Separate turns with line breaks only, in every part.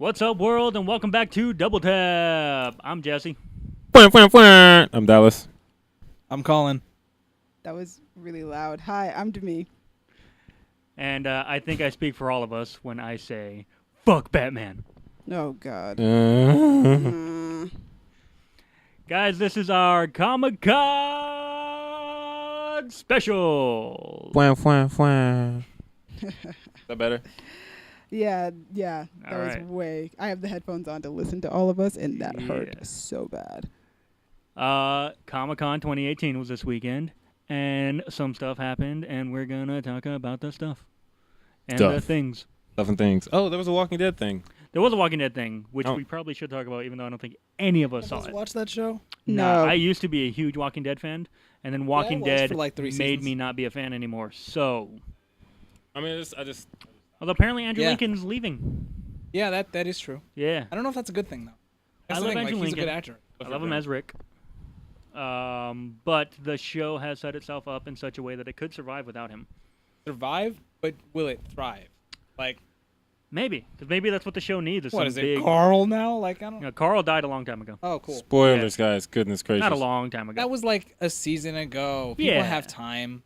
What's up, world, and welcome back to Double Tap. I'm Jesse.
I'm Dallas.
I'm Colin.
That was really loud. Hi, I'm Demi.
And I think I speak for all of us when I say, fuck Batman.
Oh, God.
Guys, this is our Comic-Con special.
Is that better?
Yeah. That
All
was
right.
way. I have the headphones on to listen to all of us, and that
Yeah.
hurt so bad.
Comic-Con 2018 was this weekend, and some stuff happened, and we're going to talk about the stuff. And the
Stuff.
things.
Stuff and things. Oh, there was a Walking Dead thing.
There was a Walking Dead thing, which
Oh.
we probably should talk about, even though I don't think any of us saw
Let's
it.
watch that show.
No.
I used to be a huge Walking Dead fan, and then Walking
was
Dead
for like 3
made
seasons.
me not be a fan anymore. So,
I mean, I just
although apparently Andrew
Yeah.
Lincoln's leaving.
Yeah, that is true.
Yeah,
I don't know if that's a good thing though. That's
I
the
love
thing,
Andrew
like, he's a
Lincoln.
good actor.
I love him as Rick. But the show has set itself up in such a way that it could survive without him.
Survive, but will it thrive? Like,
Maybe, because maybe that's what the show needs. Is
what
some
is
big.
it, Carl now? Like, I don't.
You know, Carl died a long time ago.
Oh, cool.
spoilers, guys. Goodness gracious.
Not a long time ago.
That was like a season ago. People
Yeah.
have time.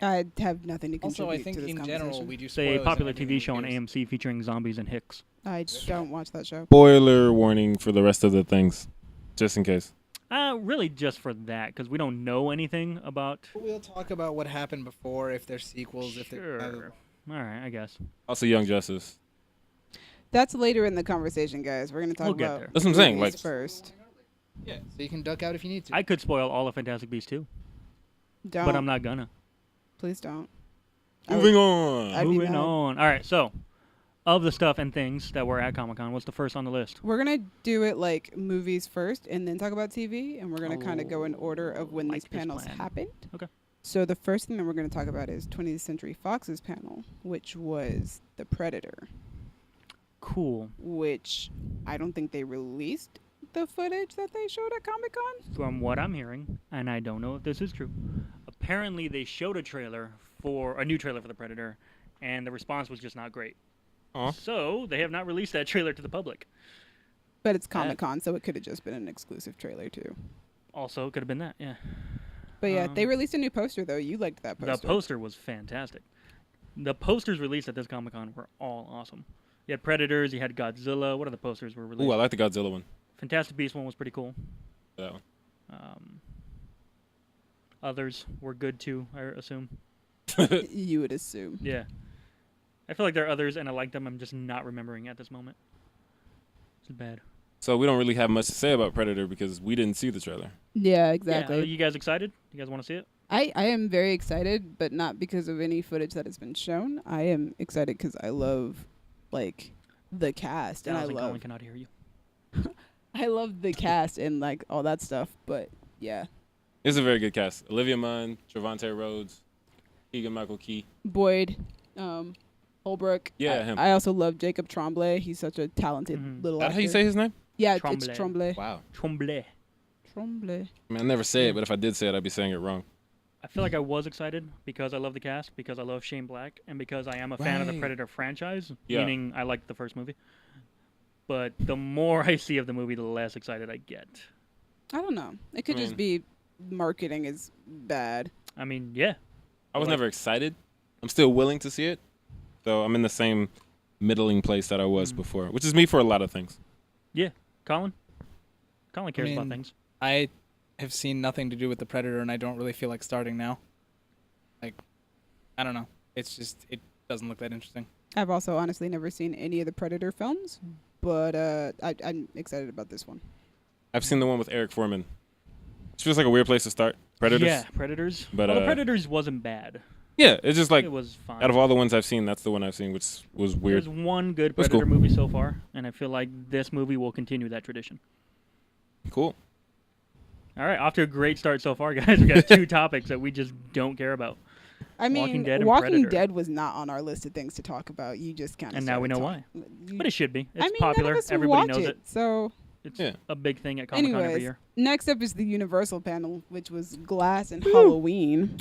I have nothing to contribute
Also, I think
to this
in
conversation.
general we do
It's a
spoilers
popular
in
TV
everything
show
we
on
do.
AMC featuring zombies and Hicks.
I don't watch that show.
Spoiler warning for the rest of the things, just in case.
Really just for that, because we don't know anything about...
We'll talk about what happened before, if there's sequels, if
Sure.
they're.
All right, I guess.
Also, Young Justice.
That's later in the conversation, guys. We're going to talk
We'll get
about
there.
That's what I'm saying,
movies
like-
first.
Yeah, so you can duck out if you need to.
I could spoil all of Fantastic Beasts too,
Don't.
but I'm not gonna.
Please don't. I
Moving
would-
on.
I'd be
Moving
mad.
on. All right, so of the stuff and things that were at Comic-Con, what's the first on the list?
We're going to do it like movies first and then talk about TV, and we're going to kind of go in
Oh,
order of when
like
these
this
panels
plan.
happened.
Okay.
So the first thing that we're going to talk about is 20th Century Fox's panel, which was The Predator,
Cool.
which I don't think they released the footage that they showed at Comic-Con.
From what I'm hearing, and I don't know if this is true, apparently they showed a new trailer for The Predator, and the response was just not great.
Aw.
So they have not released that trailer to the public.
But it's Comic-Con, so it could have just been an exclusive trailer too.
Also, it could have been that, yeah.
But yeah, they
Um,
released a new poster though. You liked that poster.
The poster was fantastic. The posters released at this Comic-Con were all awesome. You had Predators, you had Godzilla. What other posters were released?
Ooh, I like the Godzilla one.
Fantastic Beast one was pretty cool.
That one.
Others were good too, I assume.
You would assume.
Yeah. I feel like there are others, and I like them. I'm just not remembering at this moment. It's bad.
So we don't really have much to say about Predator because we didn't see the trailer.
Yeah,
Yeah,
exactly.
are you guys excited? You guys want to see it?
I am very excited, but not because of any footage that has been shown. I am excited because I love, like, the cast, and I
Dallas and Colin
love
cannot hear you.
the cast and like all that stuff. But yeah,
It's a very good cast. Olivia Munn, Trevante Rhodes, Keegan-Michael Key.
Boyd, Holbrook.
Yeah, him.
I also love Jacob Tremblay. He's such a talented
Mhm.
little
Is that
actor.
how you say his name?
Yeah,
Tremblay.
it's Tremblay.
Wow.
Tremblay.
Tremblay.
I mean, I never say it, but if I did say it, I'd be saying it wrong.
I feel like I was excited because I love the cast, because I love Shane Black, and because I am a fan of the
Right.
Predator franchise,
Yeah.
meaning I liked the first movie. But the more I see of the movie, the less excited I get.
I don't know. It could
I
just be marketing is bad.
I mean, yeah.
I was
Like-
never excited. I'm still willing to see it. So I'm in the same middling place that I was before, which is me for a lot of things.
Colin? Colin cares about
mean,
things.
I have seen nothing to do with the Predator, and I don't really feel like starting now. Like, I don't know. It's just it doesn't look that interesting.
I've also honestly never seen any of the Predator films, but I'm excited about this one.
I've seen the one with Eric Foreman. It feels like a weird place to start. Predators.
Yeah, Predators.
But,
Well, the Predators wasn't bad.
Yeah, it's just like
It was fine.
out of all the ones I've seen, that's the one I've seen, which was weird.
There's one good
That's
Predator
cool.
movie so far, and I feel like this movie will continue that tradition.
Cool.
All right, off to a great start so far, guys. We got two topics that we just don't care about.
I mean,
Walking Dead and
Walking
Predator.
Dead was not on our list of things to talk about. You just kind of.
And now we know why. But it should be. It's
I mean,
popular.
None of us would
Everybody
watch
knows
it. So,
It's
Yeah.
a big thing at Comic-Con every
anyways,
year.
next up is the Universal panel, which was Glass and Halloween.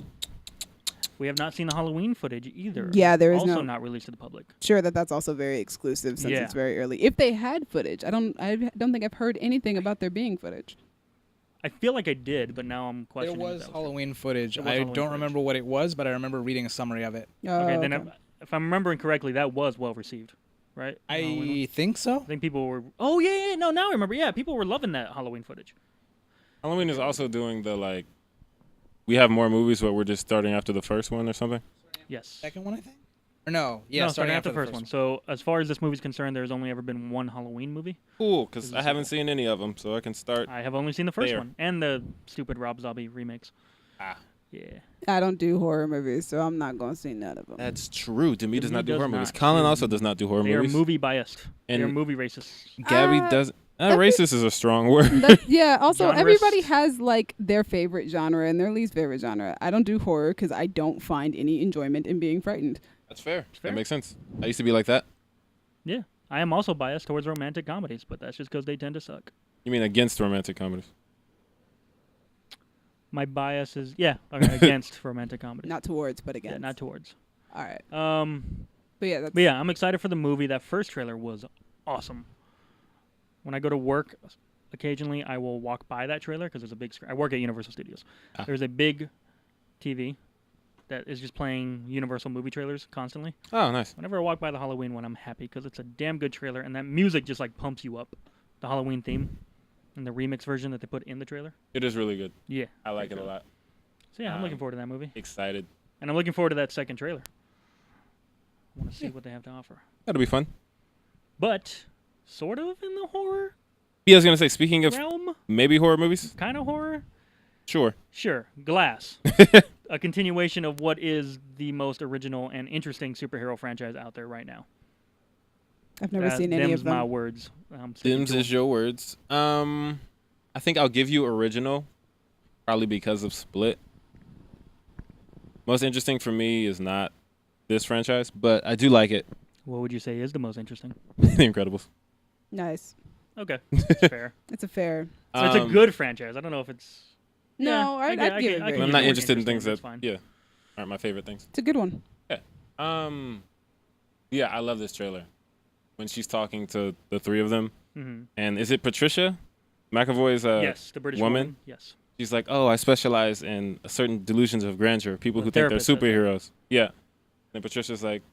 We have not seen the Halloween footage either.
Yeah, there is
also
no-
not released to the public.
Sure that's also very exclusive since
Yeah.
it's very early. If they had footage, I don't think I've heard anything about there being footage.
I feel like I did, but now I'm
There
questioning. if
was
that true.
Halloween footage.
There was
I
Halloween
don't
footage.
remember what it was, but I remember reading a summary of it.
Okay, then if I'm remembering correctly, that was well received, right? The Halloween one?
I think so.
I think people were. Oh yeah. No, now I remember. Yeah, people were loving that Halloween footage.
Halloween is also doing the like. We have more movies, but we're just starting after the first one or something.
Yes.
Second one, I think. Or no, yeah,
no, starting after the first one. So as far as this movie's concerned, there's only ever been one Halloween movie.
Cool, because
Is
I
this
haven't
all?
seen any of them, so I can start.
I have only seen the first
There.
one and the stupid Rob Zombie remakes.
Ah.
Yeah.
I don't do horror movies, so I'm not going to see none of them.
That's true. Demi does
Demi
not do
does
horror movies.
not.
Colin
They-
also does not do horror
They are
movies.
movie biased. They are
And-
movie racist.
Gabby does. Racist is a strong word.
Yeah, also
Genres.
everybody has like their favorite genre and their least favorite genre. I don't do horror because I don't find any enjoyment in being frightened.
That's fair.
fair.
That makes sense. I used to be like that.
Yeah. I am also biased towards romantic comedies, but that's just because they tend to suck.
You mean against romantic comedies?
My bias is against romantic comedies.
Not towards, but
Yeah,
against.
not towards.
All right.
But
But yeah,
I'm excited for the movie. That first trailer was awesome. When I go to work, occasionally I will walk by that trailer because there's a big screen. I work at Universal Studios.
Ah.
There's a big TV that is just playing Universal movie trailers constantly.
Oh, nice.
Whenever I walk by the Halloween one, I'm happy because it's a damn good trailer, and that music just like pumps you up. The Halloween theme and the remix version that they put in the trailer.
It is really good.
Yeah.
I like it
great
a
trailer.
lot.
So yeah, I'm looking forward to that movie,
Excited.
and I'm looking forward to that second trailer. I want to see what they have to offer.
That'll be fun.
But sort of in the horror
Yeah, I was gonna say. Speaking of
realm,
maybe horror movies,
kind of horror.
sure.
Sure, Glass. A continuation of what is the most original and interesting superhero franchise out there right now.
I've never seen any
them's
of them.
my words. I'm sticking
Dims
to
is
'em.
your words. I think I'll give you original, probably because of Split. Most interesting for me is not this franchise, but I do like it.
What would you say is the most interesting?
The Incredibles.
Nice.
Okay, that's fair.
It's a fair.
So it's a good franchise. I don't know if it's.
No,
I
I'd
get-
give it.
I
very
can
I'm
use
not
the word
interested in things
interesting,
that
that's fine.
aren't my favorite things.
It's a good one.
Yeah, I love this trailer. When she's talking to the three of them,
Mhm.
and is it Patricia McAvoy's
Yes, the British
woman?
Yes.
She's like, "Oh, I specialize in certain delusions of grandeur. People
The
who think they're
therapist says that.
superheroes." Yeah. And Patricia's like,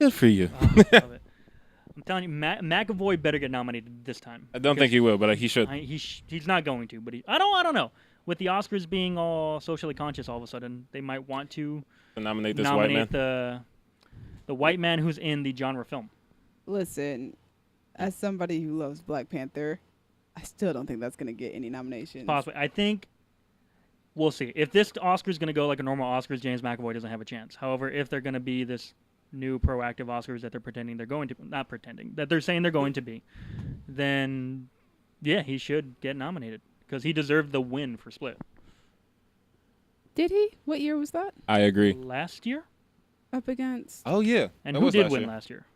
"Good for you."
Oh, I love it. I'm telling you, McAvoy better get nominated this time.
I don't think he will, but he should.
He's not going to, but I don't know. With the Oscars being all socially conscious, all of a sudden they might want to
To nominate this white man.
nominate the white man who's in the genre film.
Listen, as somebody who loves Black Panther, I still don't think that's gonna get any nominations.
Possibly, I think we'll see. If this Oscar's going to go like a normal Oscars, James McAvoy doesn't have a chance. However, if they're going to be this new proactive Oscars that they're pretending they're going to, not pretending, that they're saying they're going to be, then yeah, he should get nominated because he deserved the win for Split.
Did he? What year was that?
I agree.
Last year?
Up against?
Oh yeah.
And
That
who
was
did
last
win
year.
last year?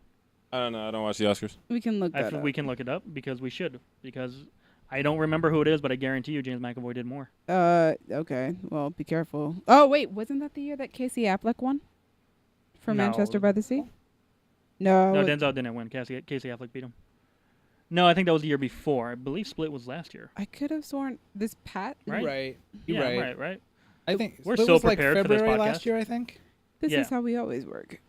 I don't know. I don't watch the Oscars.
We can look that up.
We can look it up because we should. Because I don't remember who it is, but I guarantee you James McAvoy did more.
Okay. Well, be careful. Oh wait, wasn't that the year that Casey Affleck won? For
No.
Manchester by the Sea? No.
No, Denzel didn't win. Casey Affleck beat him. No, I think that was the year before. I believe Split was last year.
I could have sworn this Pat.
Right?
Right.
Yeah,
You're
right.
I think
We're
Split
so
was like
prepared for this
February
podcast.
last year, I think.
This
Yeah.
is how we always work.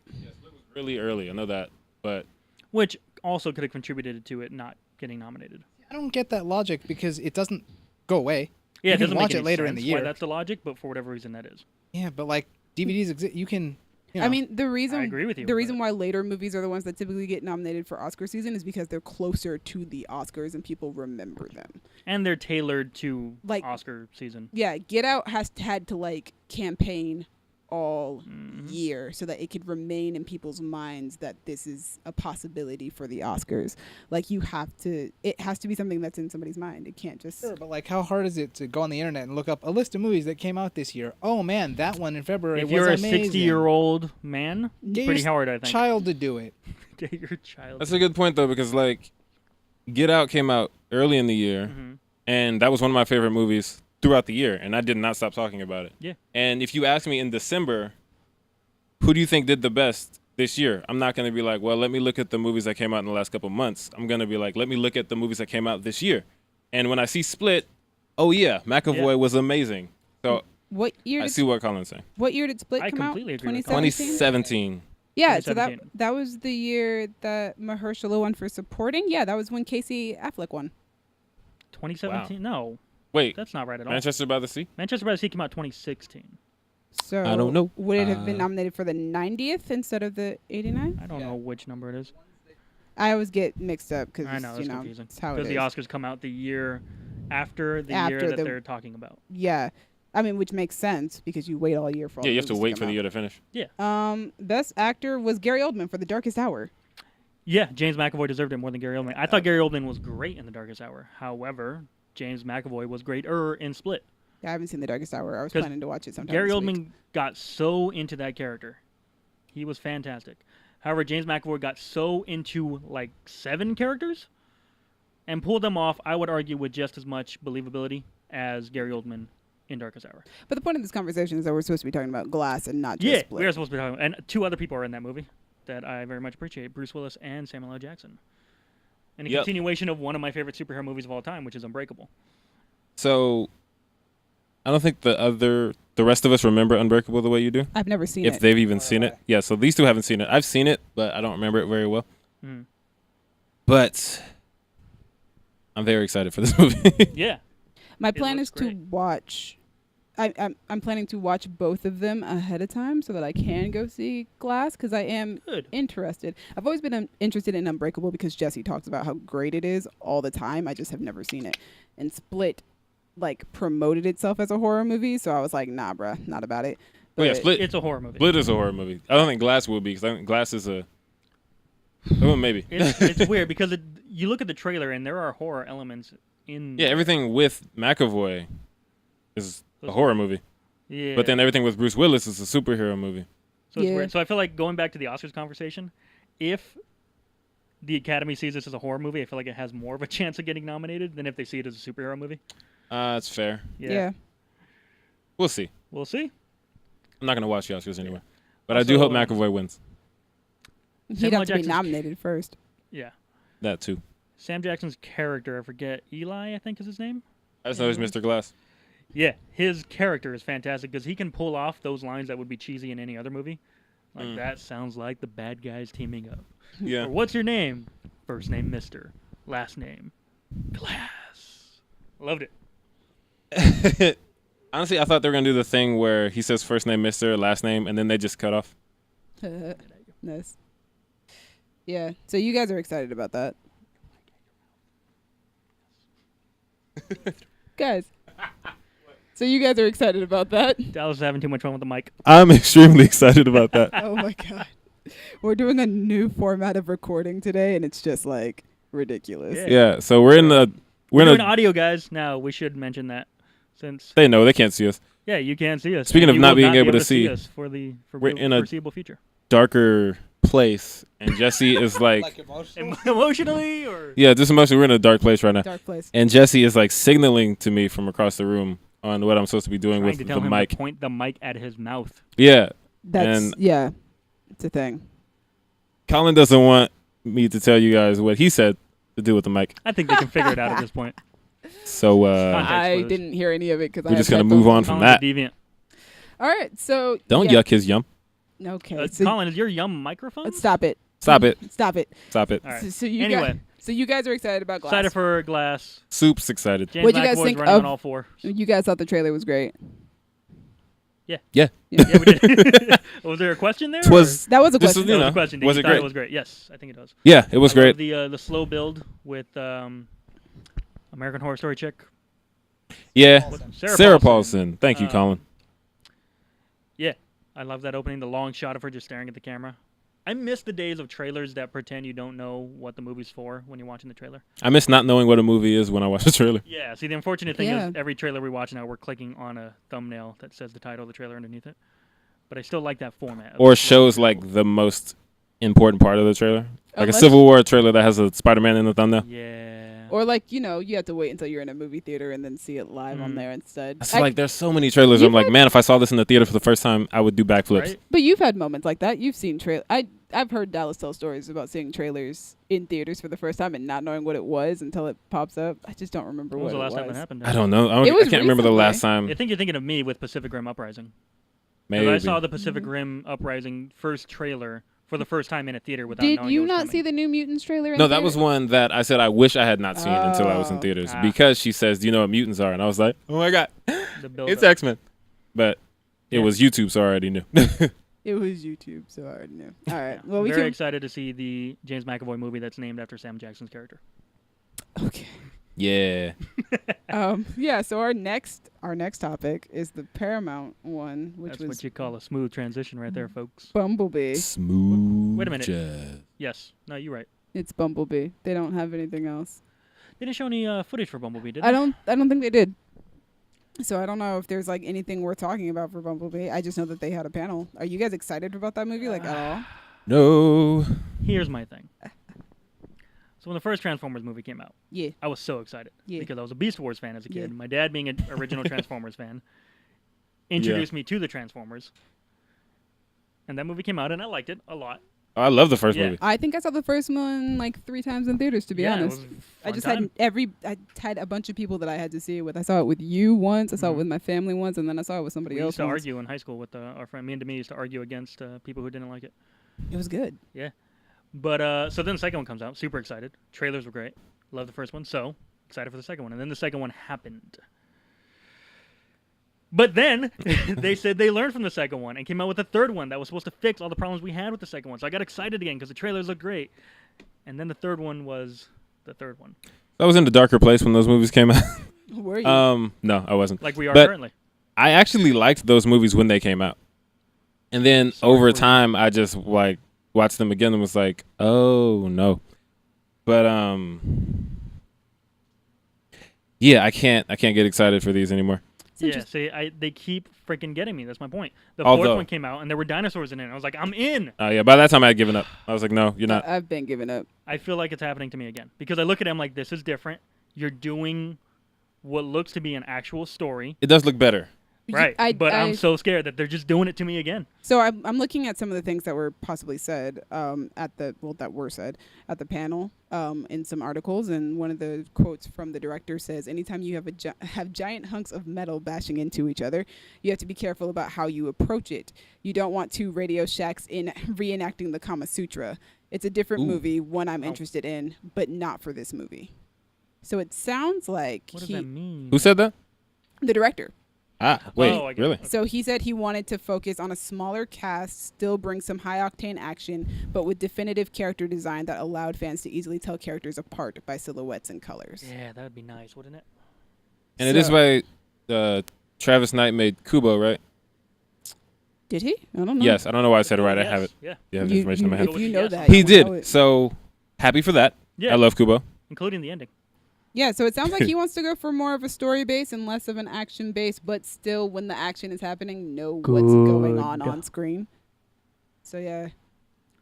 Really early. I know that, but
Which also could have contributed to it not getting nominated.
I don't get that logic because it doesn't go away.
Yeah,
You
it
can
doesn't
watch
make
it
any
later in
sense
the
why
year.
that's the logic, but for whatever reason that is.
Yeah, but like DVDs exist. You can. You know,
I mean, the reason
I agree with you,
The reason
but-
why later movies are the ones that typically get nominated for Oscar season is because they're closer to the Oscars and people remember them.
And they're tailored to
Like-
Oscar season.
Yeah, Get Out had to like campaign all
Mhm.
year so that it could remain in people's minds that this is a possibility for the Oscars. Like it has to be something that's in somebody's mind. It can't just
sure, but like, how hard is it to go on the internet and look up a list of movies that came out this year? Oh man, that one in February
If
was
you're a
amazing.
60-year-old man,
Get
pretty
your
hard, I think.
child to do it.
Get your child.
that's a good point though because like, Get Out came out early in the year,
Mhm.
and that was one of my favorite movies throughout the year, and I did not stop talking about it.
Yeah.
And if you ask me in December, who do you think did the best this year? I'm not going to be like, well, let me look at the movies that came out in the last couple months. I'm going to be like, let me look at the movies that came out this year. And when I see Split, oh yeah, McAvoy was amazing. So
What year?
I see what Colin's saying.
What year did Split
I
come out?
completely agree with Colin.
2017.
Yeah, so
2017.
that was the year that Mahershala won for supporting. Yeah, that was when Casey Affleck won.
2017? No,
Wait,
that's not right at all.
Manchester by the Sea?
Manchester by the Sea came out 2016.
So
I don't know.
Would it have been nominated for the 90th instead of the 89?
I don't know which number it is.
I always get mixed up because
I know,
you
it's
know
confusing.
it's how it
Because
is.
the Oscars come out the year after the year
After
that
the-
they're talking about.
Yeah, I mean, which makes sense because you wait all year for all
Yeah,
the
you have to
movies
wait
come
for the
out.
year to finish.
Best actor was Gary Oldman for The Darkest Hour.
Yeah, James McAvoy deserved it more than Gary Oldman. I thought Gary Oldman was great in The Darkest Hour. However, James McAvoy was greater in Split.
I haven't seen The Darkest Hour. I was
'Cause
planning to watch it sometime.
Gary
this
Oldman
week.
got so into that character. He was fantastic. However, James McAvoy got so into like 7 characters and pulled them off, I would argue, with just as much believability as Gary Oldman in Darkest Hour.
But the point of this conversation is that we're supposed to be talking about Glass and not just
Yeah,
Split.
we are supposed to be talking. And 2 other people are in that movie that I very much appreciate: Bruce Willis and Samuel L. Jackson. And a
Yep.
continuation of one of my favorite superhero movies of all time, which is Unbreakable.
So I don't think the rest of us remember Unbreakable the way you do.
I've never seen
If
it.
they've even seen it. Yeah, so these 2 haven't seen it. I've seen it, but I don't remember it very well.
Mm.
But I'm very excited for this movie.
Yeah.
My
It
plan
looks
is to
great.
watch. I'm planning to watch both of them ahead of time so that I can go see Glass because I am
Good.
interested. I've always been interested in Unbreakable because Jesse talks about how great it is all the time. I just have never seen it. And Split, like, promoted itself as a horror movie, so I was like, nah, bruh, not about it.
Oh yeah,
But-
Split.
It's a horror movie.
Split is a horror movie. I don't think Glass will be because I think Glass is a. Oh, maybe.
It's weird because you look at the trailer and there are horror elements in.
Yeah, everything with McAvoy is a horror movie,
Yeah.
but then everything with Bruce Willis is a superhero movie.
So it's
Yeah.
weird. So I feel like going back to the Oscars conversation, if the Academy sees this as a horror movie, I feel like it has more of a chance of getting nominated than if they see it as a superhero movie.
That's fair.
yeah.
We'll see.
We'll see.
I'm not gonna watch the Oscars anyway, but I do hope
Also,
McAvoy wins.
He'd
Samuel
have to be
Jackson's-
nominated first.
Yeah.
That too.
Sam Jackson's character, I forget, Eli, I think is his name.
I just know he's Mr. Glass.
Yeah, his character is fantastic because he can pull off those lines that would be cheesy in any other movie. Like, that sounds like the bad guys teaming up.
Yeah.
Or, what's your name? First name, Mr. Last name, Glass. Loved it.
Honestly, I thought they were gonna do the thing where he says first name Mr., last name, and then they just cut off.
Nice. Yeah. So you guys are excited about that, guys. So you guys are excited about that.
Dallas is having too much fun with the mic.
I'm extremely excited about that.
Oh my god. We're doing a new format of recording today, and it's just like ridiculous.
Yeah.
Yeah. So we're in the
We're doing
a.
audio, guys. Now we should mention that, since
They know they can't see us.
yeah, you can't see us.
Speaking
and
of
you
not
will
being
be
able to see,
us for the
we're in a-
foreseeable future.
Darker place, and Jesse is like,
Emotionally, or
yeah, just emotionally, we're in a dark place right now.
Dark place.
And Jesse is like signaling to me from across the room on what I'm supposed to be doing
trying
with
to
the
tell him
mic.
to point the mic at his mouth.
Yeah.
That's
And-
yeah. It's a thing.
Colin doesn't want me to tell you guys what he said to do with the mic.
I think they can figure it out at this point.
So
Context
I
clues.
didn't hear any of it because
we're just gonna move on from
Colin's
that.
a deviant.
All right. So
Don't
yeah.
yuck his yum.
Okay. So
Colin, is your yum microphone?
stop it.
Stop it.
Stop it.
Stop it.
All right.
So you
Anyway.
guys. So you guys are excited about Glass.
Excited for Glass.
Soup's excited.
James
What'd you guys
McAvoy's
think
running
of-
on all 4.
You guys thought the trailer was great.
Yeah.
Yeah, we did. Was there a question there?
Twas
That was a
This
question.
is,
That
you
was
know,
a question. Did
was
you
it
thought
great?
It was great. Yes, I think it does.
Yeah, it was
I
great.
love the slow build with American Horror Story chick.
Yeah. Sarah
Paulson.
Paulson. Thank you, Colin.
Yeah, I love that opening. The long shot of her just staring at the camera. I miss the days of trailers that pretend you don't know what the movie's for when you're watching the trailer.
I miss not knowing what a movie is when I watch the trailer.
Yeah, see, the unfortunate thing
Yeah.
is every trailer we watch now, we're clicking on a thumbnail that says the title of the trailer underneath it. But I still like that format. of
Or
the slow
shows like
build.
the most important part of the trailer. Like a
Unless-
Civil War trailer that has a Spider-Man in the thumbnail.
Yeah.
Or like, you know, you have to wait until you're in a movie theater and then see it live on there instead.
It's like there's so many trailers. I'm like, man, if I saw this in the theater for the first time, I would do backflips.
Right?
But you've had moments like that. You've seen I've heard Dallas tell stories about seeing trailers in theaters for the first time and not knowing what it was until it pops up. I just don't remember
When was
what
the
it
last time
was.
it happened?
I don't know. I
was
can't remember the
recently.
last time.
I think you're thinking of me with Pacific Rim Uprising. 'Cause
Maybe.
I saw the Pacific Rim Uprising first trailer for the first time in a theater without knowing
Did
it
you
was
not
coming.
see the New Mutants trailer? In
No, that
theater?
was one that I said I wish I had not seen until I was in
Oh.
theaters
Ah.
because she says, "Do you know what mutants are?" And I was like, "Oh my god,
The build
it's
up.
X-Men." But it
Yeah.
was YouTube, so I already knew.
It was YouTube, so I already knew. All right. Well, we
Very
can.
excited to see the James McAvoy movie that's named after Sam Jackson's character.
Okay.
Yeah.
Yeah. So our next topic is the Paramount one, which
That's
was
what you call a smooth transition right there, folks.
Bumblebee.
Smooth.
Wait a minute.
jazz.
Yes. No, you're right.
It's Bumblebee. They don't have anything else.
They didn't show any footage for Bumblebee, did they?
I don't think they did. So I don't know if there's like anything worth talking about for Bumblebee. I just know that they had a panel. Are you guys excited about that movie like at all?
No.
Here's my thing. So when the first Transformers movie came out,
Yeah.
I was so excited
Yeah.
because I was a Beast Wars fan as a kid.
Yeah.
My dad, being an original Transformers fan, introduced me to the Transformers. And that movie came out, and I liked it a lot.
I love the first
Yeah.
movie.
I think I saw the first one like 3 times in theaters, to be
Yeah, it
honest.
was a
I
fun
just
time.
I had a bunch of people that I had to see it with. I saw it with you once, I saw it
Mhm.
with my family once, and then I saw it with somebody
We
else
used to
once.
argue in high school with our friend. Me and Demi used to argue against people who didn't like it.
It was good.
But so then the second one comes out. Super excited. Trailers were great. Love the first one. So excited for the second one. And then the second one happened. But then they said they learned from the second one and came out with a third one that was supposed to fix all the problems we had with the second one. So I got excited again because the trailers looked great. And then the third one was the third one.
I was in the darker place when those movies came out.
Were you?
No, I wasn't.
Like we are
But-
currently.
I actually liked those movies when they came out. And then
Sorry
over
for you.
time I just like watched them again and was like, "Oh, no." But yeah, I can't get excited for these anymore.
Yeah, see, they keep freaking getting me. That's my point. The
Although-
fourth one came out and there were dinosaurs in it. And I was like, I'm in.
Yeah, by that time I had given up. I was like, "No, you're not."
I've been giving up.
I feel like it's happening to me again because I look at him like this is different. You're doing what looks to be an actual story,
It does look better.
right? But I'm so scared that they're just doing it to me again.
So I'm looking at some of the things that were possibly said that were said at the panel in some articles, and one of the quotes from the director says, "Anytime you have giant hunks of metal bashing into each other, you have to be careful about how you approach it. You don't want 2 Radio Shacks in reenacting the Kama Sutra. It's a different
Ooh.
movie, one I'm
Oh.
interested in, but not for this movie." So it sounds like
What does that mean?
Who said that?
the director.
Wait,
Oh, I get it.
really?
Okay.
So he said he wanted to focus on a smaller cast, still bring some high-octane action, but with definitive character design that allowed fans to easily tell characters apart by silhouettes and colors.
Yeah, that would be nice, wouldn't it?
And it is
So-
why Travis Knight made Kubo, right?
Did he? I don't know.
Yes, I don't know why I said it right. I
Yes,
have it.
Yeah.
You have the
You-
information in my
you-
head.
if you know
Yes.
that,
He
you know
did.
it.
So happy for that.
Yeah.
I love Kubo.
Including the ending.
Yeah, so it sounds like he wants to go for more of a story base and less of an action base, but still, when the action is happening, know what's going on screen. So yeah.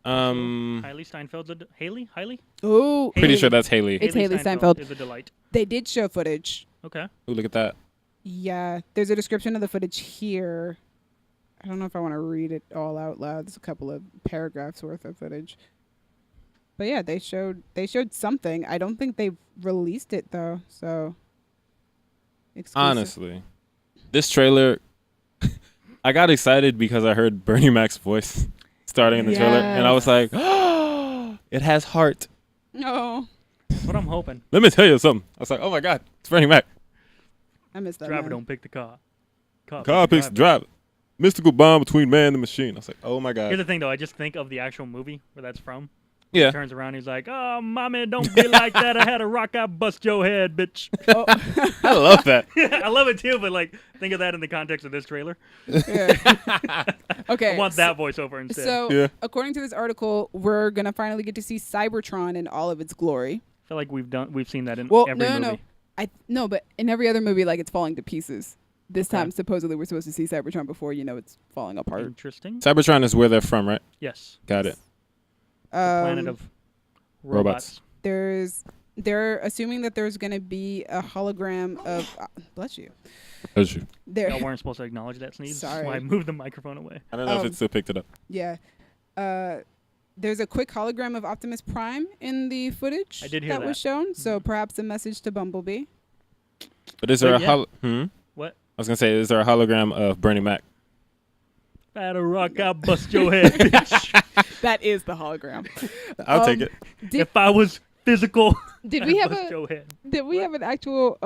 Haley
Steinfeld's Haley?
Oh,
Pretty sure that's Haley.
It's Haley Steinfeld.
is a delight.
they did show footage.
Okay.
Ooh, look at that.
Yeah, there's a description of the footage here. I don't know if I want to read it all out loud. There's a couple of paragraphs worth of footage. But yeah, they showed something. I don't think they released it though. So exclusive.
Honestly, this trailer, I got excited because I heard Bernie Mac's voice starting in the trailer, and I was like, "Oh, it has heart."
No,
That's what I'm hoping.
Let me tell you something. I was like, "Oh my God, it's Bernie Mac."
I missed that.
Driver
man.
don't pick the car.
Car picks the driver. Mystical bond between man and machine. I was like, "Oh my
Here's
God."
the thing, though. I just think of the actual movie where that's from.
Yeah.
He turns around, he's like, "Oh, mommy, don't be like that. I had a rock out, bust your head, bitch."
Oh,
I love that.
I love it too, but like, think of that in the context of this trailer.
yeah. Okay.
I want that voiceover instead.
So,
Yeah.
according to this article, we're gonna finally get to see Cybertron in all of its glory.
I feel like we've seen that in
Well,
every
no,
movie.
no, but in every other movie, like it's falling to pieces. This
Okay.
time, supposedly, we're supposed to see Cybertron before it's falling apart.
Interesting.
Cybertron is where they're from, right?
Yes.
Got it.
The planet of robots.
There's they're assuming that there's going to be a hologram of. Bless you.
That's you.
There.
Y'all weren't supposed to acknowledge that sneeze.
Sorry.
So I moved the microphone away.
I don't know if it still picked it up.
Yeah. There's a quick hologram of Optimus Prime in the footage
I did hear
was
that.
shown. So perhaps a message to Bumblebee.
But is there
But
a
yeah. What?
I was gonna say, is there a hologram of Bernie Mac?
Battle rock, I'll bust your head, bitch.
That is the hologram.
I'll take it.
If I was physical,
Did
I'd
we have
bust
a
your head.
Did we have an actual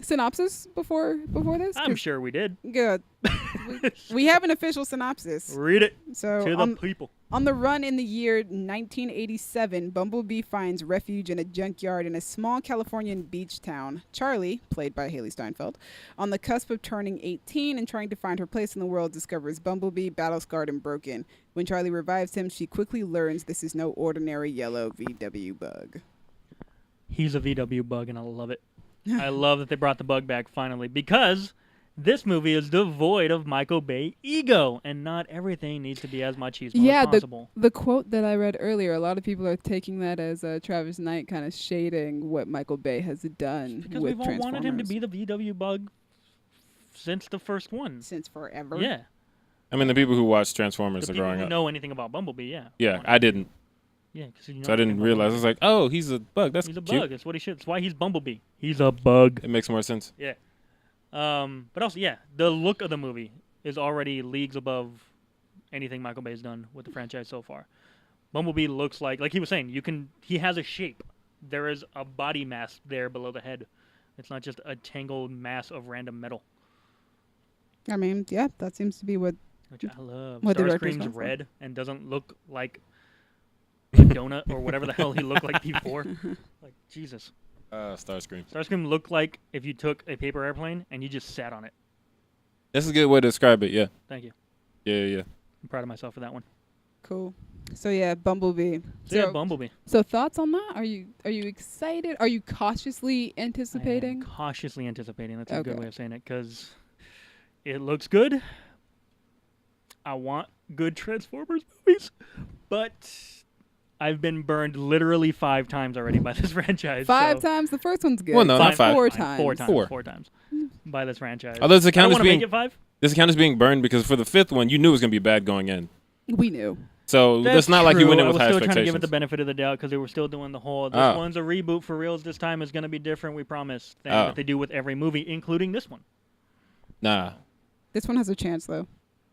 synopsis before this?
I'm sure we did.
Good. We have an official synopsis.
Read it
So
to the people.
on the run in the year 1987, Bumblebee finds refuge in a junkyard in a small Californian beach town. Charlie, played by Haley Steinfeld, on the cusp of turning 18 and trying to find her place in the world, discovers Bumblebee battle-scarred and broken. When Charlie revives him, she quickly learns this is no ordinary yellow VW bug.
He's a VW bug, and I love it. I love that they brought the bug back finally, because this movie is devoid of Michael Bay ego, and not everything needs to be as machismo as possible.
The quote that I read earlier, a lot of people are taking that as Travis Knight kind of shading what Michael Bay has done
Because
with
we've all wanted him to
Transformers.
be the VW bug since the first one.
Since forever.
Yeah.
I mean, the people who watch Transformers
The
are
people
growing
who
up.
know anything about Bumblebee, yeah.
Yeah, I didn't.
Yeah, cause you know
So I didn't
everything about
realize. I was like, oh, he's a bug. That's
Bumblebee. He's a
cute.
bug. That's what he should. That's why he's Bumblebee. He's a bug.
It makes more sense.
Yeah. But also, yeah, the look of the movie is already leagues above anything Michael Bay's done with the franchise so far. Bumblebee looks like he was saying, he has a shape. There is a body mass there below the head. It's not just a tangled mass of random metal,
I mean, yeah, that seems to be what.
which I love.
What the director's
Starscream's
going for.
red and doesn't look like a donut or whatever the hell he looked like before. Like, Jesus.
Starscream.
Starscream looked like if you took a paper airplane and you just sat on it.
That's a good way to describe it. Yeah.
Thank you.
Yeah.
I'm proud of myself for that one.
Cool. So yeah, Bumblebee.
So yeah, Bumblebee.
So thoughts on that? Are you excited? Are you cautiously
I am
anticipating?
cautiously anticipating. That's a good
Okay.
way of saying it, because it looks good. I want good Transformers movies, but I've been burned literally 5 times already by this franchise.
Five
so
times. The first one's good.
Well, no, not five.
Four
Fine,
times.
4 times.
Four.
4 times by this franchise.
Oh, does it
I
count
don't
as
want to
being?
make it 5.
Does it count as being burned? Because for the 5th one, you knew it was gonna be bad going in.
We knew.
So
That's
it's not like you went in
true.
with
I
high
was still trying to give it
expectations.
the benefit of the doubt because they were still doing the whole, this
Oh.
one's a reboot for reals this time. It's going to be different, we promise, thing
Oh.
that they do with every movie, including this one.
Nah.
This one has a chance though.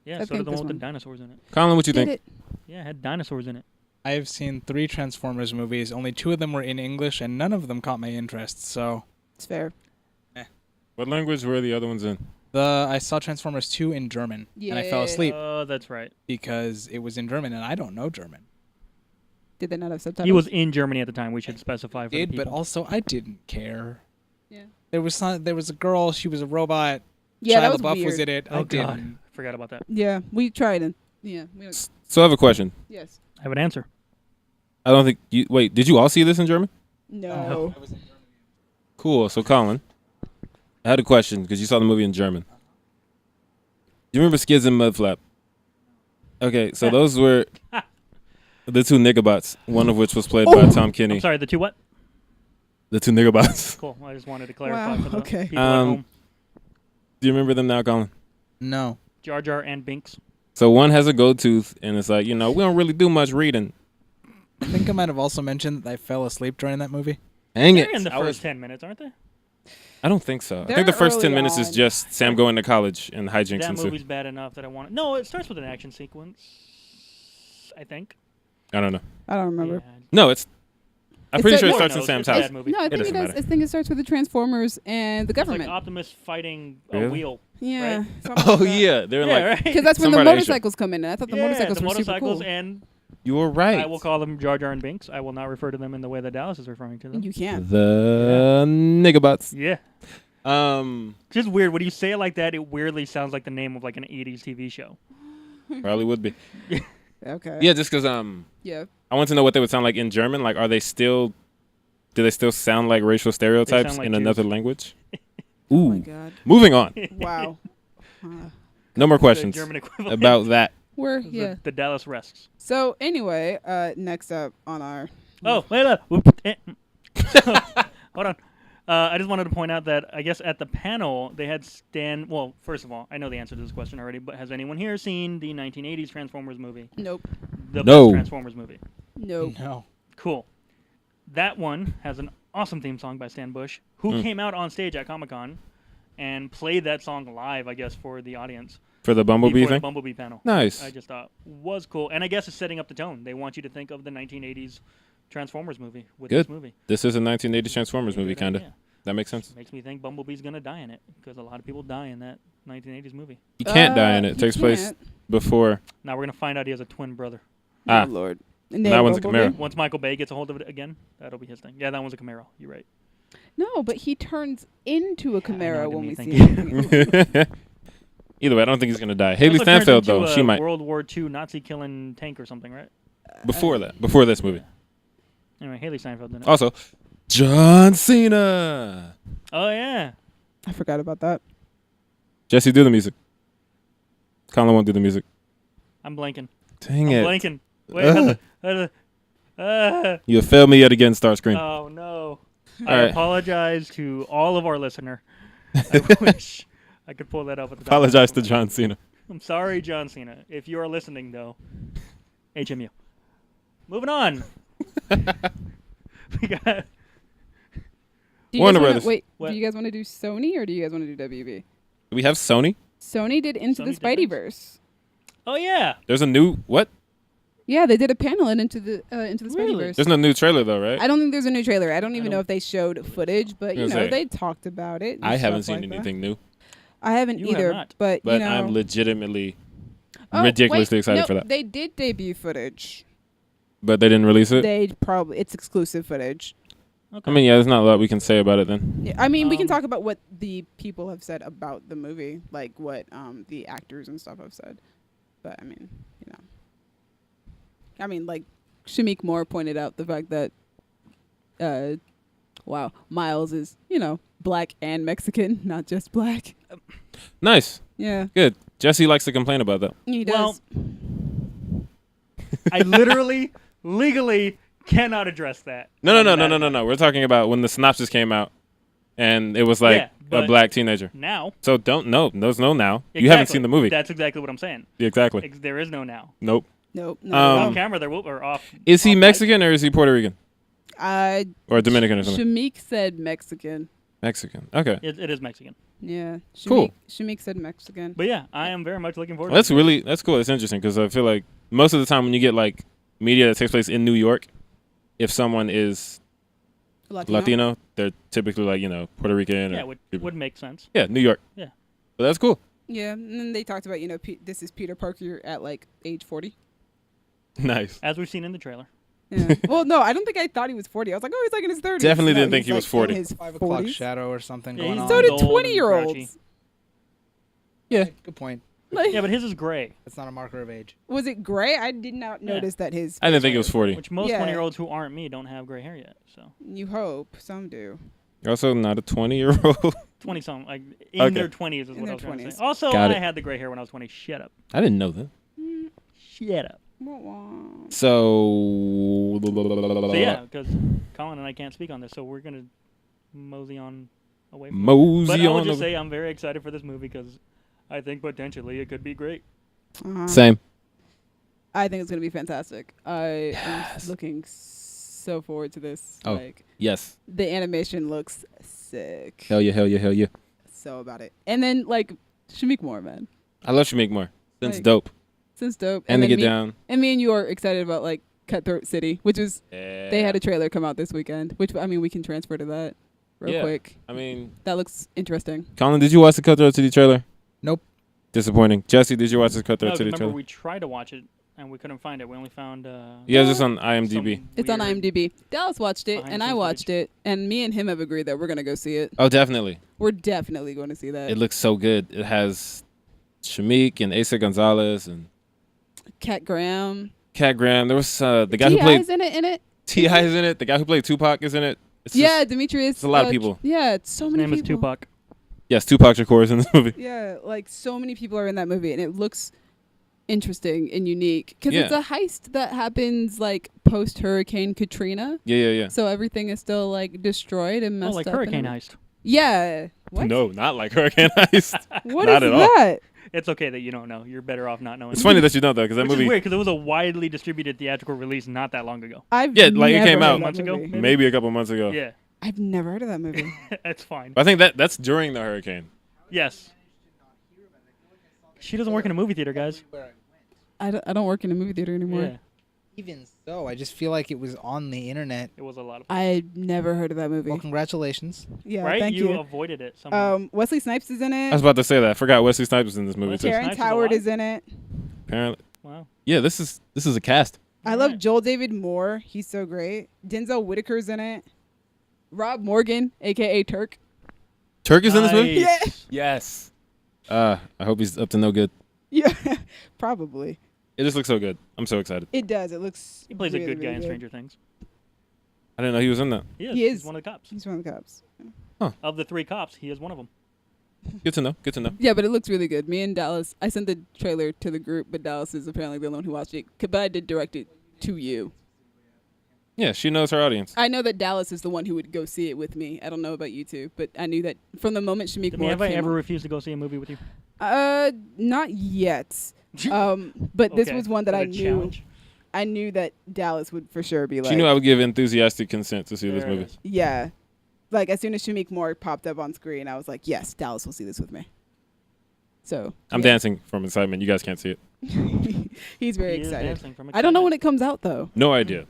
Yeah,
I
so did
think
the
this
one with
one-
the dinosaurs in it.
Colin, what you
Did
think?
it?
Yeah, it had dinosaurs in it.
I have seen 3 Transformers movies. Only 2 of them were in English, and none of them caught my interest. So
It's fair.
What language were the other ones in?
I saw Transformers 2 in German, and I fell
Yeah.
asleep
Oh, that's right.
because it was in German, and I don't know German.
Did they not have subtitles?
He was in Germany at the time. We should specify for the
Did,
people.
but also I didn't care.
Yeah.
There was a girl. She was a robot.
Yeah,
Shia
that was
LaBeouf
weird.
was in it.
Oh,
I
God.
didn't.
Forgot about that.
Yeah, we tried and yeah. We don't,
So I have a question.
yes.
I have an answer.
I don't think you. Wait, did you all see this in German?
No.
Cool. So Colin, I had a question because you saw the movie in German. Do you remember Skids and Mudflap? Okay, so those were the 2 niggabots, one of which was played by Tom Kenny.
I'm sorry, the 2 what?
The 2 niggabots.
Cool. I just wanted to clarify
Wow,
for the
okay.
people at home.
Do you remember them now, Colin?
No.
Jar Jar and Binks.
So one has a gold tooth, and it's like, we don't really do much reading.
I think I might have also mentioned that I fell asleep during that movie.
Dang
They're
it.
in the
I
first
was-
10 minutes, aren't they?
I don't think so. I
They're
think the first 10
early
minutes is
on.
just Sam going to college and hijinks
That
ensue.
movie's bad enough that I want to... No, it starts with an action sequence, I think.
I don't know.
I don't remember.
Yeah.
No, I'm
It's
pretty
a-
sure it
Lord
starts in
knows,
Sam's
it's a
house.
bad movie.
No, I think
doesn't
it does.
matter.
I think it starts with the Transformers and the
It's like
government.
Optimus fighting a
Really?
wheel.
Yeah.
right?
something
Oh,
like that.
yeah. They're
Yeah,
like,
right?
Because that's when
Some
the
part of Asia.
motorcycles come in, and I thought the
Yeah,
motorcycles
the
were super
motorcycles,
cool.
and
you were right.
I will call them Jar Jar and Binks. I will not refer to them in the way that Dallas is referring to them.
You can't.
The niggabots.
Yeah. Just weird. When you say it like that, it weirdly sounds like the name of like an 80s TV show.
Probably would be.
Okay.
Yeah, just because
Yeah.
I want to know what they would sound like in German. Like, do they still sound like racial stereotypes
like
in
Jews.
another language?
Oh my
Ooh.
God.
Moving on.
Wow.
No more
The
questions
German equivalent.
about that.
We're
The-
yeah.
The Dallas rests.
So anyway, next up on our
Oh, wait, look. Hold on. I just wanted to point out that I guess at the panel they had Stan. Well, first of all, I know the answer to this question already, but has anyone here seen the 1980s Transformers movie?
Nope.
The
No.
best Transformers movie.
Nope.
No.
Cool. That one has an awesome theme song by Stan Bush, who came out on stage at Comic-Con and played that song live, I guess, for the audience.
For the Bumblebee
Before the
thing?
Bumblebee panel.
Nice.
I just thought was cool. And I guess it's setting up the tone. They want you to think of the 1980s Transformers movie with
Good.
this movie.
This is a 1980 Transformers movie,
Good
kind of.
idea.
That makes sense.
Makes me think Bumblebee's going to die in it because a lot of people die in that 1980s movie.
You can't die in it. It
You
takes place
can't.
before.
Now we're going to find out he has a twin brother.
Ah.
Oh, Lord.
And that one's a
Bumblebee?
Camaro.
Once Michael Bay gets a hold of it again, that'll be his thing. Yeah, that one's a Camaro. You're right.
No, but he turns into a
I know
Camaro
what
when
you
we
mean,
see him.
Either way, I don't think he's gonna die. Haley
Also turns
Stanfield,
into
though,
a
she might.
World War II Nazi killing tank or something, right?
Before that, before this movie.
Anyway, Haley Steinfeld in it.
Also, John Cena.
Oh, yeah.
I forgot about that.
Jesse, do the music. Colin won't do the music.
I'm blanking.
Dang
I'm
it.
blanking. Wait.
You have failed me yet again, Starscream.
Oh, no.
All
I
right.
apologize to all of our listener. I wish I could pull that up at the top.
Apologize to John Cena.
I'm sorry, John Cena. If you are listening, though, HMU. Moving on. We got...
Do you
Warner
guys wanna-
Brothers.
Wait,
What?
do you guys want to do Sony or do you guys want to do WB?
Do we have Sony?
Sony did Into
Sony
the
did
Spideyverse.
Oh, yeah.
There's a new what?
Yeah, they did a panel in Into the
Really?
Spideyverse.
There's no new trailer though, right?
I don't think there's a new trailer. I don't even
don't-
know if they showed footage, but you
Gonna
know
say,
they talked about it. and
I haven't
stuff
seen
like that.
anything new,
I haven't
You have
either,
not.
but
but
you know,
I'm legitimately
Oh,
ridiculously
wait,
excited
no,
for that.
They did debut footage.
But they didn't release it.
It's exclusive footage.
Okay.
I mean, yeah, there's not a lot we can say about it then.
Yeah, I mean, we can
Um,
talk about what the people have said about the movie, like what the actors and stuff have said. But I mean, you know, I mean, like Shamik Moore pointed out the fact that, wow, Miles is black and Mexican, not just black.
Nice,
Yeah,
good. Jesse likes to complain about that.
he
Well,
does.
I literally, legally cannot address that.
No. We're talking about when the synopsis came out, and it was like
Yeah,
a
but-
black teenager.
Now.
So don't know. There's no now. You haven't seen the movie.
That's exactly what I'm saying.
Exactly.
There is no now.
Nope.
Nope.
Off
Um,
camera, there will or off.
Is he
off mic.
Mexican or is he Puerto Rican or Dominican or something?
Shamik said Mexican.
Mexican. Okay.
It is Mexican.
Yeah. Shamik,
Cool.
Shamik said Mexican.
But yeah, I am very much looking forward
Well, that's
to it.
that's cool. It's interesting because I feel like most of the time when you get like media that takes place in New York, if someone is Latino, they're typically like Puerto Rican.
Yeah,
or
would make sense.
yeah, New York.
Yeah.
But that's cool.
Yeah, and then they talked about this is Peter Parker at like age 40.
Nice.
As we've seen in the trailer.
Yeah. Well, no, I don't think I thought he was 40. I was like, oh, he's like in his 30s.
Definitely
No,
didn't think
he's,
he was
like,
40.
In his
5 o'clock
40s.
shadow or something
Yeah,
going
he's
on.
So
old
did
and
20-year-olds.
grouchy.
Yeah.
Good point.
Like,
Yeah, but his is gray,
That's not a marker of age.
was it gray? I did not
Yeah.
notice that his.
I didn't think it was 40.
which most
Yeah.
20-year-olds who aren't me don't have gray hair yet. So
You hope some do.
You're also not a 20-year-old.
20-something, like in
Okay.
their 20s is
In
what I
their
was trying to
20s.
say. Also,
Got
I
it.
had the gray hair when I was 20. Shut up.
I didn't know that.
Shut up.
Wah-wah.
So.
So yeah, because Colin and I can't speak on this, so we're gonna mosey on away. From
Mosey
But I will
on.
just
the-
say I'm very excited for this movie because I think potentially it could be great.
Same.
I think it's gonna be fantastic. I
Yes.
am looking so forward to this.
Oh.
Like
Yes.
the animation looks sick.
Hell yeah. Hell yeah. Hell yeah.
So about it. And then like Shamik Moore, man.
I love Shamik Moore. Since
Like,
dope.
Since dope.
And to
then
get down.
And me and you are excited about like Cutthroat City, which is they had a trailer come out this weekend. Which I mean we can transfer to that real
Yeah.
quick.
I mean,
That looks interesting.
Colin, did you watch the Cutthroat City trailer?
Nope.
Disappointing. Jesse, did you watch the Cutthroat
No,
City
remember
trailer?
we tried to watch it and we couldn't find it. We only found.
Yeah, it's just on IMDb.
some
It's on
weird-
IMDb. Dallas watched it
behind
and
the
I
scenes
watched it, and me and him have agreed that we're gonna go see it.
Oh, definitely.
We're definitely going to see that.
It looks so good. It has Shamik and Asa Gonzalez and
Cat Graham.
Cat Graham. There was the guy who
T.I.'s
played
in it.
T.I. is in it. The guy who played Tupac is in it. It's
Yeah,
just-
Demetrius.
it's a lot of people.
Yeah, it's so
His
many
name is
people.
Tupac.
yes, Tupac Shakur is in this movie.
Yeah, like so many people are in that movie, and it looks interesting and unique because it's
Yeah.
a heist that happens like post Hurricane Katrina.
Yeah.
So everything is still like destroyed and messed
like
up.
Hurricane
and
Heist.
Yeah. What?
No, not like Hurricane Heist.
What
Not
is
at all.
that?
It's okay that you don't know. You're better off not knowing.
It's funny that you know though, because that
Which is
movie
weird because it was a widely distributed theatrical release not that long ago.
I've
Yeah, like, it
never
came
heard
out
of that
months ago,
movie.
maybe a couple months ago.
Yeah,
I've never heard of that movie.
that's fine.
But I think that's during the hurricane.
Yes. She doesn't work in a movie theater, guys.
I don't work in a movie theater anymore.
Yeah,
Even so, I just feel like it was on the internet.
it was a lot of.
I never heard of that movie.
Well, congratulations.
Yeah,
right?
thank
you
you.
avoided it somehow.
Wesley Snipes is in
I
it.
was about to say that. I forgot Wesley Snipes was in this movie
Wesley
too.
Snipes
Terrence
is
Howard
alive?
is in it.
Apparently,
Wow.
yeah. This is a cast.
I love
Alright.
Joel David Moore. He's so great. Denzel Whitaker's in it. Rob Morgan, aka Turk.
Turk is in this movie.
Nice.
Yes. I hope he's up to no good.
Yeah, probably.
It just looks so good. I'm so excited.
It does. It looks.
He plays
really,
a good guy
really
in
good.
Stranger Things.
I didn't know he was in that.
He is.
He
He's
is.
one of the cops.
He's one of the cops.
Of the 3 cops, he is one of them.
Good to know. Good to know.
Yeah, but it looks really good. Me and Dallas. I sent the trailer to the group, but Dallas is apparently the only one who watched it. But I did direct it to you.
Yeah, she knows her audience.
I know that Dallas is the one who would go see it with me. I don't know about you two, but I knew that from the moment Shamik
Did
Moore
have I
came
ever
on.
refused to go see a movie with you?
Not yet. But this
Okay,
was one that
what
I
a
knew.
challenge.
I knew that Dallas would for sure be like.
She knew I would give enthusiastic consent to see this
There it
movie.
is.
Yeah. Like as soon as Shamik Moore popped up on screen, I was like, yes, Dallas will see this with me. So
I'm
yeah.
dancing from excitement. You guys can't see it.
He's very
He is
excited.
dancing from
I don't know when
excitement.
it comes out though.
No idea.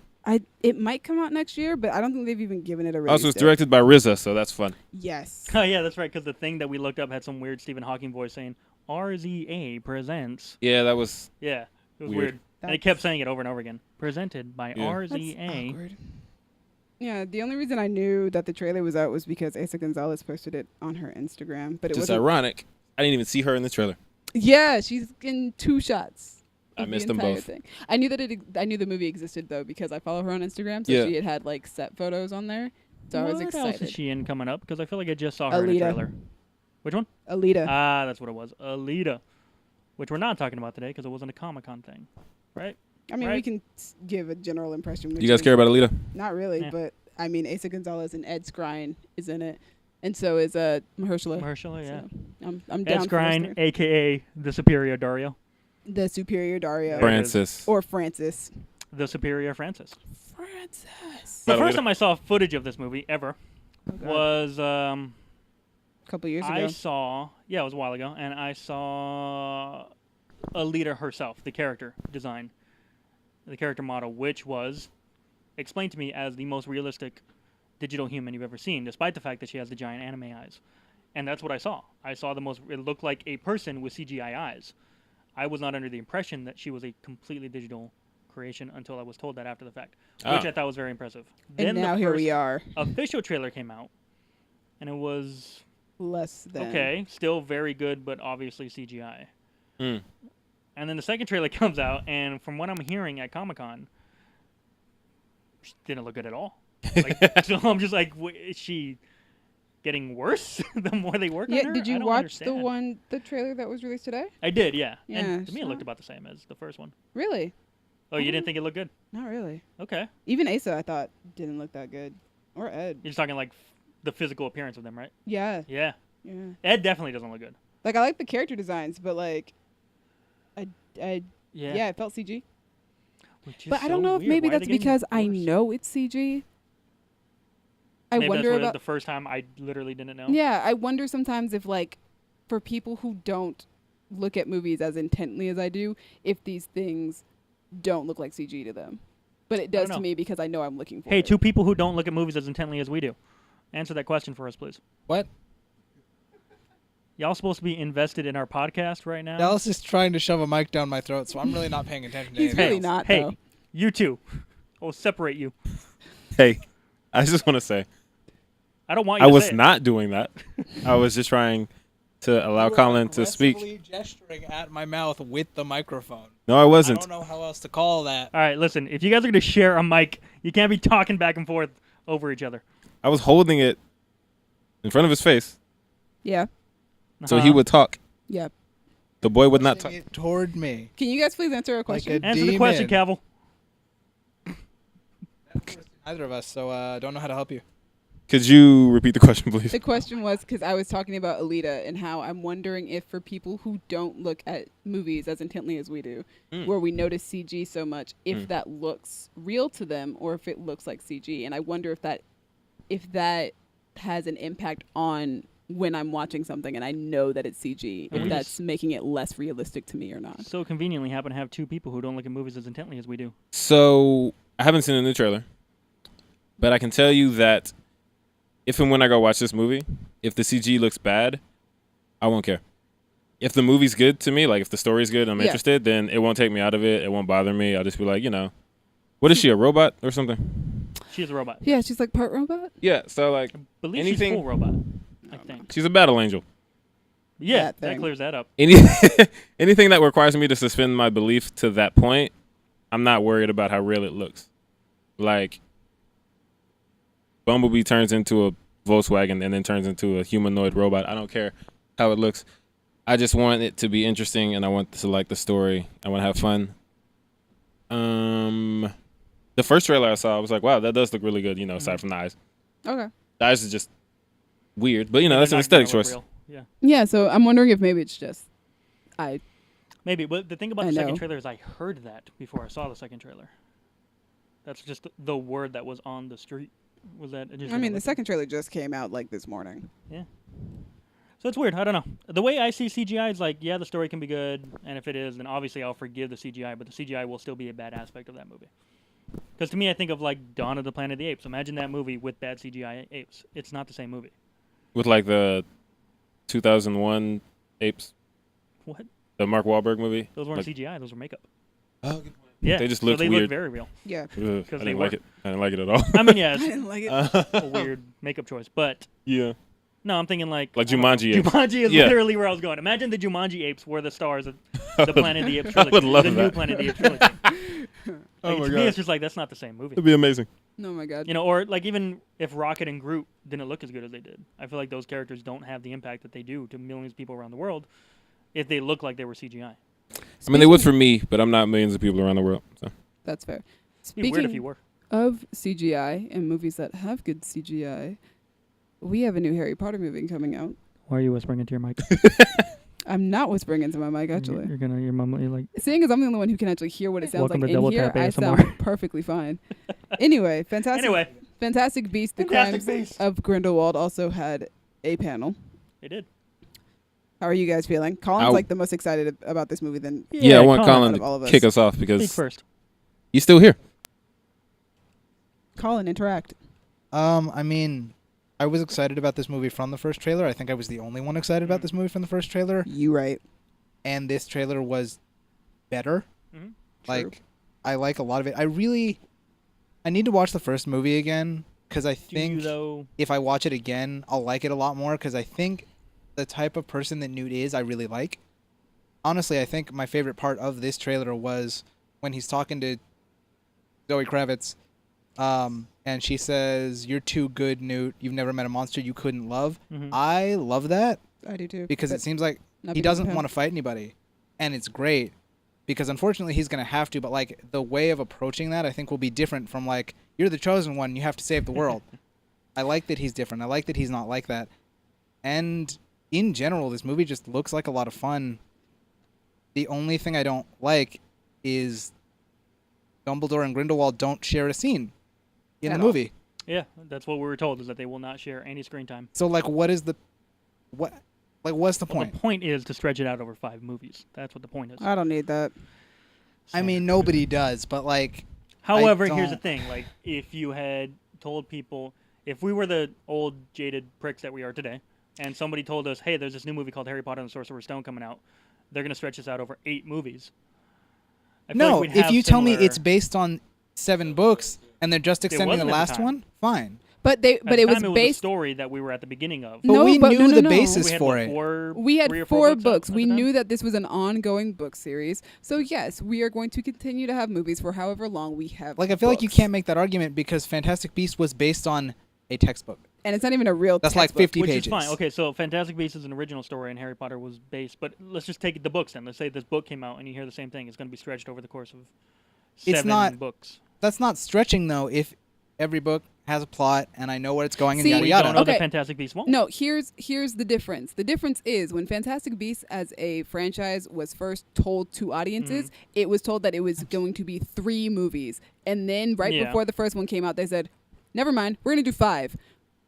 It might come out next year, but I don't think they've even given it a release.
Also, it's
date.
directed by RZA, so that's fun.
Yes.
Oh yeah, that's right. Because the thing that we looked up had some weird Stephen Hawking voice saying RZA presents.
Yeah, that was.
Yeah, it was
Weird.
weird. And he kept saying it over and over again. Presented by
Yeah.
That's
RZA.
awkward. Yeah, the only reason I knew that the trailer was out was because Asa Gonzalez posted it on her Instagram, but it
Just
wasn't.
ironic. I didn't even see her in the trailer.
Yeah, she's in 2 shots.
I
of the
missed them
entire
both.
Thing. I knew that I knew the movie existed though because I follow her on Instagram, so
Yeah.
she had like set photos on there. So I was
What
excited.
else is she in coming up? Because I feel like I just saw her in a
Alita.
trailer. Which one?
Alita.
Ah, that's what it was. Alita. Which we're not talking about today because it wasn't a Comic-Con thing. Right?
I mean, we
right.
can give a general impression.
You guys care about Alita?
Not really,
Yeah.
but I mean, Asa Gonzalez and Ed Skrein is in it, and so is Mahershala.
Mahershala, yeah.
So I'm down
Ed
for this
Skrein,
thing.
a.k.a. the Superior Dario.
The Superior Dario
Right.
Francis.
or Francis.
The Superior Francis.
Francis.
The
About
first
Alita.
time I saw footage of this movie ever
Oh, God.
was
a couple years
I
ago.
saw, yeah, it was a while ago, and I saw Alita herself, the character design, the character model, which was explained to me as the most realistic digital human you've ever seen, despite the fact that she has the giant anime eyes. And that's what I saw. I saw it looked like a person with CGI eyes. I was not under the impression that she was a completely digital creation until I was told that after the fact, which
Ah.
I thought was very impressive.
And
Then
now
the
here
first
we are.
official trailer came out, and it was
Less than.
okay, still very good, but obviously CGI.
Mm.
And then the second trailer comes out, and from what I'm hearing at Comic-Con, she didn't look good at all. Like, so I'm just like, is she getting worse the more they work on
Yeah.
her?
Did
I
you
don't
watch
understand.
the trailer that was released today?
I did, yeah.
Yeah,
And to me, it
it's
looked
not-
about the same as the first one.
Really?
Oh, you didn't think it looked good?
Not really.
Okay.
Even Asa, I thought didn't look that good, or Ed.
You're just talking like the physical appearance of them, right?
Yeah.
Yeah.
Yeah.
Ed definitely doesn't look good.
Like I like the character designs, but like, yeah, it felt CG.
Which is
But I
so
don't know if
weird.
maybe
Why are
that's
they getting
because I
worse?
know it's CG. I
Maybe
wonder
that's what
about.
the first time I literally didn't know.
Yeah, I wonder sometimes if like, for people who don't look at movies as intently as I do, if these things don't look like CG to them. But it does
know.
to me because I know I'm looking for
Hey,
it.
2 people who don't look at movies as intently as we do. Answer that question for us, please.
What?
Y'all supposed to be invested in our podcast right now?
Dallas is trying to shove a mic down my throat, so I'm really not paying attention to
He's
anything
really
else.
not
Hey,
though.
you two. I'll separate you.
Hey, I just want to say
I don't want you
I
to
was
say it.
not doing that. I was just trying to allow
You were
Colin to speak.
aggressively gesturing at my mouth with the microphone.
No, I
I
wasn't.
don't know how else to call that.
All right, listen. If you guys are going to share a mic, you can't be talking back and forth over each other.
I was holding it in front of his face
Yeah.
so he would talk.
Yeah.
The boy would not talk.
It toward me.
Can you guys please answer a question?
a
Answer the question,
demon.
Cavill.
Neither of us, so don't know how to help you.
Could you repeat the question, please?
The question was because I was talking about Alita and how I'm wondering if for people who don't look at movies as intently as we do, where we notice CG so much, if that looks real to them or if it looks like CG. And I wonder if that has an impact on when I'm watching something and I know that it's CG, if that's making it less realistic to me or not.
So conveniently happen to have two people who don't look at movies as intently as we do.
So I haven't seen the new trailer, but I can tell you that if and when I go watch this movie, if the CG looks bad, I won't care. If the movie's good to me, like if the story's good, I'm interested, then it won't take me out of it. It won't bother me. I'll just be like, what is she, a robot or something?
She is a robot.
Yeah, she's like part robot.
Yeah, so like
I believe
anything,
she's full robot, I think.
she's a battle angel.
Yeah,
That
that
thing.
clears that up.
Anything that requires me to suspend my belief to that point, I'm not worried about how real it looks. Like, Bumblebee turns into a Volkswagen and then turns into a humanoid robot. I don't care how it looks. I just want it to be interesting, and I want to like the story. I want to have fun. The first trailer I saw, I was like, wow, that does look really good, aside from the eyes.
Okay.
The eyes is just weird, but, that's
They're
an
not
aesthetic
gonna look
choice.
real. Yeah.
Yeah, so I'm wondering if maybe it's just
Maybe, but the thing about
I
the second
know.
trailer is I heard that before I saw the second trailer. That's just the word that was on the street. Was that? It just
I mean, the
looked-
second trailer just came out like this morning.
Yeah. So it's weird. I don't know. The way I see CGI is like, yeah, the story can be good, and if it is, then obviously I'll forgive the CGI, but the CGI will still be a bad aspect of that movie. Because to me, I think of like Dawn of the Planet of the Apes. Imagine that movie with bad CGI apes. It's not the same movie.
With like the 2001 Apes,
What?
the Mark Wahlberg movie.
Those weren't
Like-
CGI. Those were makeup.
Oh,
Yeah.
They just
so
looked
they
weird.
look very real.
Yeah.
Ugh, I
they
didn't like
were.
it. I didn't like it at all.
I mean, yeah,
I
it's
didn't like it.
a weird makeup choice, but
Yeah.
no, I'm thinking like
Jumanji apes.
Jumanji is
Yeah.
literally where I was going. Imagine the Jumanji apes were the stars of the Planet of the Apes
I
trilogy.
would love
the new
that.
Planet of the Apes trilogy.
Oh my
To me,
God.
it's just like that's not the same movie.
That'd be amazing.
Oh my god.
Or like even if Rocket and Groot didn't look as good as they did, I feel like those characters don't have the impact that they do to millions of people around the world if they look like they were CGI.
I mean, they would for me, but I'm not millions of people around the world. So.
That's fair.
It'd be weird if you were.
Of CGI and movies that have good CGI, we have a new Harry Potter movie coming out.
Why are you whispering into your mic?
I'm not whispering into my mic, actually.
Your mom, you're like,
Seeing as I'm the only one who can actually hear what it sounds
Welcome
like
to Double
in here,
Tap
I
ASMR.
sound perfectly fine. Anyway, Fantastic Beasts: The
Fantastic
Crimes
Beasts.
of Grindelwald also had a panel.
They did.
How are you guys feeling? Colin's
Ow.
like the most excited about this movie than
Yeah, I want Colin
out of all of
to
us.
kick us off
Speak
because
first.
he's still here.
Colin. Interact.
I mean, I was excited about this movie from the first trailer. I think I was the only one excited about this movie from the first trailer.
You right.
And this trailer was better.
Mhm.
Like, I like a lot of it. I need to watch the first movie again because I
Do you,
think
though?
if I watch it again, I'll like it a lot more because I think the type of person that Newt is, I really like. Honestly, I think my favorite part of this trailer was when he's talking to Zoe Kravitz, and she says, "You're too good, Newt. You've never met a monster you couldn't love."
Mhm.
I love that
I do too.
because
but
it seems like
not
he
because of
doesn't
him.
want to fight anybody, and it's great because unfortunately he's gonna have to. But like the way of approaching that, I think will be different from like you're the chosen one, you have to save the world. I like that he's different. I like that he's not like that. And in general, this movie just looks like a lot of fun. The only thing I don't like is Dumbledore and Grindelwald don't share a scene in
At
the
all.
movie.
Yeah, that's what we were told is that they will not share any screen time.
So like, what's the
Well,
point?
the point is to stretch it out over 5 movies. That's what the point is.
I don't need that.
I
So-
mean, nobody does, but like,
However,
I
here's the
don't-
thing: like, if you had told people, if we were the old jaded pricks that we are today, and somebody told us, "Hey, there's this new movie called Harry Potter and the Sorcerer's Stone coming out," they're gonna stretch this out over 8 movies. I feel
no,
like we'd
if
have
you tell me
similar-
it's based on 7 books and they're just extending the
wasn't at the
last
time.
one, fine.
But
at
but
the
it was
time,
based.
a story that we were at the beginning of.
But
No,
we
but
knew
no, no,
the
no.
basis
we had,
for
what,
it.
We had
3 or
4
books out
books.
at
We
the time?
knew that this was an ongoing book series. So yes, we are going to continue to have movies for however long we have.
Like, I feel like you
books.
can't make that argument because Fantastic Beasts was based on a textbook.
and it's not even a real.
That's like
textbook.
50
Which
pages.
is fine. Okay, so Fantastic Beasts is an original story, and Harry Potter was based. But let's just take the books then. Let's say this book came out, and you hear the same thing. It's going to be stretched over the course of seven books.
That's not stretching though. If every book has a plot and I know where it's going and
See,
yada
We
yada.
don't know
Okay.
that Fantastic Beasts won't.
No, here's the difference. The difference is when Fantastic Beasts as a franchise was first told to audiences, it was told that it was going to be 3 movies. And then right
Yeah.
before the first one came out, they said, never mind, we're going to do 5.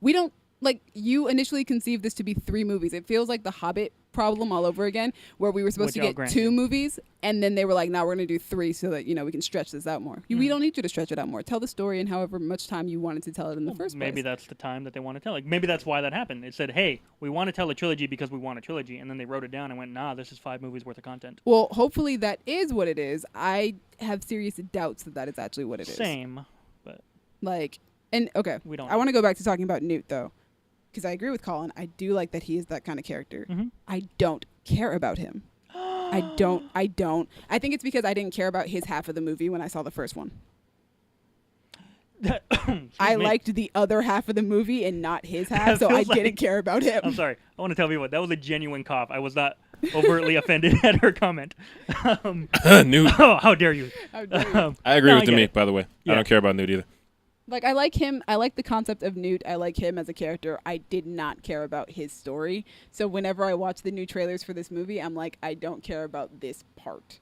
We don't, like, you initially conceived this to be 3 movies. It feels like the Hobbit problem all over again, where we were supposed
Which
to
I'll
get
grant
2
you.
movies, and then they were like, now we're going to do 3 so that, we can stretch this out more. We don't need you to stretch it out more. Tell the story in however much time you wanted to tell it in the first place.
Maybe that's the time that they want to tell. Like maybe that's why that happened. It said, "Hey, we want to tell a trilogy because we want a trilogy," and then they wrote it down and went, "Nah, this is 5 movies worth of content."
Well, hopefully that is what it is. I have serious doubts that is actually what it is.
Same, but
Like, and okay,
we don't.
I want to go back to talking about Newt though, because I agree with Colin. I do like that he is that kind of character.
Mhm.
I don't care about him. I don't. I think it's because I didn't care about his half of the movie when I saw the first one. I liked the other half of the movie and not his half, so I
feels like-
didn't care about him.
I'm sorry. I want to tell you what. That was a genuine cough. I was not overtly offended at her comment.
Newt.
Oh, how dare you?
How dare you.
I agree
No,
with
I
the
get
meek,
it.
by the way.
Yeah.
I don't care about Newt either.
Like, I like him. I like the concept of Newt. I like him as a character. I did not care about his story. So whenever I watch the new trailers for this movie, I'm like, I don't care about this part.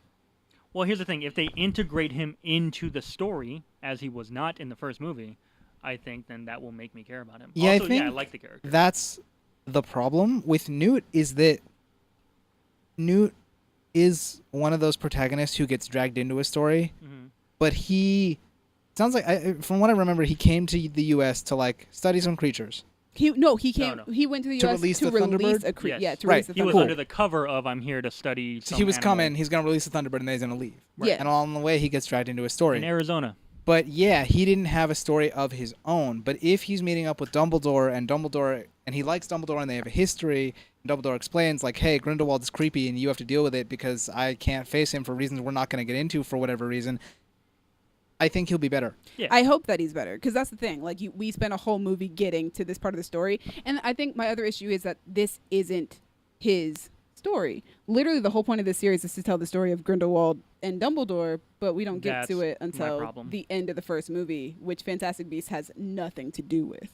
Well, here's the thing. If they integrate him into the story, as he was not in the first movie, I think then that will make me care about him.
Yeah,
Also,
I think
I like the character.
that's the problem with Newt is that Newt is one of those protagonists who gets dragged into a story,
Mhm.
but he sounds like from what I remember, he came to the U.S. to like study some creatures.
He came.
No.
He went to the
To
U.S.
release
to
the
release
Thunderbird?
a creature.
Yes.
Yeah, to
Right.
release the
He was
Cool.
under the cover of "I'm here to study."
So
some
he was
animal
coming. He's gonna release the Thunderbird, and then he's gonna leave.
Yeah.
And on the way, he gets dragged into a story.
in Arizona.
But yeah, he didn't have a story of his own. But if he's meeting up with Dumbledore and he likes Dumbledore and they have a history, and Dumbledore explains like, hey, Grindelwald is creepy and you have to deal with it because I can't face him for reasons we're not going to get into for whatever reason, I think he'll be better.
Yeah.
I hope that he's better, because that's the thing. Like, we spent a whole movie getting to this part of the story, and I think my other issue is that this isn't his story. Literally, the whole point of this series is to tell the story of Grindelwald and Dumbledore, but we don't get to it
That's my
until
problem.
the end of the first movie, which Fantastic Beasts has nothing to do with.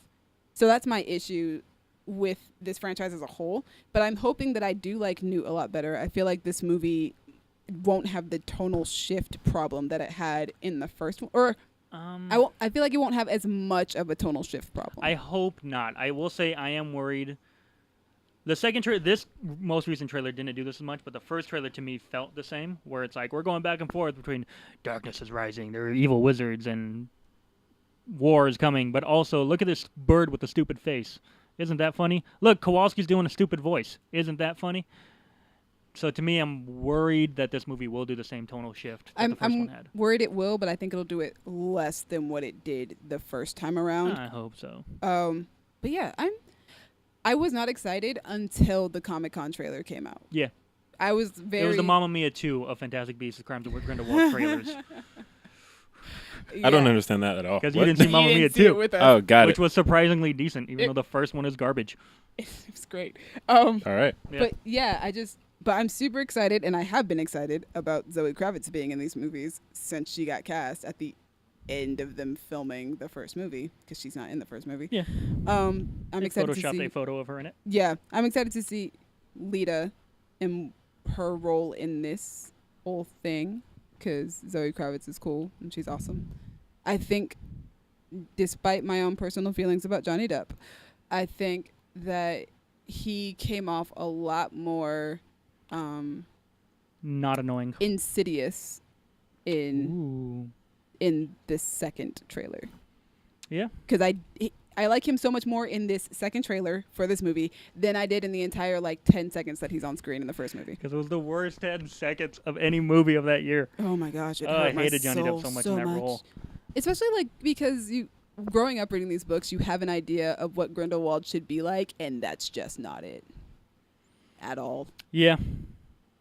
So that's my issue with this franchise as a whole. But I'm hoping that I do like Newt a lot better. I feel like this movie won't have the tonal shift problem that it had in the first one, or I feel like it won't have as much of a tonal shift problem.
I hope not. I will say I am worried. The second trailer, this most recent trailer didn't do this as much, but the first trailer to me felt the same, where it's like we're going back and forth between darkness is rising, there are evil wizards, and war is coming, but also look at this bird with a stupid face. Isn't that funny? Look, Kowalski's doing a stupid voice. Isn't that funny? So to me, I'm worried that this movie will do the same tonal shift that the first one had.
worried it will, but I think it'll do it less than what it did the first time around.
I hope so.
But yeah, I was not excited until the Comic-Con trailer came out.
Yeah.
I was very.
It was the Mamma Mia 2 of Fantastic Beasts: The Crimes of Grindelwald trailers.
I don't understand that at all.
Because you
What?
didn't see
You
Mamma
didn't
Mia
see it
2,
with us.
Oh, got
which
it.
was surprisingly decent, even
It-
though the first one is garbage.
It was great.
All right.
Yeah.
But yeah, but I'm super excited, and I have been excited about Zoe Kravitz being in these movies since she got cast at the end of them filming the first movie, because she's not in the first movie.
Yeah.
I'm
They
excited to
photoshopped
see.
a photo of her in it.
Yeah, I'm excited to see Lita and her role in this whole thing, because Zoe Kravitz is cool and she's awesome. I think, despite my own personal feelings about Johnny Depp, I think that he came off a lot more
Not annoying.
insidious in the second trailer.
Yeah.
Because I like him so much more in this second trailer for this movie than I did in the entire 10 seconds that he's on screen in the first movie.
Because it was the worst 10 seconds of any movie of that year.
Oh my gosh, it
I
hurt my
hated Johnny Depp
soul
so much in that role.
Especially because growing up reading these books, you have an idea of what Grindelwald should be like, and that's just not it at all.
Yeah.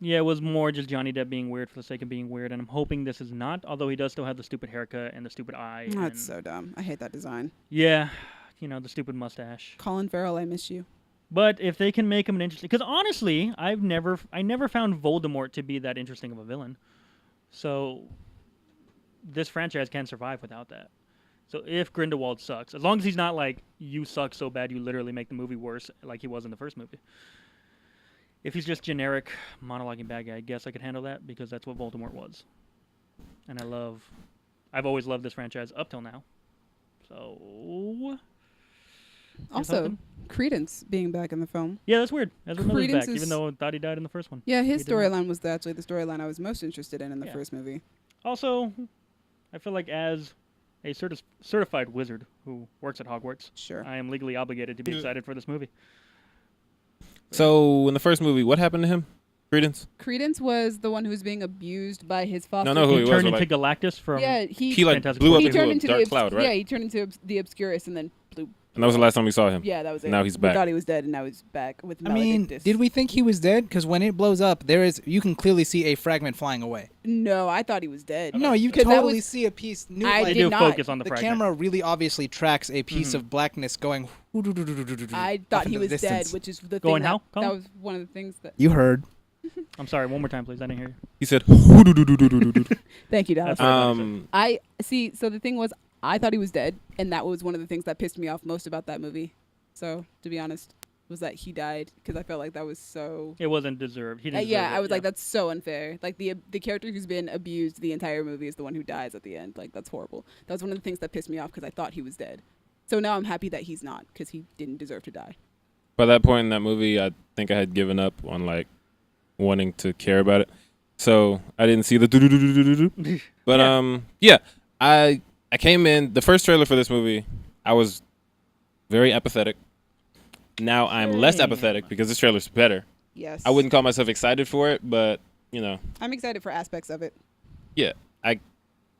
Yeah, it was more just Johnny Depp being weird for the sake of being weird, and I'm hoping this is not, although he does still have the stupid haircut and the stupid eye.
That's
and
so dumb. I hate that design.
yeah, the stupid mustache.
Colin Farrell, I miss you.
But if they can make him an interesting, because honestly, I never found Voldemort to be that interesting of a villain. So this franchise can survive without that. So if Grindelwald sucks, as long as he's not like, you suck so bad you literally make the movie worse, like he was in the first movie. If he's just generic monologuing bad guy, I guess I could handle that because that's what Voldemort was. And I've always loved this franchise up till now. So
Also, Credence being back in the film.
yeah, that's weird. Ezra Miller's
Credence
back, even though I thought he died in the first one.
Yeah, his
He did not.
storyline was actually the storyline I was most interested in the
Yeah.
first movie.
Also, I feel like as a certified wizard who works at Hogwarts,
Sure.
I am legally obligated to be excited for this movie.
So in the first movie, what happened to him? Credence?
Credence was the one who was being abused by his foster.
No, who
He
he was,
turned
but,
into
like-
Galactus from
Yeah,
He like
Fantastic
blew
Four.
up
he
into
turned
a
into
dark
the
cloud, right?
Yeah, he turned into the Obscurus and then blew.
And that was the last time we saw him.
Yeah, that was it.
Now he's
We
back.
thought he was dead, and now he's back with
I mean,
Maledictus.
did we think he was dead? Because when it blows up, you can clearly see a fragment flying away.
No, I thought he was dead.
No, you
'Cause that
totally
was-
see a piece.
I
They
did
do
not.
focus on the
The
fragment.
camera really obviously tracks a piece
Mhm.
of blackness going.
I
off
thought
into
he
the
was dead,
distance.
which is the
Going
thing
how,
that
Colin?
was one of the things that.
You heard.
I'm sorry, one more time, please. I didn't hear you.
He said,
Thank you, Dallas.
That's what
I see. So the thing was, I thought he was dead, and that was one of the things that pissed me off most about that movie. So to be honest, was that he died because I felt like that was so.
It wasn't deserved. He didn't.
Yeah,
deserve it,
I was like, that's so unfair. Like the character who's been abused the entire movie is the one who dies at the end. Like that's horrible. That was one of the things that pissed me off because I thought he was dead. So now I'm happy that he's not because he didn't deserve to die.
By that point in that movie, I think I had given up on like wanting to care about it. So I didn't see the do. But
Yeah.
I came in the first trailer for this movie. I was very apathetic. Now I'm less
Same.
apathetic because this trailer's better.
Yes.
I wouldn't call myself excited for it, but
I'm excited for aspects of it.
yeah, I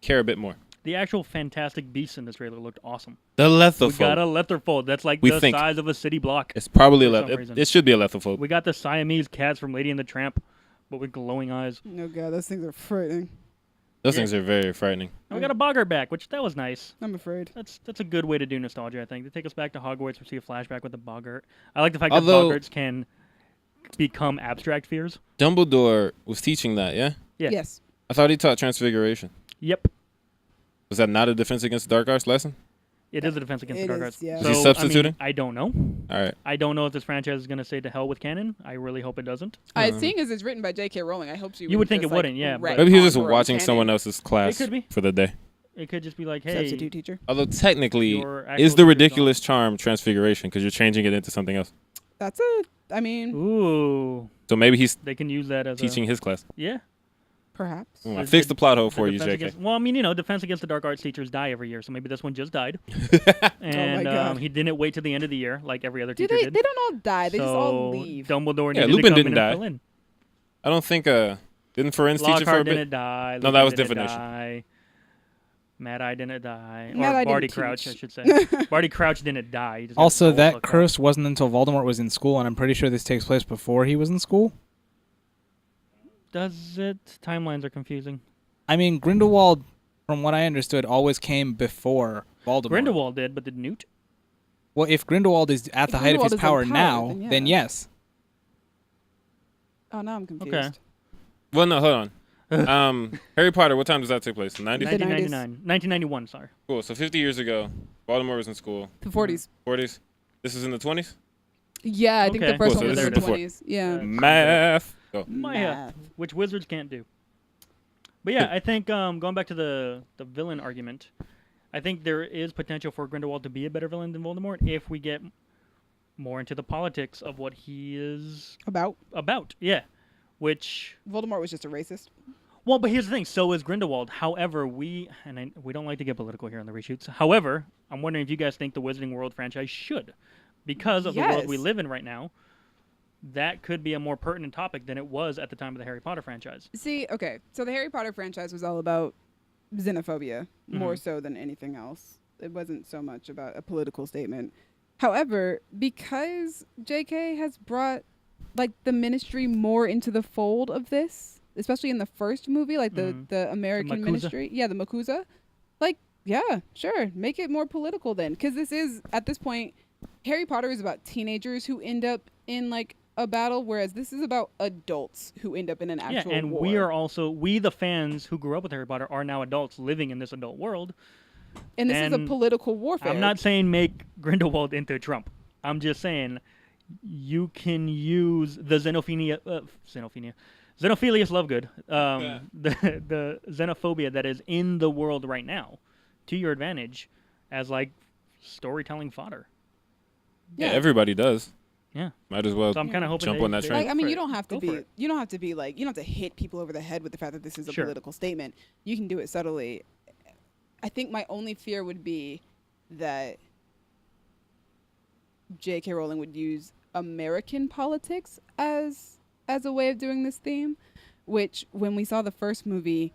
care a bit more.
The actual Fantastic Beasts in this trailer looked awesome.
The
We
Lethophobes.
got a Letherfold. That's like
We
the
think.
size of a city block.
It's probably a
For some
Leth.
reason.
It should be a Lethophobe.
We got the Siamese cats from Lady and the Tramp, but with glowing eyes.
Oh god, those things are frightening.
Those
Yeah.
things are very frightening.
And we got a Boggart back, which that was nice.
I'm afraid.
That's a good way to do nostalgia, I think. They take us back to Hogwarts. We see a flashback with the Boggart. I like the fact
Although-
that Boggarts can become abstract fears.
Dumbledore was teaching that, yeah?
Yeah.
Yes.
I thought he taught Transfiguration.
Yep.
Was that not a Defense Against the Dark Arts lesson?
It is a defense against the
It
dark
is,
arts.
yeah.
Is
So,
he substituting?
I don't know.
All right.
I don't know if this franchise is going to say to hell with canon. I really hope it doesn't.
Seeing as it's written by J.K. Rowling, I hope she.
You would think
just,
it wouldn't, yeah, but-
Maybe he was just
retcon her own
watching
canon.
someone else's class
could be.
for the day.
It could just be like, hey,
Substitute teacher.
Although technically,
your actual
is the
teacher's
ridiculous charm Transfiguration because you're changing it into something else.
That's a. I mean,
gone. Ooh,
So maybe he's
they can use that as
teaching his class.
Yeah.
perhaps.
I
There's
fixed the plot hole for you,
defense
JK.
against- well, I mean, defense against the dark arts teachers die every year, so maybe this one just died. And
God.
he didn't wait to the end of the year like every other
Do
teacher
they?
did.
They don't all die. They just all
So
leave.
Dumbledore
Yeah,
needed
Lupin
to come
didn't
in
die.
and fill in.
I don't think didn't Ferenz teach it for a
Lockhart
bit?
didn't die.
No, that
Lupin
was
didn't
divination.
die. Mad Eye didn't die.
Mad Eye
Or Barty
didn't
Crouch,
teach.
I should say. Barty Crouch didn't die. He just got
Also,
sold
that
like crap.
curse wasn't until Voldemort was in school, and I'm pretty sure this takes place before he was in school.
Does it? Timelines are confusing.
I mean, Grindelwald, from what I understood, always came before Voldemort.
Grindelwald did, but did Newt?
Well, if Grindelwald is at
If
the height of
Grindelwald
his
is
power
empowered,
now,
then
then
yeah.
yes.
Oh, now I'm confused.
Okay.
Well, no, hold on. Harry Potter, what time does that take place? 90s?
1999. 1991, sorry.
Cool. So 50 years ago, Voldemort was in school.
The 40s.
40s. This is in the 20s?
Yeah, I think
Okay.
the first
Cool, so
one was
this
in
is
the
before.
20s. Yeah.
Math. Go.
Maya,
Math.
which wizards can't do. But yeah, I think going back to the villain argument, I think there is potential for Grindelwald to be a better villain than Voldemort if we get more into the politics of what he is
About
about. Yeah, which
Voldemort was just a racist.
well, but here's the thing: so is Grindelwald. However, we don't like to get political here on the reshoots. However, I'm wondering if you guys think the Wizarding World franchise should, because of the world we
Yes.
live in right now. That could be a more pertinent topic than it was at the time of the Harry Potter franchise.
See, okay, so the Harry Potter franchise was all about xenophobia more
Mhm.
so than anything else. It wasn't so much about a political statement. However, because JK has brought like the Ministry more into the fold of this, especially in the first movie, like the American
Makusa?
Ministry, yeah, the Makusa, like Yeah, sure. Make it more political then, because this is at this point, Harry Potter is about teenagers who end up in like a battle, whereas this is about adults who end up in an actual
and
war.
we are also the fans who grew up with Harry Potter are now adults living in this adult world.
and this is a
and
political warfare.
I'm not saying make Grindelwald into Trump. I'm just saying you can use the Xenophilius Lovegood, the xenophobia that is in the world right now, to your advantage, as like storytelling fodder.
Yeah, everybody does.
Yeah.
Might as well
So I'm kind of hoping
jump
they-
on that
they
train.
Like, I mean,
for
you
it.
don't have to
Go for
be.
it.
You don't have to be like. You don't have to hit people over the head with the fact that this is a
Sure.
political statement. You can do it subtly. I think my only fear would be that J.K. Rowling would use American politics as a way of doing this theme, which when we saw the first movie,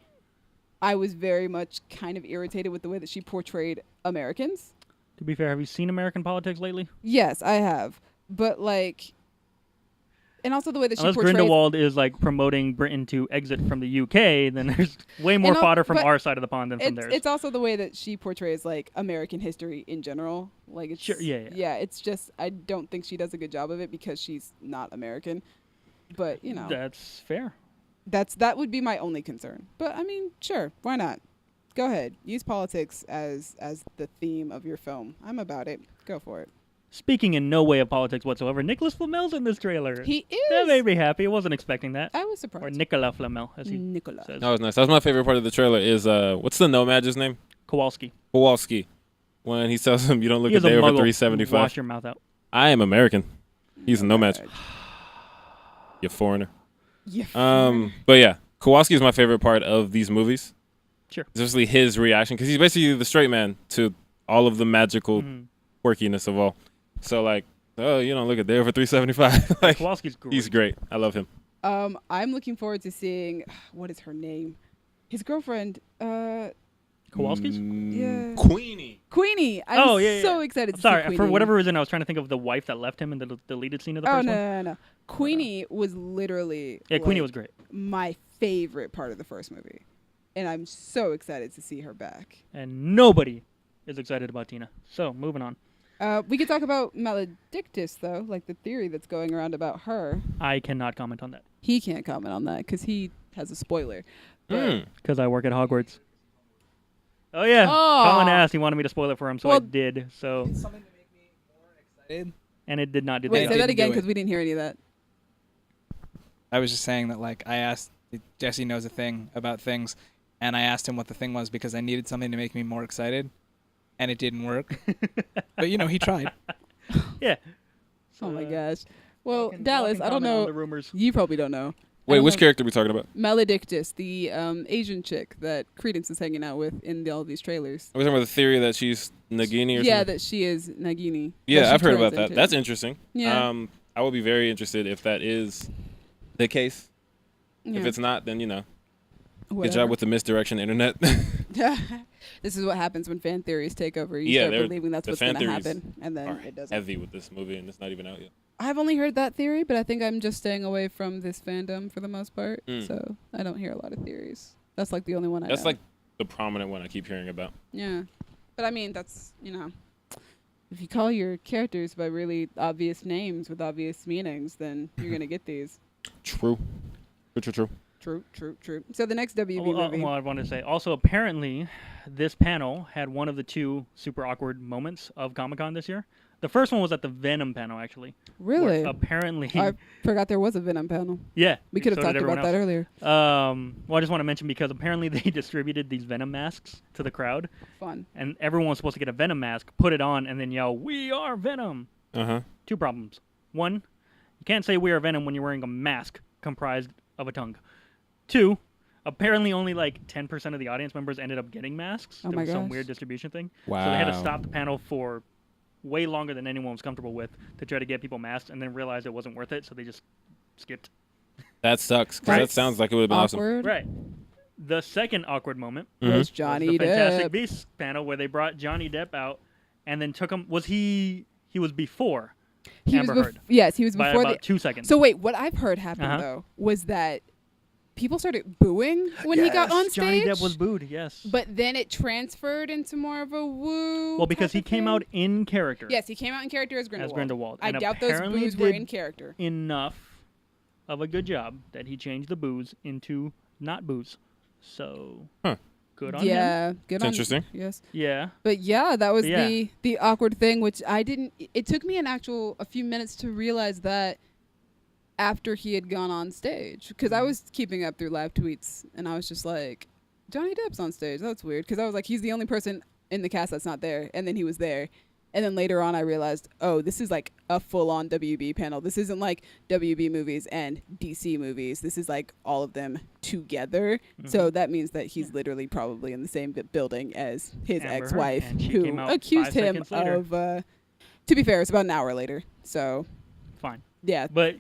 I was very much kind of irritated with the way that she portrayed Americans.
To be fair, have you seen American politics lately?
Yes, I have, but like, and also the way that she
Unless
portrays.
Grindelwald is like promoting Britain to exit from the UK, then there's way more
And
fodder from
but
our side of the pond than from theirs.
It's also the way that she portrays like American history in general. Like it's
Sure, yeah.
it's just I don't think she does a good job of it because she's not American. But you know,
That's fair.
that would be my only concern. But I mean, sure, why not? Go ahead, use politics as the theme of your film. I'm about it. Go for it.
Speaking in no way of politics whatsoever, Nicholas Flamel's in this trailer.
He
That
is.
made me happy. I wasn't expecting that.
I was
Or
surprised.
Nicola Flamel, as he
Nicola.
says.
That was nice. That was my favorite part of the trailer. Is what's the Nomad's name?
Kowalski.
Kowalski. When he tells him you don't look
He
a
is a
day over
muggle.
375.
Wash your mouth out.
I am American. He's a nomad. You foreigner.
Yeah.
But yeah, Kowalski is my favorite part of these movies.
Sure.
Especially his reaction, because he's basically the straight man to all of the magical
Mhm.
quirkiness of all. So like, oh, you don't look a day over 375. Like,
Kowalski's great.
he's great. I love him.
I'm looking forward to seeing what is her name? His girlfriend,
Kowalski's?
Yeah.
Queenie.
Queenie. I'm
Oh, yeah,
so
yeah.
excited
I'm
to see
sorry,
Queenie.
for whatever reason, I was trying to think of the wife that left him in the deleted scene of the
Oh
first
no,
one.
no. Queenie was literally
Yeah, Queenie
like,
was great.
my favorite part of the first movie, and I'm so excited to see her back.
And nobody is excited about Tina. So, moving on.
We could talk about Maledictus though, like the theory that's going around about her.
I cannot comment on that
He can't comment on that because he has a spoiler.
Mm.
because I work at Hogwarts. Oh, yeah.
Aw.
Colin asked. He wanted me to spoil it for him, so I
Well-
did. So,
Something to make me more excited.
and it did not do
Wait,
that.
say that
didn't
again
do it.
because we didn't hear any of that.
I was just saying that, like, I asked Jesse knows a thing about things, and I asked him what the thing was because I needed something to make me more excited, and it didn't work. But you know, he tried.
Yeah.
Oh my
Uh,
gosh. Well,
Y'all can
Dallas, I don't
comment on
know.
the rumors.
You probably don't know.
Wait,
I
which
don't know.
character are we talking about?
Maledictus, the Asian chick that Credence is hanging out with in all these trailers.
Are we talking about the theory that she's Nagini or
Yeah,
something?
that she is Nagini.
Yeah,
that she
I've heard
turns
about that.
into.
That's interesting.
Yeah.
I would be very interested if that is the case. If
Yeah.
it's not, then, you know, good
Whatever.
job with the misdirection internet.
This is what happens when fan theories take over. You
Yeah,
start
they're-
believing that's
the
what's
fan
going to
theories
happen, and then
are
it doesn't.
heavy with this movie, and it's not even out yet.
I've only heard that theory, but I think I'm just staying away from this fandom for the most part,
Mm.
so I don't hear a lot of theories. That's like the only one I
That's
know.
like the prominent one I keep hearing about.
Yeah. But I mean, that's, you know, if you call your characters by really obvious names with obvious meanings, then you're going to get these.
True. True.
True. So the next WB movie.
Well, I wanted to say also apparently this panel had one of the two super awkward moments of Comic-Con this year. The first one was at the Venom panel, actually. where
Really?
Apparently,
I forgot there was a Venom panel.
yeah.
We could have
so did
talked
everyone
about that
else.
earlier.
Well, I just want to mention because apparently they distributed these Venom masks to the crowd,
Fun.
and everyone was supposed to get a Venom mask, put it on, and then yell, "We are Venom!"
Uh-huh.
Two problems. One, you can't say "We are Venom" when you're wearing a mask comprised of a tongue. Two, apparently only like 10% of the audience members ended up getting masks.
Oh
There
my
was some
gosh.
weird distribution thing.
Wow.
So they had to stop the panel for way longer than anyone was comfortable with to try to get people masked, and then realized it wasn't worth it, so they just skipped.
That sucks, because
Right.
that sounds like it would have been awesome.
Awkward.
Right. The second awkward moment
Mhm.
Was
was
Johnny
the Fantastic
Depp.
Beasts panel where they brought Johnny Depp out and then took him. Was he was before
He
Amber
was
Heard
yes, he was
by
before
about
the
2 seconds.
So wait, what I've heard happened
Uh-huh.
though was that people started booing when he got on
Johnny
stage.
Depp was booed. Yes.
But then it transferred into more of a woo.
Well, because
type
he
of
came
thing.
out in character.
Yes, he came out in character as Grindelwald.
Grindelwald.
I
and
doubt those
apparently
boos were
did
in character.
enough of a good job that he changed the boos into not boos. So good on him.
Yeah, good
It's
on
interesting.
Yes.
Yeah.
But yeah, that was
Yeah.
the awkward thing, which I didn't. It took me a few minutes to realize that after he had gone on stage, because I was keeping up through live tweets, and I was just like, Johnny Depp's on stage. That's weird, because I was like, he's the only person in the cast that's not there, and then he was there. And then later on, I realized, oh, this is like a full-on WB panel. This isn't like WB movies and DC movies. This is like all of them together. So that means that he's literally probably in the same building as his
Amber Heard,
ex-wife,
and she came
who
out
accused
5
him
seconds later.
of. To be fair, it's about an hour later. So
Fine.
yeah,
But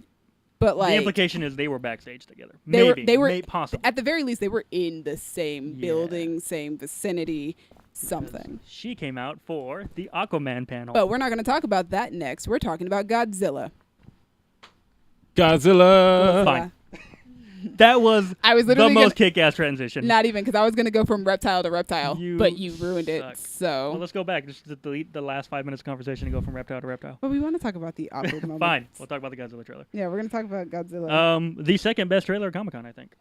but like
the implication is they were backstage together.
They were-
Maybe.
they were-
Maybe possible.
at the very least, they were in the same
Yeah.
building, same vicinity, something.
She came out for the Aquaman panel.
But we're not going to talk about that next. We're talking about Godzilla.
Godzilla.
Fine. That was
I was
the
literally
most kick-ass transition.
not even because I was going to go from reptile to reptile,
You
but you ruined
suck.
it. So,
Well, let's go back. Just to delete the last 5 minutes of conversation and go from reptile to reptile.
but we want to talk about the awkward moment.
Fine. We'll talk about the Godzilla trailer.
Yeah, we're going to talk about Godzilla.
The second best trailer of Comic-Con, I think.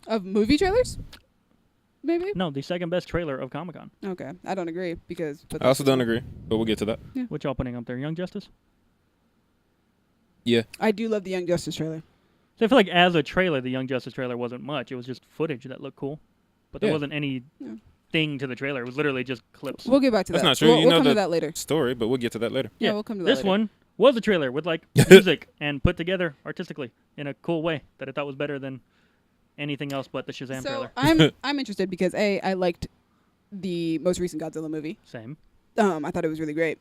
Of movie trailers? Maybe?
No, the second best trailer of Comic-Con.
Okay, I don't agree because. But
I also don't agree, but we'll get to that.
What y'all putting up there? Young Justice?
Yeah.
I do love the Young Justice trailer.
So I feel like as a trailer, the Young Justice trailer wasn't much. It was just footage that looked cool. But there
Yeah.
wasn't any thing to the trailer. It was literally just clips.
We'll get back to
That's
that.
not true.
We'll,
You
we'll
know
come to
the-
that later.
Story, but we'll get to that later.
Yeah, we'll come to that
This
later.
one was a trailer with like music and put together artistically in a cool way that I thought was better than anything else but the Shazam
So
trailer.
I'm interested because I liked the most recent Godzilla movie.
Same.
I thought it was really great,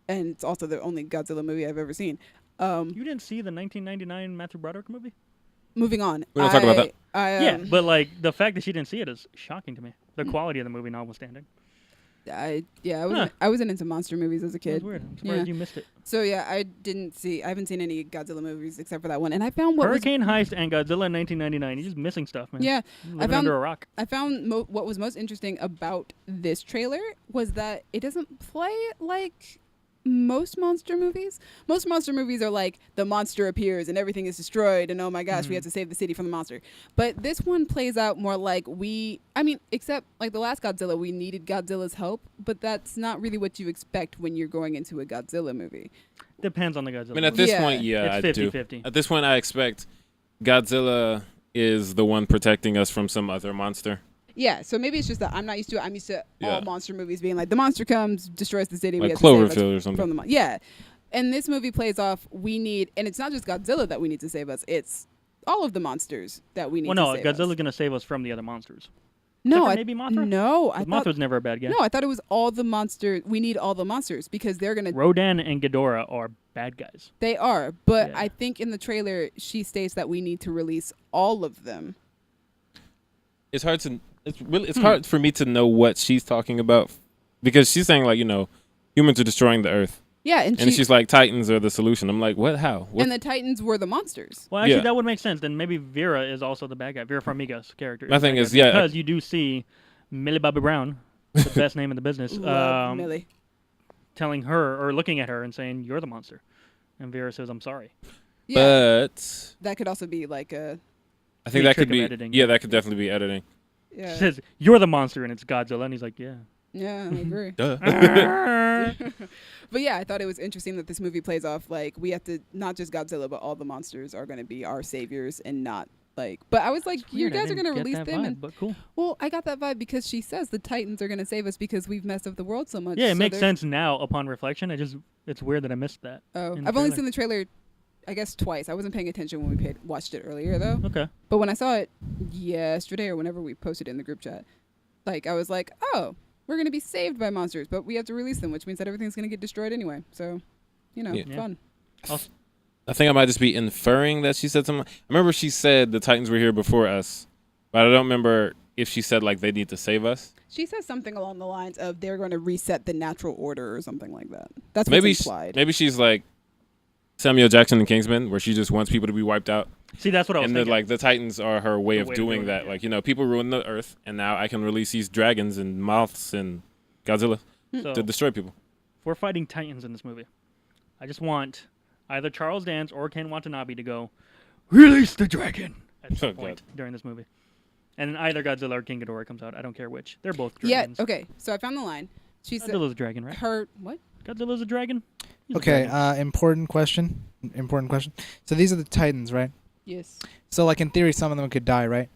and it's also the only Godzilla movie I've ever seen.
You didn't see the 1999 Matthew Broderick movie?
Moving on.
We don't talk about that.
Yeah, but like the fact that she didn't see it is shocking to me. The quality of the movie notwithstanding.
I
Huh.
wasn't into monster movies as a
That's
kid.
weird. I'm surprised
Yeah.
you missed it.
So yeah, I haven't seen any Godzilla movies except for that one, and I found what
Hurricane Heist and Godzilla in 1999. You're just missing stuff, man.
Yeah,
You're
I
living
found
under a rock.
what was most interesting about this trailer was that it doesn't play like most monster movies. Most monster movies are like the monster appears and everything is destroyed and oh my gosh, we have to save the city from the monster. But this one plays out more like except like the last Godzilla, we needed Godzilla's help, but that's not really what you expect when you're going into a Godzilla movie.
Depends on the Godzilla.
I mean, at
movie.
this
Yeah.
point, yeah,
It's
I do.
50-50.
At this point, I expect Godzilla is the one protecting us from some other monster.
Yeah, so maybe it's just that I'm not used to it. I'm used to
Yeah.
all monster movies being like the monster comes, destroys the city, we
Like
have to save us
Cloverfield or something.
from the yeah. And this movie plays off and it's not just Godzilla that we need to save us. It's all of the monsters that we need
Well,
to
no,
save
Godzilla's
us.
gonna save us from the other monsters.
No,
Except for
I
maybe Mothra?
No, I
'Cause
thought
Mothra's never a bad guy.
no, I thought it was all the monsters. We need all the monsters because they're gonna.
Rodan and Ghidorah are bad guys.
They are, but
Yeah.
I think in the trailer she states that we need to release all of them.
It's hard to. It's hard for me to know what she's talking about because she's saying like humans are destroying the earth,
Yeah, and
she's like Titans are the solution. I'm like, what? How? What?
and the Titans were the monsters.
Well, actually,
Yeah.
that would make sense. Then maybe Vera is also the bad guy. Vera Farmiga's character.
My
the
thing
bad
is,
guy,
yeah,
because you do see Millie Bobby Brown, the best name in the business,
Love Millie.
telling her or looking at her and saying, "You're the monster," and Vera says, "I'm sorry."
Yeah,
But
that could also be like a
I think
Be a
that
trick
could
of
be.
editing,
Yeah,
yeah.
that could definitely be editing.
She
yeah.
says, "You're the monster," and it's Godzilla, and he's like, "Yeah."
Yeah, I agree.
Duh.
But yeah, I thought it was interesting that this movie plays off like we have to not just Godzilla, but all the monsters are going to be our saviors and not like. But I was like,
It's
you
weird, I
guys are
didn't
going to
get
release
that
them,
vibe,
and
but cool.
well, I got that vibe because she says the Titans are going to save us because we've messed up the world so much.
Yeah, it
so
makes
they're-
sense now upon reflection. It's weird that I missed that.
Oh,
in the
I've only
trailer.
seen the trailer, I guess twice. I wasn't paying attention when we watched it earlier though.
Okay.
But when I saw it yesterday or whenever we posted it in the group chat, like I was like, oh, we're going to be saved by monsters, but we have to release them, which means that everything's going to get destroyed anyway. So,
Yeah.
fun.
I think I might just be inferring that she said something. I remember she said the Titans were here before us, but I don't remember if she said like they need to save us.
She says something along the lines of they're going to reset the natural order or something like that. That's what's
Maybe
implied.
maybe she's like Samuel Jackson in Kingsman, where she just wants people to be wiped out.
See, that's what I was
And
thinking.
like the Titans are her way
The
of
way of
doing
doing
that.
it, yeah.
Like, you know, people ruin the earth, and now I can release these dragons and moths and Godzilla
So,
to destroy people.
if we're fighting Titans in this movie, I just want either Charles Dance or Ken Watanabe to go, release the dragon at some
Oh,
point
God.
during this movie. And either Godzilla or King Ghidorah comes out. I don't care which. They're both
Yeah.
dragons.
Okay. So I found the line. She said
Godzilla's a dragon, right?
her what?
Godzilla's a dragon? He's a
Okay,
dragon.
important question. Important question. So these are the Titans, right?
Yes.
So like in theory, some of them could die, right?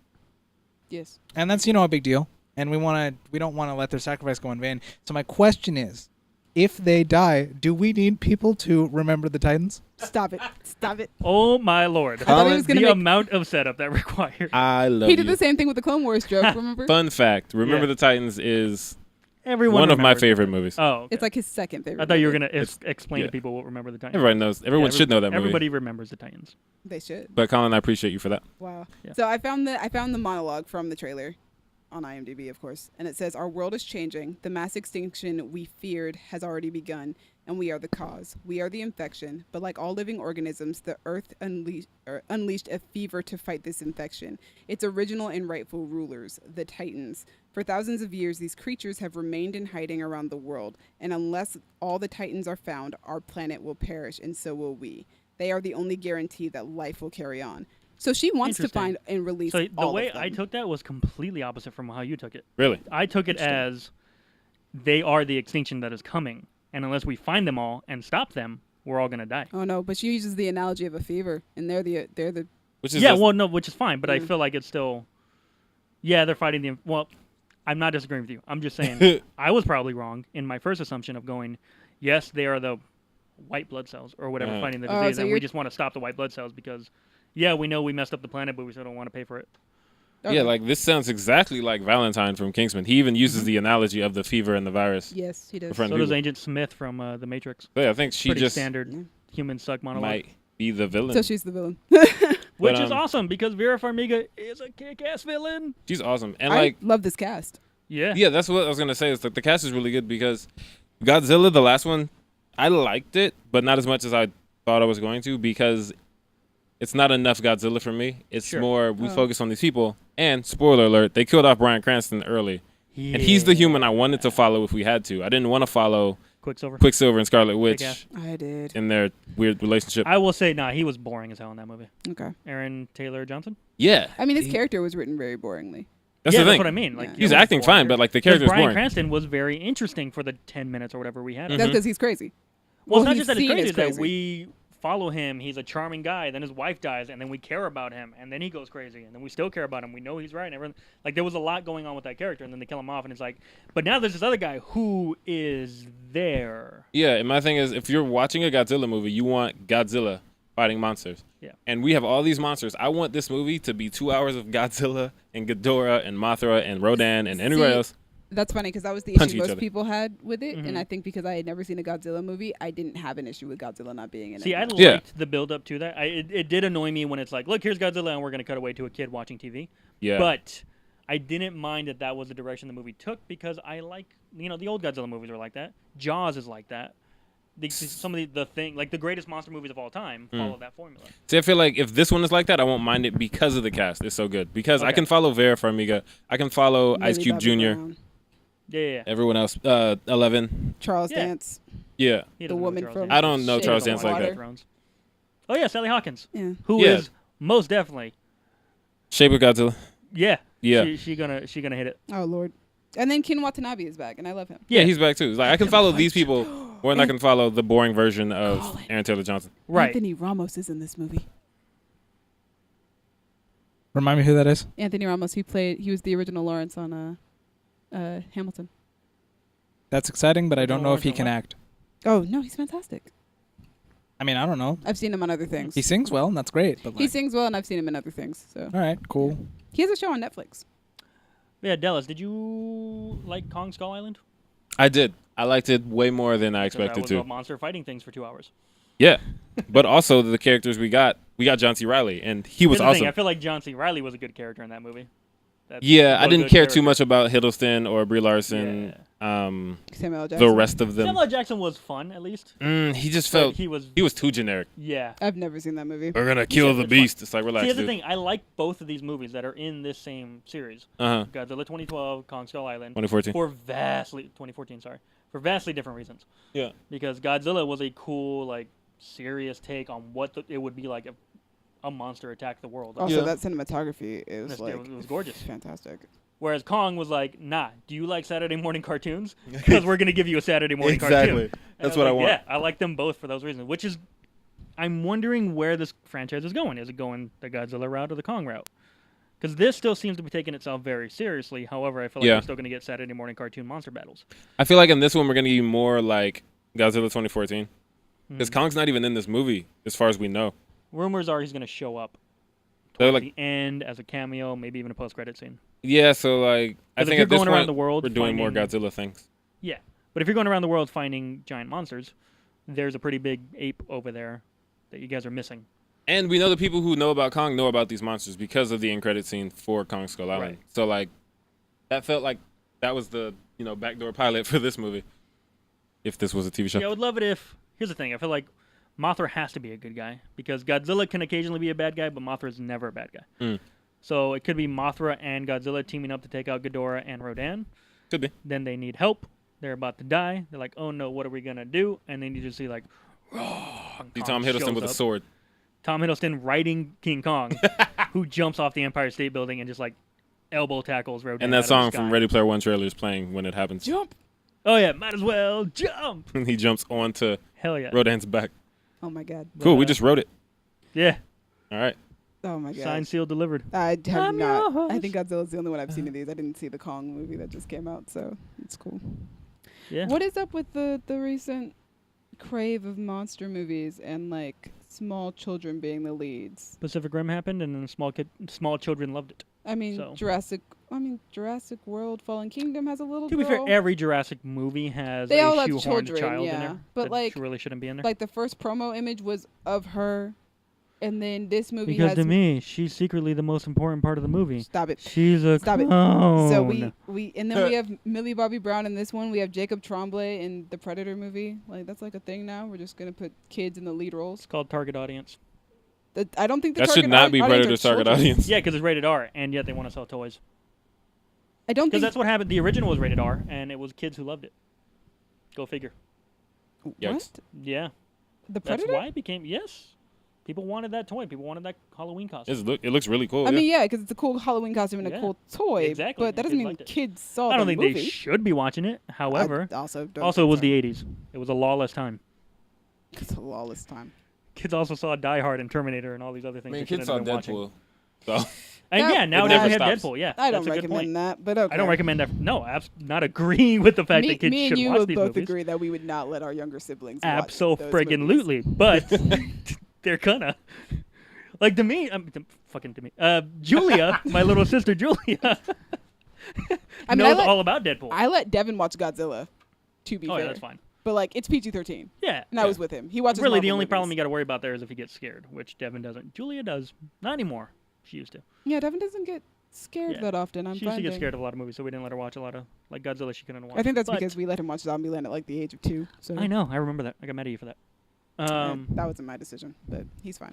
Yes.
And that's a big deal. And we don't want to let their sacrifice go in vain. So my question is, if they die, do we need people to remember the Titans?
Stop it. Stop it.
Oh, my Lord.
thought he was gonna
the
make-
amount of setup that required.
I love
He did
you.
the same thing with the Clone Wars joke, remember?
Fun fact: Remember
Yeah.
the Titans is
Everyone
one of my
remembers
favorite
it.
movies.
Oh, okay.
It's like his second favorite.
I thought you were
movie.
going to explain
yeah.
to people what Remember the Titans.
Everybody knows. Everyone should know that movie.
Everybody remembers the Titans.
They should.
But Colin, I appreciate you for that.
Wow.
Yeah.
So I found the monologue from the trailer on IMDb, of course, and it says, "Our world is changing. The mass extinction we feared has already begun, and we are the cause. We are the infection. But like all living organisms, the Earth unleashed a fever to fight this infection. Its original and rightful rulers, the Titans. For thousands of years, these creatures have remained in hiding around the world, and unless all the Titans are found, our planet will perish, and so will we. They are the only guarantee that life will carry on." So she wants to
Interesting.
find and release
So the
all
way
of them.
I took that was completely opposite from how you took it.
Really?
I took it as they are the extinction that is coming, and unless we find them all and stop them, we're all gonna die.
Oh no, but she uses the analogy of a fever, and they're the
Which is
Yeah,
just-
well, no, which is fine, but I
Mm.
feel like it's still. Yeah, they're fighting the. Well, I'm not disagreeing with you. I'm just saying I was probably wrong in my first assumption of going, yes, they are the white blood cells or whatever
Yeah.
fighting the
Oh,
disease,
so
and we
you're-
just want to stop the white blood cells because, yeah, we know we messed up the planet, but we still don't want to pay for it.
Yeah, like this sounds exactly like Valentine from Kingsman. He even uses the analogy of the fever and the virus.
yes, he does.
Friend
So does
people.
Agent Smith from The Matrix.
But yeah, I think she
Pretty
just
standard
Yeah.
human suck monologue.
might be the villain.
So she's the villain.
Which
But,
is awesome because Vera Farmiga is a kick-ass villain.
She's awesome. And
I
like,
love this cast.
Yeah.
yeah, that's what I was gonna say. Is like the cast is really good because Godzilla, the last one, I liked it, but not as much as I thought I was going to because it's not enough Godzilla for me. It's
Sure.
more we
Oh.
focus on these people. And spoiler alert, they killed off Bryan Cranston early, and he's the human I wanted to follow if we had to. I didn't want to follow
Quicksilver.
Quicksilver and Scarlet Witch
ass.
I did.
in their weird relationship.
I will say, he was boring as hell in that movie.
Okay.
Aaron Taylor Johnson.
Yeah,
I mean, his character was written very boringly.
that's
yeah,
the
that's
thing.
what I mean. Like
Yeah.
He's
it was
acting
boring.
fine, but like the character's
Bryan
boring.
Cranston was very interesting for the 10 minutes or whatever we had.
Mhm.
That's because he's crazy.
Well, it's not
he's
just that it's
seen
crazy,
as
it's that
crazy.
we follow him. He's a charming guy. Then his wife dies, and then we care about him, and then he goes crazy, and then we still care about him. We know he's right. And everything. Like there was a lot going on with that character, and then they kill him off, and it's like, but now there's this other guy who is there.
Yeah, and my thing is, if you're watching a Godzilla movie, you want Godzilla fighting monsters.
Yeah.
And we have all these monsters. I want this movie to be 2 hours of Godzilla and Ghidorah and Mothra and Rodan and anywhere
See,
else.
That's funny because that was the
Punch
issue
each
most
other.
people had with it,
Mhm.
and I think because I had never seen a Godzilla movie, I didn't have an issue with Godzilla not being in
See, I
it.
Yeah.
liked the build up to that. It did annoy me when it's like, look, here's Godzilla, and we're gonna cut away to a kid watching TV.
Yeah.
But I didn't mind that was the direction the movie took because I like, the old Godzilla movies are like that. Jaws is like that. Some of the thing, like the greatest monster movies of all time, follow that formula.
See, I feel like if this one is like that, I won't mind it because of the cast. It's so good. Because I
Okay.
can follow Vera Farmiga. I can follow Ice
Millie
Cube
Bobby
Jr.,
Brown,
Yeah.
everyone else, 11.
Charles
Yeah.
Dance.
Yeah.
He
The
doesn't know
woman
Charles
from
Dance.
I don't know
Shit
Charles
on
Dance like
Water.
that.
Thrones. Oh yeah, Sally Hawkins,
Yeah.
who
Yeah.
is most definitely,
Shape of Godzilla.
yeah,
Yeah.
she gonna hit it.
Oh Lord. And then Ken Watanabe is back, and I love him.
Yeah, he's back too. It's like I can follow these people more than I can follow the boring version of
Colin.
Aaron Taylor Johnson.
Right.
Anthony Ramos is in this movie.
Remind me who that is.
Anthony Ramos, he was the original Lawrence on Hamilton.
That's exciting, but I don't know if he can
What?
act.
Oh no, he's fantastic.
I mean, I don't know.
I've seen him on other things.
He sings well, and that's great. But
He
like,
sings well, and I've seen him in other things. So
all right, cool.
he has a show on Netflix.
Yeah, Dallas, did you like Kong Skull Island?
I did. I liked it way more than I
'Cause
expected
that was
to.
a monster fighting things for 2 hours.
Yeah, but also the characters we got John C. Reilly, and he was
Here's the
awesome.
thing, I feel like John C. Reilly was a good character in that movie. That's
Yeah, I
a
didn't
good
care too
character.
much about Hiddleston or Brie Larson.
Samuel L. Jackson.
The rest of them.
Samuel L. Jackson was fun, at least.
He just
But
felt
he was.
he was too generic.
Yeah.
I've never seen that movie.
We're gonna kill the
it's fun.
beast. It's like relax,
See, here's the
dude.
thing. I like both of these movies that are in this same series.
Uh-huh.
Godzilla 2012, Kong Skull Island.
2014.
For vastly 2014, sorry. For vastly different reasons.
Yeah.
Because Godzilla was a cool, like, serious take on what it would be like if a monster attacked the world.
Also,
Yeah.
that cinematography is
It
like
was gorgeous.
fantastic.
Whereas Kong was like, nah, do you like Saturday morning cartoons? Because we're going to give you a Saturday morning cartoon.
Exactly.
And
That's
was
what I
like,
want.
Yeah, I like them both for those reasons. Which is, I'm wondering where this franchise is going. Is it going the Godzilla route or the Kong route? Because this still seems to be taking itself very seriously. However, I feel like
Yeah.
we're still going to get Saturday morning cartoon monster battles.
I feel like in this one we're gonna get more like Godzilla 2014 because
Mhm.
Kong's not even in this movie as far as we know.
Rumors are he's going to show up
They're
towards
like,
the end as a cameo, maybe even a post-credit scene.
yeah. So like, I
'Cause if
think
you're
at this
going around
point
the world
we're doing more
finding-
Godzilla things.
Yeah, but if you're going around the world finding giant monsters, there's a pretty big ape over there that you guys are missing.
And we know the people who know about Kong know about these monsters because of the end credit scene for Kong Skull Island.
Right.
So like, that felt like that was the backdoor pilot for this movie. If this was a TV show.
Yeah, I would love it if. Here's the thing: I feel like Mothra has to be a good guy because Godzilla can occasionally be a bad guy, but Mothra is never a bad guy.
Mm.
So it could be Mothra and Godzilla teaming up to take out Ghidorah and Rodan.
Could be.
Then they need help. They're about to die. They're like, "Oh no, what are we gonna do?" And then you just see like,
See Tom Hiddleston with a sword.
Tom Hiddleston riding King Kong, who jumps off the Empire State Building and just like elbow tackles Rodan.
And
out
that
of the
song
sky.
from Ready Player One trailer is playing when it happens.
Jump!
Oh yeah, might as well jump.
He jumps onto
Hell yeah.
Rodan's back.
Oh my god.
Cool, we
uh,
just wrote it.
Yeah.
All right.
Oh my god.
Signed, sealed, delivered.
I have
I'm your
not. I
host.
think Godzilla's the only one I've seen of these. I didn't see the Kong movie that just came out, so it's cool.
Yeah.
What is up with the recent crave of monster movies and like small children being the leads?
Pacific Rim happened, and then small children loved it.
I mean,
So.
Jurassic World: Fallen Kingdom has a little
To be fair,
girl.
every Jurassic movie has
They
a
all have
shoehorned
children,
child in
yeah.
there.
But,
that
like-
really shouldn't be in there.
Like the first promo image was of her, and then this movie
because
has
to me, she's secretly the most important part of the movie.
Stop it.
She's a
Stop it.
clone.
So we and then we have Millie Bobby Brown in this one. We have Jacob Tremblay in the Predator movie. Like that's like a thing now. We're just gonna put kids in the lead roles.
It's called target audience.
I don't think the
That should
target
not be
audience are
Predator's target
children.
audience.
Yeah, because it's rated R, and yet they want to sell toys.
I don't
Because
think
that's what happened. The original was rated R, and it was kids who loved it. Go figure.
Yikes.
what
Yeah,
the
that's
Predator.
why it became yes. People wanted that toy. People wanted that Halloween costume.
It looks really cool.
I
yeah.
mean, yeah, because it's a cool Halloween costume and
Yeah,
a cool toy.
exactly,
But that
and
doesn't
kids
mean
liked it.
kids saw
I don't
the
think
movie.
they should be watching it. However,
I also don't
also it
think
was
so.
the '80s. It was a lawless time.
It's a lawless time.
Kids also saw Die Hard and Terminator and all these other
I
things.
mean,
they
kids
shouldn't
saw
have been watching.
Deadpool. So
And
That-
yeah,
it
nowadays we
never
have
stops.
Deadpool. Yeah,
I don't
that's a good point.
recommend that, but okay.
I don't recommend that. No, not agree with the fact that kids
me
should
and you
watch
will
these
both
movies.
agree that we would not let our younger siblings watch those movies.
Abso-friggin-lutely. But they're gonna. Like to me, fucking to me. Julia, my little sister Julia,
I mean,
knows all about Deadpool.
I let Devin watch Godzilla. To be
oh
fair,
yeah, that's fine.
but like it's PG-13,
Yeah.
and I was with him. He watches.
Really, the
Marvel
only problem you
movies.
got to worry about there is if he gets scared, which Devin doesn't. Julia does. Not anymore. She used to.
Yeah, Devin doesn't get scared
Yeah.
that often. I'm
She used to get
finding.
scared of a lot of movies, so we didn't let her watch a lot of like Godzilla. She couldn't watch.
I think that's
But-
because we let him watch Zombieland at like the age of 2. So
I know. I remember that. I got mad at you for that.
that wasn't my decision, but he's fine.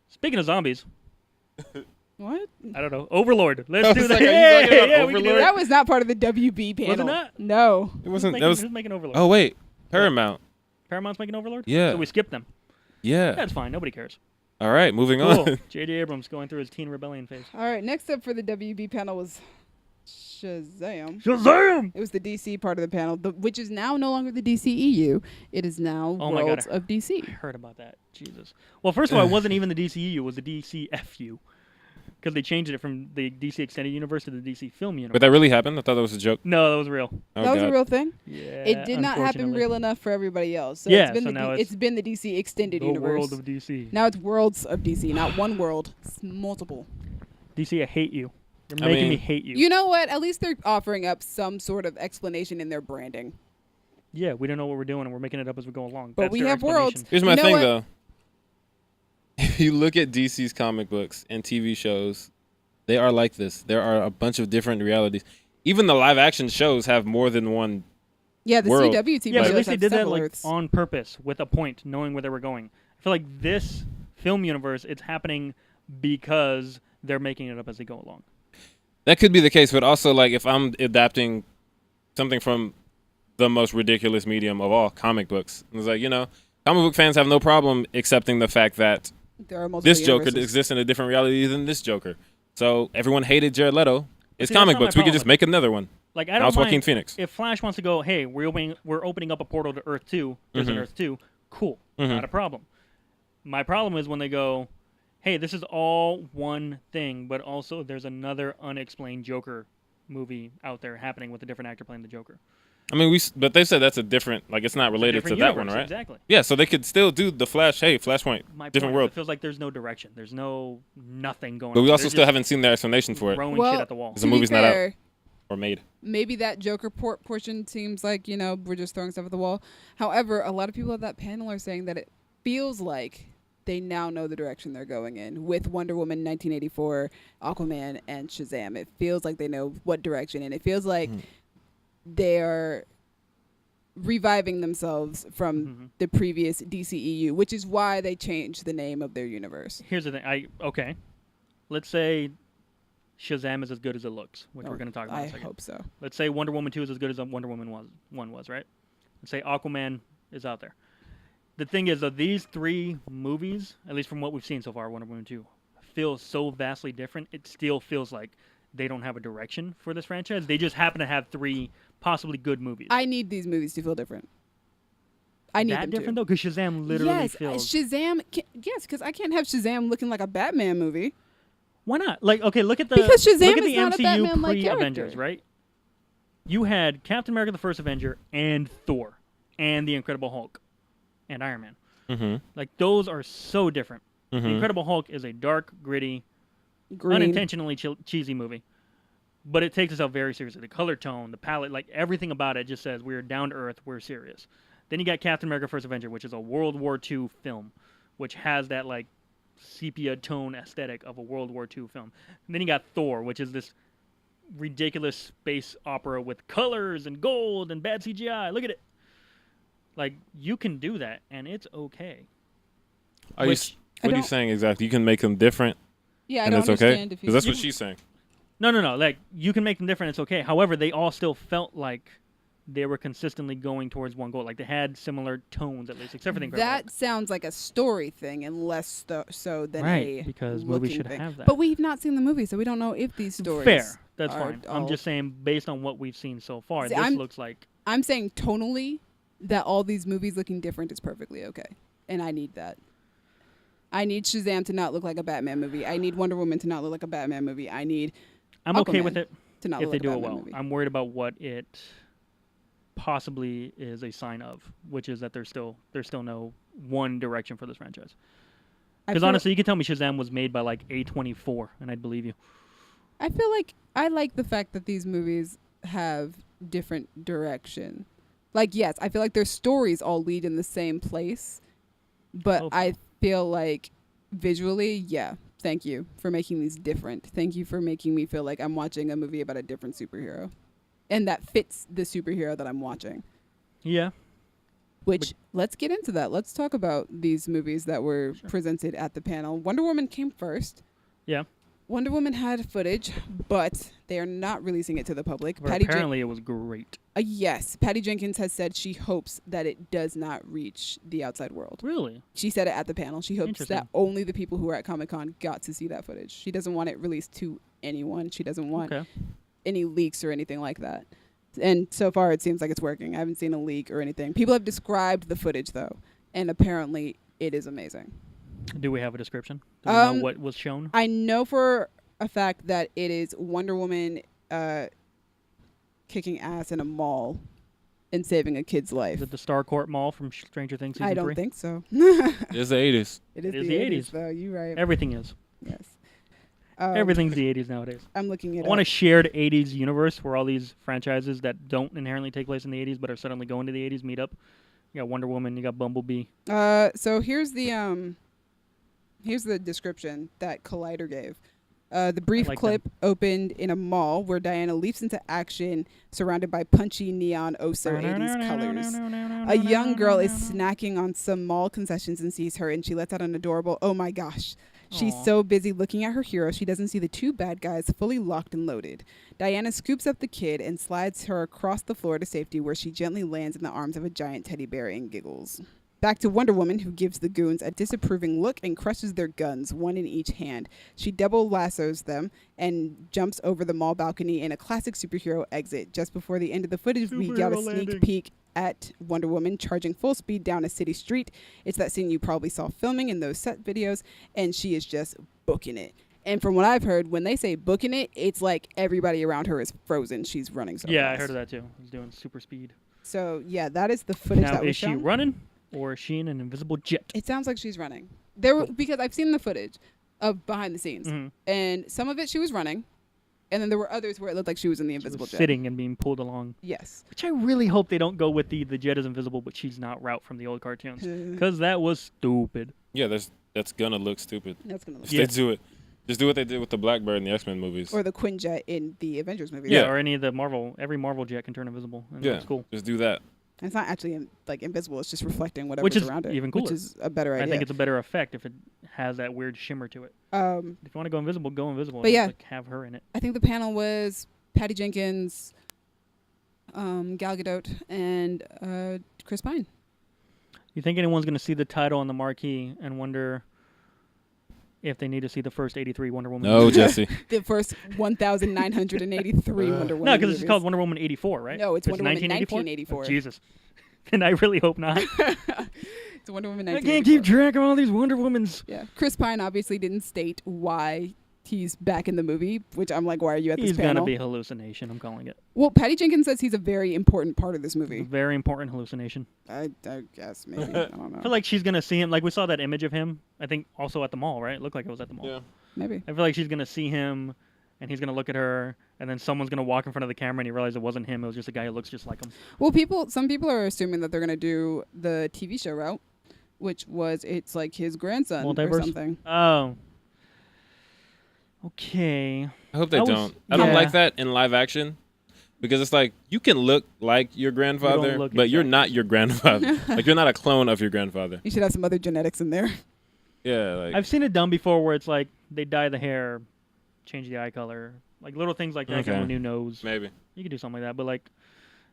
Speaking of zombies,
What?
I don't know. Overlord.
I
Let's
was
do that.
like, are you
Yeah,
talking about
yeah, we can do
Overlord?
that.
That was not part of the WB panel.
not?
No.
it wasn't.
Who's
That was.
making Overlord?
Oh wait, Paramount.
Paramount's making Overlord?
Yeah.
So we skipped them.
Yeah.
That's fine. Nobody cares.
All right, moving
Cool.
on.
J.J. Abrams going through his teen rebellion phase.
All right. Next up for the WB panel was Shazam.
Shazam!
It was the DC part of the panel, which is now no longer the DCEU. It is now
Oh my God.
Worlds of
I
DC.
heard about that. Jesus. Well, first of all, it wasn't even the DCEU. It was the DCFU. Because they changed it from the DC Extended Universe to the DC Film Universe.
But that really happened. I thought that was a joke.
No, that was real.
Oh,
That was a
God.
real thing.
Yeah.
It did not happen
unfortunately.
real enough for everybody else. So
Yeah,
it's been
so
the
now
it's been the DC Extended
The
Universe.
world of DC.
Now it's Worlds of DC, not one world, it's multiple.
DC, I hate you. You're
I
making
mean-
me hate you.
You know what? At least they're offering up some sort of explanation in their branding.
Yeah, we don't know what we're doing, and we're making it up as we go along.
But
That's
we
their
have worlds.
explanation.
Here's my
You know
thing
what?
though. If you look at DC's comic books and TV shows, They are like this. There are a bunch of different realities. Even the live action shows have more than one.
Yeah, the
World.
CW TV
Yeah, but
shows
at least they
have
did that
several
like
Earths.
on purpose with a point, knowing where they were going. I feel like this film universe, it's happening because they're making it up as they go along.
That could be the case, but also like if I'm adapting something from the most ridiculous medium of all, comic books, it's like, comic book fans have no problem accepting the fact that
There are multiple
this Joker
universes.
exists in a different reality than this Joker. So everyone hated Jared Leto. It's
See, that's
comic
not my
books. We could
problem
just
with
make another one.
Like, I
Now
don't
it's Joaquin
mind
Phoenix.
if Flash wants to go, hey, we're opening up a portal to Earth 2. There's an Earth 2. Cool. Not a problem. My problem is when they go, hey, this is all one thing, but also there's another unexplained Joker movie out there happening with a different actor playing the Joker.
I mean, but they said that's a different, like it's not related to
Different
that one,
universe,
right?
Exactly.
Yeah, so they could still do the Flash. Hey, Flashpoint,
My
different
point is,
world.
It feels like there's no direction. There's nothing going on.
But we also
They're
still
just
haven't seen the explanation for it
throwing
Well,
shit at the wall.
The
to be
movie's not out.
fair,
or made.
maybe that Joker portion seems like, we're just throwing stuff at the wall. However, a lot of people at that panel are saying that it feels like they now know the direction they're going in with Wonder Woman 1984, Aquaman, and Shazam. It feels like they know what direction, and it feels like they're reviving themselves from the previous DCEU, which is why they changed the name of their universe.
Here's the thing. Okay. Let's say Shazam is as good as it looks, which we're going to talk about in
I
a second.
hope so.
Let's say Wonder Woman 2 is as good as Wonder Woman 1 was, right? Let's say Aquaman is out there. The thing is, that these three movies, at least from what we've seen so far, Wonder Woman 2, feel so vastly different. It still feels like they don't have a direction for this franchise. They just happen to have three possibly good movies.
I need these movies to feel different. I need
that
them
different
to.
though, because Shazam literally
Yes,
feels.
Shazam. Yes, because I can't have Shazam looking like a Batman movie.
Why not? Like, okay, look at the
Because Shazam
look at
is
the
not a
MCU
Batman-like
pre-Avengers,
character.
right? You had Captain America: The First Avenger and Thor, and the Incredible Hulk, and Iron Man.
Mm-hmm.
Like those are so different. The Incredible Hulk is a dark, gritty,
Green.
unintentionally cheesy movie, but it takes itself very seriously. The color tone, the palette, like everything about it just says we're down to earth, we're serious. Then you got Captain America: First Avenger, which is a World War II film, which has that like sepia tone aesthetic of a World War II film. And then you got Thor, which is this ridiculous space opera with colors and gold and bad CGI. Look at it. Like, you can do that, and it's okay.
What are you saying exactly? You can make them different,
Yeah, I
and
don't
it's okay?
understand if
Because that's
you.
what she's saying.
No. Like, you can make them different, it's okay. However, they all still felt like they were consistently going towards one goal. Like, they had similar tones, at least, except for the Incredible Hulk.
That sounds like a story thing, and less so than
Right,
a
because
looking
movies should
thing.
have that.
But we've not seen the movie, so we don't know if these stories.
Fair. That's
are
fine. I'm
all-
just saying, based on what we've seen so far,
See,
this looks like...
I'm saying tonally that all these movies looking different is perfectly okay, and I need that. I need Shazam to not look like a Batman movie. I need Wonder Woman to not look like a Batman movie. I need
I'm okay with
Aquaman
it
to not
if
look
they
like
do
a
it
Batman
well.
movie.
I'm worried about what it possibly is a sign of, which is that there's still no one direction for this franchise.
I
Because
feel-
honestly, you could tell me Shazam was made by like A24, and I'd believe you.
I feel like I like the fact that these movies have different direction. Like, yes, I feel like their stories all lead in the same place, but
Hopefully.
I feel like visually, yeah, thank you for making these different. Thank you for making me feel like I'm watching a movie about a different superhero, and that fits the superhero that I'm watching.
Yeah.
Which, let's get into that. Let's talk about these movies that were presented at the panel. Wonder Woman came first.
Yeah.
Wonder Woman had footage, but they are not releasing it to the public.
But apparently, it was great.
Yes, Patty Jenkins has said she hopes that it does not reach the outside world.
Really?
She said it at the panel. She hopes
Interesting.
that only the people who were at Comic-Con got to see that footage. She doesn't want it released to anyone. She doesn't want
Okay.
any leaks or anything like that. And so far, it seems like it's working. I haven't seen a leak or anything. People have described the footage, though, and apparently it is amazing.
Do we have a description? Do we know
Um,
what was shown?
I know for a fact that it is Wonder Woman kicking ass in a mall and saving a kid's life.
Is it the Starcourt Mall from Stranger Things season
I don't
3?
think so.
It's the 80s.
It is
It is
the
the
80s,
80s.
though. You're right.
Everything is.
Yes.
Everything's the 80s nowadays.
I'm looking
I
it
want
up.
a shared 80s universe where all these franchises that don't inherently take place in the 80s but are suddenly going to the 80s meet up. You got Wonder Woman, you got Bumblebee.
So here's the description that Collider gave. The brief
like
clip opened in a mall where Diana leaps into action, surrounded by punchy neon Oso 80s colors. A young girl is snacking on some mall concessions and sees her, and she lets out an adorable, "Oh my gosh." She's
Aw.
so busy looking at her hero, she doesn't see the two bad guys fully locked and loaded. Diana scoops up the kid and slides her across the floor to safety, where she gently lands in the arms of a giant teddy bear and giggles. Back to Wonder Woman, who gives the goons a disapproving look and crushes their guns, one in each hand. She double lassos them and jumps over the mall balcony in a classic superhero exit. Just before the end of the footage, we got a
Superhero
sneak
landing.
peek at Wonder Woman charging full speed down a city street. It's that scene you probably saw filming in those set videos, and she is just booking it. And from what I've heard, when they say booking it, it's like everybody around her is frozen. She's running so
Yeah, I
fast.
heard of that too. He's doing super speed.
So, yeah, that is the footage
Now,
that was
is she
shown.
running or is she in an invisible jet?
It sounds like she's running. There were, because I've seen the footage of behind the scenes,
Mhm.
and some of it she was running, and then there were others where it looked like she was in the
She
invisible
was
jet.
sitting and being pulled along.
Yes.
Which I really hope they don't go with the jet is invisible, but she's not route from the old cartoons. Because that was stupid.
Yeah, that's gonna look stupid
That's gonna look.
if
Yeah.
they do it. Just do what they did with the Blackbird in the X-Men movies.
Or the Quinjet in the Avengers movie.
Yeah,
Yeah.
or any of the Marvel, every Marvel jet can turn invisible. And
Yeah.
it's cool.
Just do that.
It's not actually like invisible. It's just reflecting whatever's
Which is
around it,
even cooler.
which is a better
I
idea.
think it's a better effect if it has that weird shimmer to it. If you want to go invisible, go invisible.
But
Don't,
yeah.
like, have her in it.
I think the panel was Patty Jenkins, Gal Gadot, and Chris Pine.
You think anyone's going to see the title on the marquee and wonder if they need to see the first 83 Wonder Woman?
No, Jesse.
The first 1,983 Wonder Woman.
No, because it's
movies.
called Wonder Woman 84, right?
No, it's Wonder Woman
1984?
1984.
Oh, Jesus. And I really hope not.
It's Wonder Woman
I
1984.
can't keep track of all these Wonder Womans.
Yeah, Chris Pine obviously didn't state why he's back in the movie, which I'm like, why are you at
He's
this
going to
panel?
be hallucination, I'm calling it.
Well, Patty Jenkins says he's a very important part of this
A
movie.
very important hallucination.
I guess maybe. I don't
I
know.
feel like she's going to see him. Like, we saw that image of him, I think, also at the mall, right? It looked like it was at the mall.
Yeah.
Maybe.
I feel like she's going to see him, and he's going to look at her, and then someone's going to walk in front of the camera, and he realizes it wasn't him. It was just a guy who looks just like him.
Well, some people are assuming that they're gonna do the TV show route, which was it's like his grandson or
Multiverse?
something.
Oh. Okay.
I hope they
I was-
don't. I don't
yeah.
like that in live action because it's like you can look like your grandfather,
look
but you're
exact.
not your grandfather. Like you're not a clone of your grandfather.
You should have some other genetics in there.
Yeah, like
I've seen it done before where it's like they dye the hair, change the eye color, like little things like that.
Okay.
Give him a new nose.
maybe.
You could do something like that, but like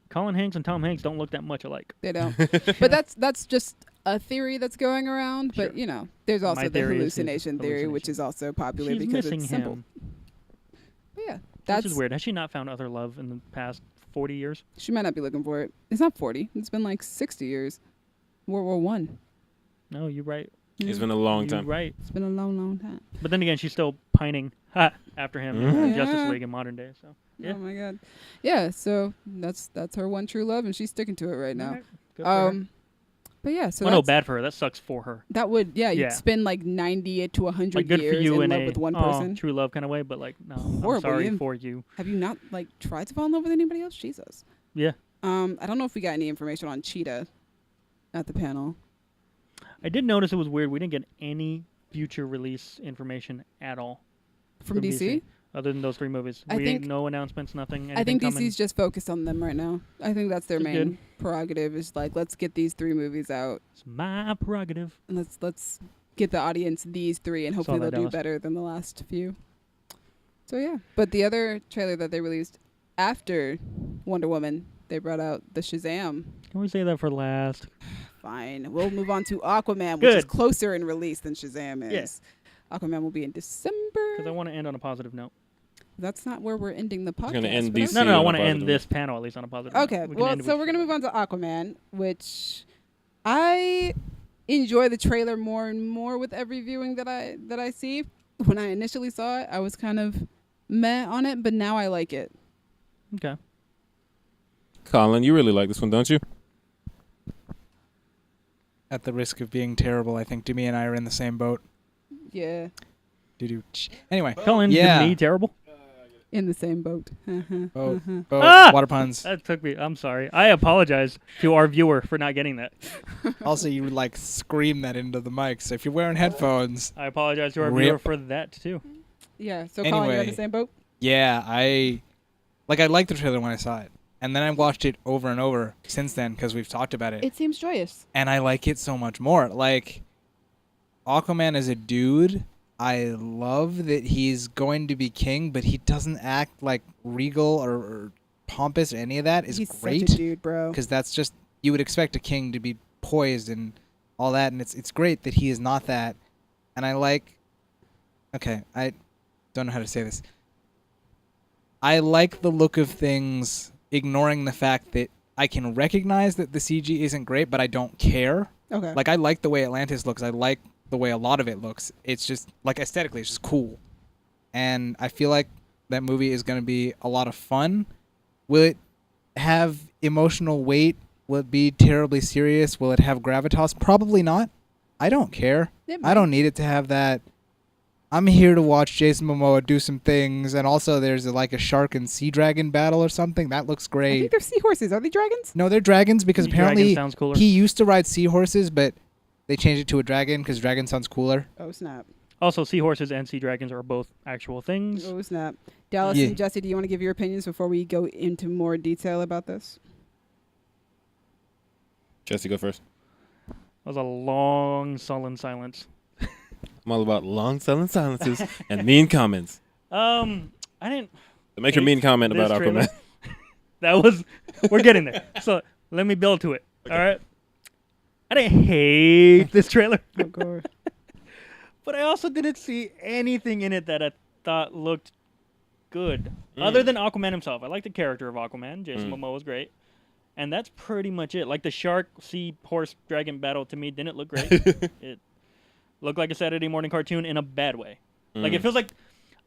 Colin Hanks and Tom Hanks don't look that much alike.
They don't. But that's just a theory that's going around. But
Sure.
you know, there's also
My
the
theory is his
hallucination theory, which
hallucination.
is also popular
She's
because
missing
it's simple.
him.
But yeah,
Which
that's
is weird. Has she not found other love in the past 40 years?
she might not be looking for it. It's not 40. It's been like 60 years. World War One.
No, you're right.
It's been a long
You're
time.
right.
It's been a long, long time.
But then again, she's still pining after him in
Mhm.
Justice
Yeah.
League in modern day. So yeah.
Oh my god. Yeah. So that's her one true love, and she's sticking to it right now.
Alright. Good for her.
But yeah. So
Well, no,
that's-
bad for her. That sucks for her.
that would you'd
Yeah.
spend like 90 to 100
Like good
years
for you
in
in
love
a
with one
aw,
person.
true love kind of way, but like no, I'm
Horrible,
sorry
yeah.
for you.
Have you not like tried to fall in love with anybody else? Jesus.
Yeah.
I don't know if we got any information on Cheetah at the panel.
I did notice it was weird. We didn't get any future release information at all
From DC?
other than those 3 movies.
I think-
No announcements, nothing.
I think
anything coming.
DC's just focused on them right now. I think that's their
Which is
main
good.
prerogative is like let's get these 3 movies out
It's my prerogative.
and let's get the audience these 3 and hopefully
Saw
they'll
that,
do
Dallas.
better than the last few. So yeah. But the other trailer that they released after Wonder Woman, they brought out the Shazam.
Can we say that for last?
Fine. We'll move on to Aquaman, which is
Good.
closer in release than Shazam
Yeah.
is. Aquaman will be in December.
Because I want to end on a positive note.
That's not where we're ending the podcast.
gonna end
but
DC.
No,
on
I
a
want to end
positive
this panel at least on a positive
Okay.
note. We can
Well,
end
so
with
we're going to move on to Aquaman, which I enjoy the trailer more and more with every viewing that I see. When I initially saw it, I was kind of meh on it, but now I like it.
Okay.
Colin, you really like this one, don't you?
At the risk of being terrible, I think Demi and I are in the same boat.
Yeah,
Anyway,
Colin,
Yeah.
me terrible?
in the same boat.
boat,
Ah!
water puns.
That took me. I'm sorry. I apologize to our viewer for not getting that.
Also, you would scream that into the mic. So if you're wearing headphones,
I apologize to our
Rip.
viewer for that too.
Yeah. So Colin, you're in
Anyway.
the same boat.
Yeah, I liked the trailer when I saw it, and then I watched it over and over since then because we've talked about it,
It seems joyous.
and I like it so much more. Like Aquaman as a dude, I love that he's going to be king, but he doesn't act like regal or pompous or any of that. Is
He's
great
such a dude, bro.
because that's just you would expect a king to be poised and all that, and it's great that he is not that. And I like. Okay, I don't know how to say this. I like the look of things, ignoring the fact that I can recognize that the CG isn't great, but I don't care.
Okay.
Like, I like the way Atlantis looks. I like the way a lot of it looks. It's just, like, aesthetically, it's just cool. And I feel like that movie is going to be a lot of fun. Will it have emotional weight? Will it be terribly serious? Will it have gravitas? Probably not. I don't care.
It
I
might.
don't need it to have that. I'm here to watch Jason Momoa do some things, and also there's like a shark and sea dragon battle or something. That looks
I
great.
think they're seahorses. Are they dragons?
No, they're dragons because
Dragon
apparently
sounds cooler.
he used to ride seahorses, but they changed it to a dragon because dragon sounds cooler.
Oh snap!
Also, seahorses and sea dragons are both actual things.
Oh snap! Dallas
Yeah.
and Jesse, do you want to give your opinions before we go into more detail about this?
Jesse, go first.
That was a long, sullen silence.
I'm all about long silent silences and mean comments.
I didn't.
So make your
hate
mean comment
this
about
trailer.
Aquaman.
That was. We're getting there. So let me build to it.
Okay.
All right. I didn't hate this trailer,
Oh god.
but I also didn't see anything in it that I thought looked good, other than Aquaman himself. I like the character of Aquaman. Jason Momoa was great, and that's pretty much it. Like the shark, sea, horse, dragon battle to me didn't look great. It looked like a Saturday morning cartoon in a bad way. Like it feels like.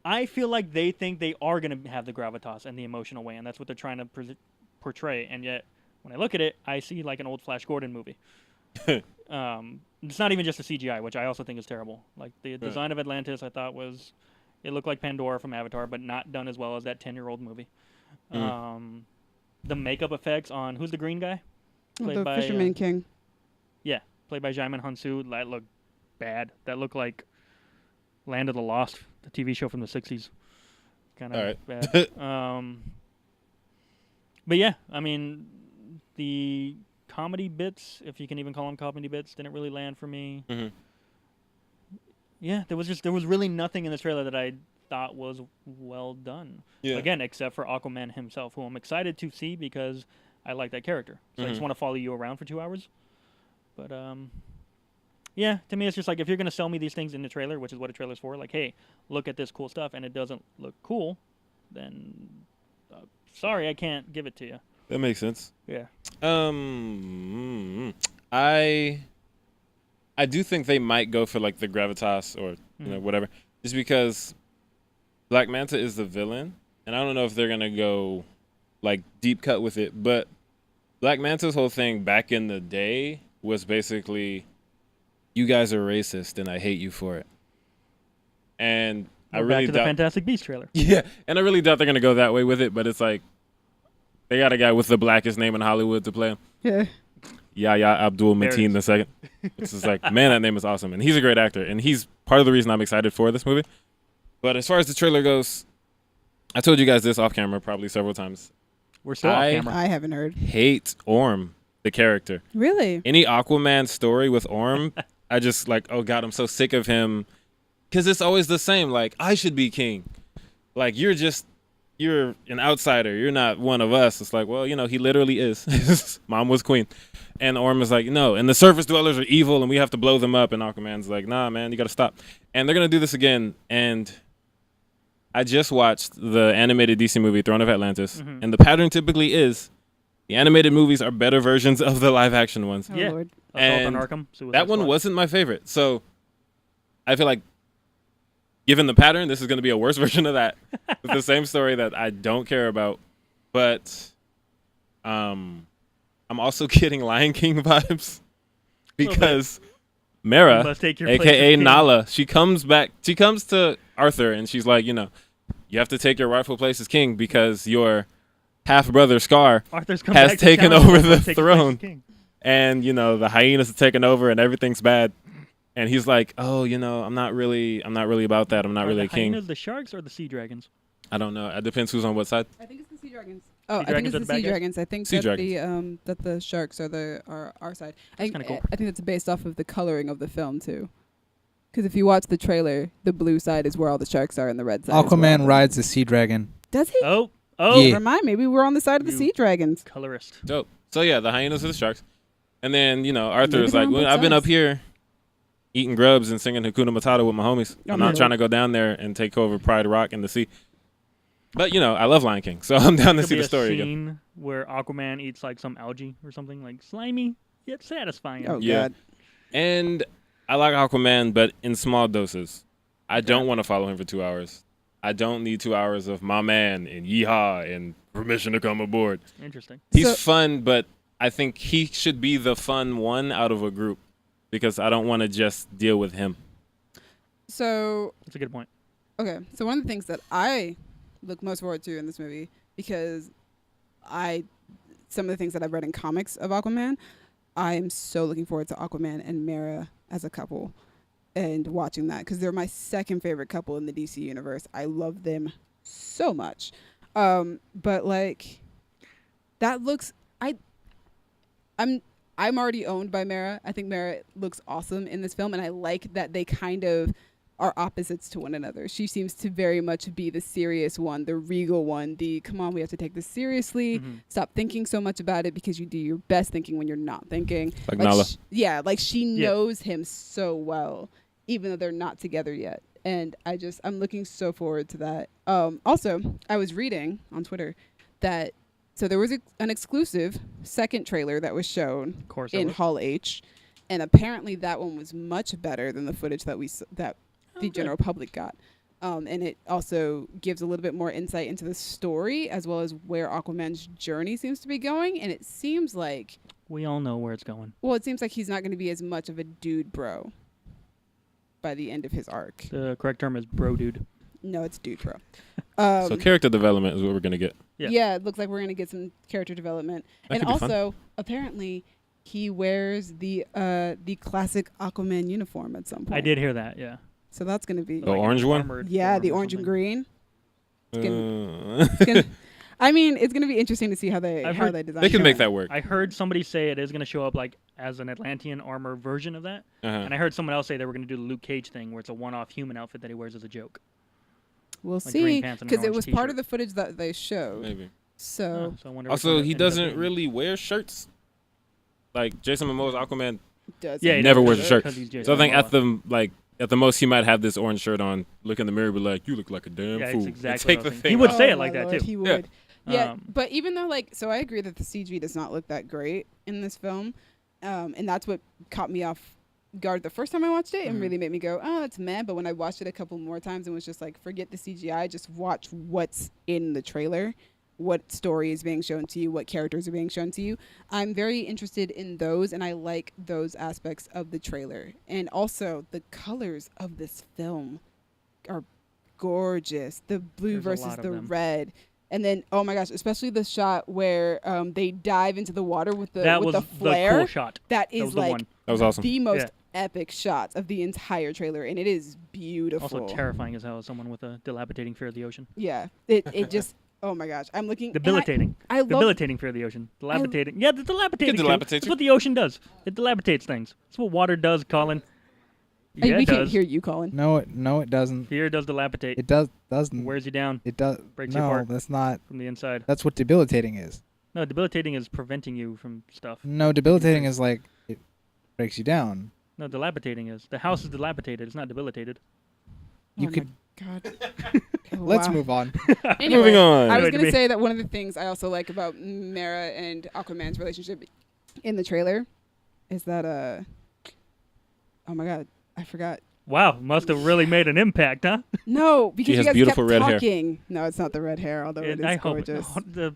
I feel like they think they are going to have the gravitas and the emotional way, and that's what they're trying to portray. And yet, when I look at it, I see like an old Flash Gordon movie. It's not even just the CGI, which I also think is terrible. Like the design of Atlantis, I thought it looked like Pandora from Avatar, but not done as well as that 10-year-old movie. The makeup effects on who's the green guy? Played
The
by,
Fisherman King.
Played by Jaimin Hansu. That looked bad. That looked like Land of the Lost, the TV show from the 60s. Kind of
All right.
bad. But yeah, I mean, the comedy bits, if you can even call them comedy bits, didn't really land for me.
Mhm.
Yeah, there was really nothing in this trailer that I thought was well done.
Yeah.
Again, except for Aquaman himself, who I'm excited to see because I like that character. So I just want to follow you around for 2 hours. But yeah, to me it's just like if you're gonna sell me these things in the trailer, which is what a trailer's for, like, hey, look at this cool stuff, and it doesn't look cool, then sorry, I can't give it to you.
That makes sense.
Yeah.
I do think they might go for like the gravitas or whatever, just because Black Manta is the villain, and I don't know if they're gonna go like deep cut with it. But Black Manta's whole thing back in the day was basically, you guys are racist, and I hate you for it. And I
We're
really
back to the
doubt,
Fantastic Beasts trailer.
yeah, and I really doubt they're gonna go that way with it. But it's like they got a guy with the blackest name in Hollywood to play him.
Yeah.
Yahya Abdul
There it
Mateen
is.
II. It's just like, man, that name is awesome. And he's a great actor. And he's part of the reason I'm excited for this movie. But as far as the trailer goes, I told you guys this off camera probably several times.
We're still off camera.
I haven't heard.
Hate Orm, the character.
Really?
Any Aquaman story with Orm, I just like, oh God, I'm so sick of him. Because it's always the same. Like, I should be king. Like, you're an outsider. You're not one of us. It's like, well, he literally is. His mom was queen. And Orm is like, no. And the surface dwellers are evil, and we have to blow them up. And Aquaman's like, nah, man, you got to stop. And they're going to do this again. And I just watched the animated DC movie, Throne of Atlantis. And the pattern typically is the animated movies are better versions of the live-action ones.
Oh,
Yeah.
Lord.
Assault
And
on Arkham. Suicide
That one
Squad.
wasn't my favorite. So I feel like, given the pattern, this is going to be a worse version of that with the same story that I don't care about. But I'm also getting Lion King vibes because
You
Mara,
must take your place
aka
as king.
Nala, she comes to Arthur and she's like, you have to take your rightful place as king because your half brother Scar
Arthur's come
has
back to
taken
challenge
over
him,
the
must take his place as
throne.
king.
and the hyenas are taking over and everything's bad. And he's like, "Oh, I'm not really about that. I'm not
Are
really
the
a king."
hyenas the sharks or the sea dragons?
I don't know. It depends who's on what side.
I think it's the sea dragons. Oh,
Sea
I think
dragons
it's
are
the
the bad
sea
guys?
dragons. I think
Sea
that
dragons.
the sharks are our side.
That's kinda cool.
I think that's based off of the coloring of the film too. Because if you watch the trailer, the blue side is where all the sharks are, and the red side. is where all
Aquaman
the-
rides the sea dragon.
Does he?
Oh,
Yeah.
Never mind. Maybe we're on the side of the
You-
sea dragons.
colorist.
Dope. So yeah, the hyenas are the sharks. And then, Arthur
Maybe
is
they're
like,
on
well,
both
I've been up
sides.
here eating grubs and singing Hakuna Matata with my homies.
Oh,
I'm not
no.
trying to go down there and take over Pride Rock and the sea. But, I love Lion King, so I'm down to
Could
see
be
the
a
story
scene
again.
where Aquaman eats like some algae or something, like slimy yet satisfying.
Oh
Yeah.
God.
And I like Aquaman, but in small doses. I don't want to follow him for 2 hours. I don't need 2 hours of my man and yeehaw and permission to come aboard.
Interesting.
He's
So-
fun, but I think he should be the fun one out of a group because I don't want to just deal with him.
So
That's a good point.
okay. So one of the things that I look most forward to in this movie, because some of the things that I've read in comics of Aquaman, I am so looking forward to Aquaman and Mera as a couple and watching that, because they're my second favorite couple in the DC universe. I love them so much. But like that looks I'm already owned by Mera. I think Mera looks awesome in this film, and I like that they kind of are opposites to one another. She seems to very much be the serious one, the regal one, the come on, we have to take this seriously.
Mhm.
Stop thinking so much about it, because you do your best thinking when you're not thinking.
Like Nala.
Like she
Yeah.
knows him so well, even though they're not together yet. And I'm looking so forward to that. Also, I was reading on Twitter that so there was an exclusive second trailer that was shown
Of course.
in
I
Hall H, and apparently that one was much better than the footage that the
good.
general public got. And it also gives a little bit more insight into the story, as well as where Aquaman's journey seems to be going. And it seems like,
we all know where it's going.
it seems like he's not going to be as much of a dude bro by the end of his arc.
The correct term is bro dude.
No, it's dude bro.
So character development is what we're going to get.
Yeah.
Yeah, it looks like we're going to get some character development.
That
And
could be fun.
also, apparently, he wears the classic Aquaman uniform at some point.
I did hear that. Yeah.
So that's going to be...
The orange one?
armored
Yeah,
form
the
or
orange and
something.
green.
Uh,
It's gonna, I mean, it's going to be interesting to see how they
I've heard
design
they can
it.
make that work.
I heard somebody say it is going to show up like as an Atlantean armor version of that,
Uh-huh.
and I heard someone else say they were going to do the Luke Cage thing, where it's a one-off human outfit that he wears as a joke.
We'll
like green
see,
pants and an
because it
orange
was part of
t-shirt.
the footage that they showed.
Maybe.
So,
So I wonder which
Also,
one it
he
ended up
doesn't
being.
really wear shirts. Like Jason Momoa's Aquaman
does
Yeah,
it?
he
never
does,
wears a shirt.
'cause he's Jason
So I think
Momoa.
at the most he might have this orange shirt on, look in the mirror, be like, "You look like a damn
Yeah, it's
fool." And
exactly
take
what I
the
was thinking.
thing
He would
off.
say
Oh
it like
my
that,
Lord,
too.
He
Yeah.
would. Yeah,
Um,
but even though so I agree that the CG does not look that great in this film, and that's what caught me off guard the first time I watched it and
Mhm.
really made me go, oh, that's meh. But when I watched it a couple more times and was just like, forget the CGI, just watch what's in the trailer, what story is being shown to you, what characters are being shown to you. I'm very interested in those, and I like those aspects of the trailer. And also, the colors of this film are gorgeous. The blue
There's a
versus
lot of
the
them.
red. And then, oh my gosh, especially the shot where they dive into the water with the
That
with
was
the flare.
the cool shot.
That
That
is
was the
like
one.
That was awesome.
the most
Yeah.
epic shots of the entire trailer, and it is beautiful.
Also terrifying as hell as someone with a dilapidating fear of the ocean.
Yeah, it just oh my gosh, I'm looking. and
Debilitating.
I love.
Debilitating fear of the ocean. Dilapidating. Yeah, the dilapidating. too.
dilapidate
That's
you.
what the ocean does. It dilapidates things. That's what water does, Colin.
Hey,
Yeah,
we
it
can't
does.
hear you, Colin.
No, it doesn't.
Fear does dilapidate.
It doesn't.
Wears you down
It does.
breaks you
No,
apart.
that's not.
from the inside.
That's what debilitating is.
No, debilitating is preventing you from stuff.
No, debilitating is like it breaks you down.
No, dilapidating is. The house is dilapidated. It's not debilitated.
You
oh
could.
My God.
Let's
Wow.
move on.
Anyway,
Moving on.
I was
Anyway,
gonna
to
say that one of the things I also like about Mera and Aquaman's relationship in the trailer is that oh my God, I forgot.
Wow, must have really made an impact, huh?
No, because
She
you
has
guys
beautiful
kept
red hair.
talking. No, it's not the red hair, although it
I
is
hope
gorgeous.
the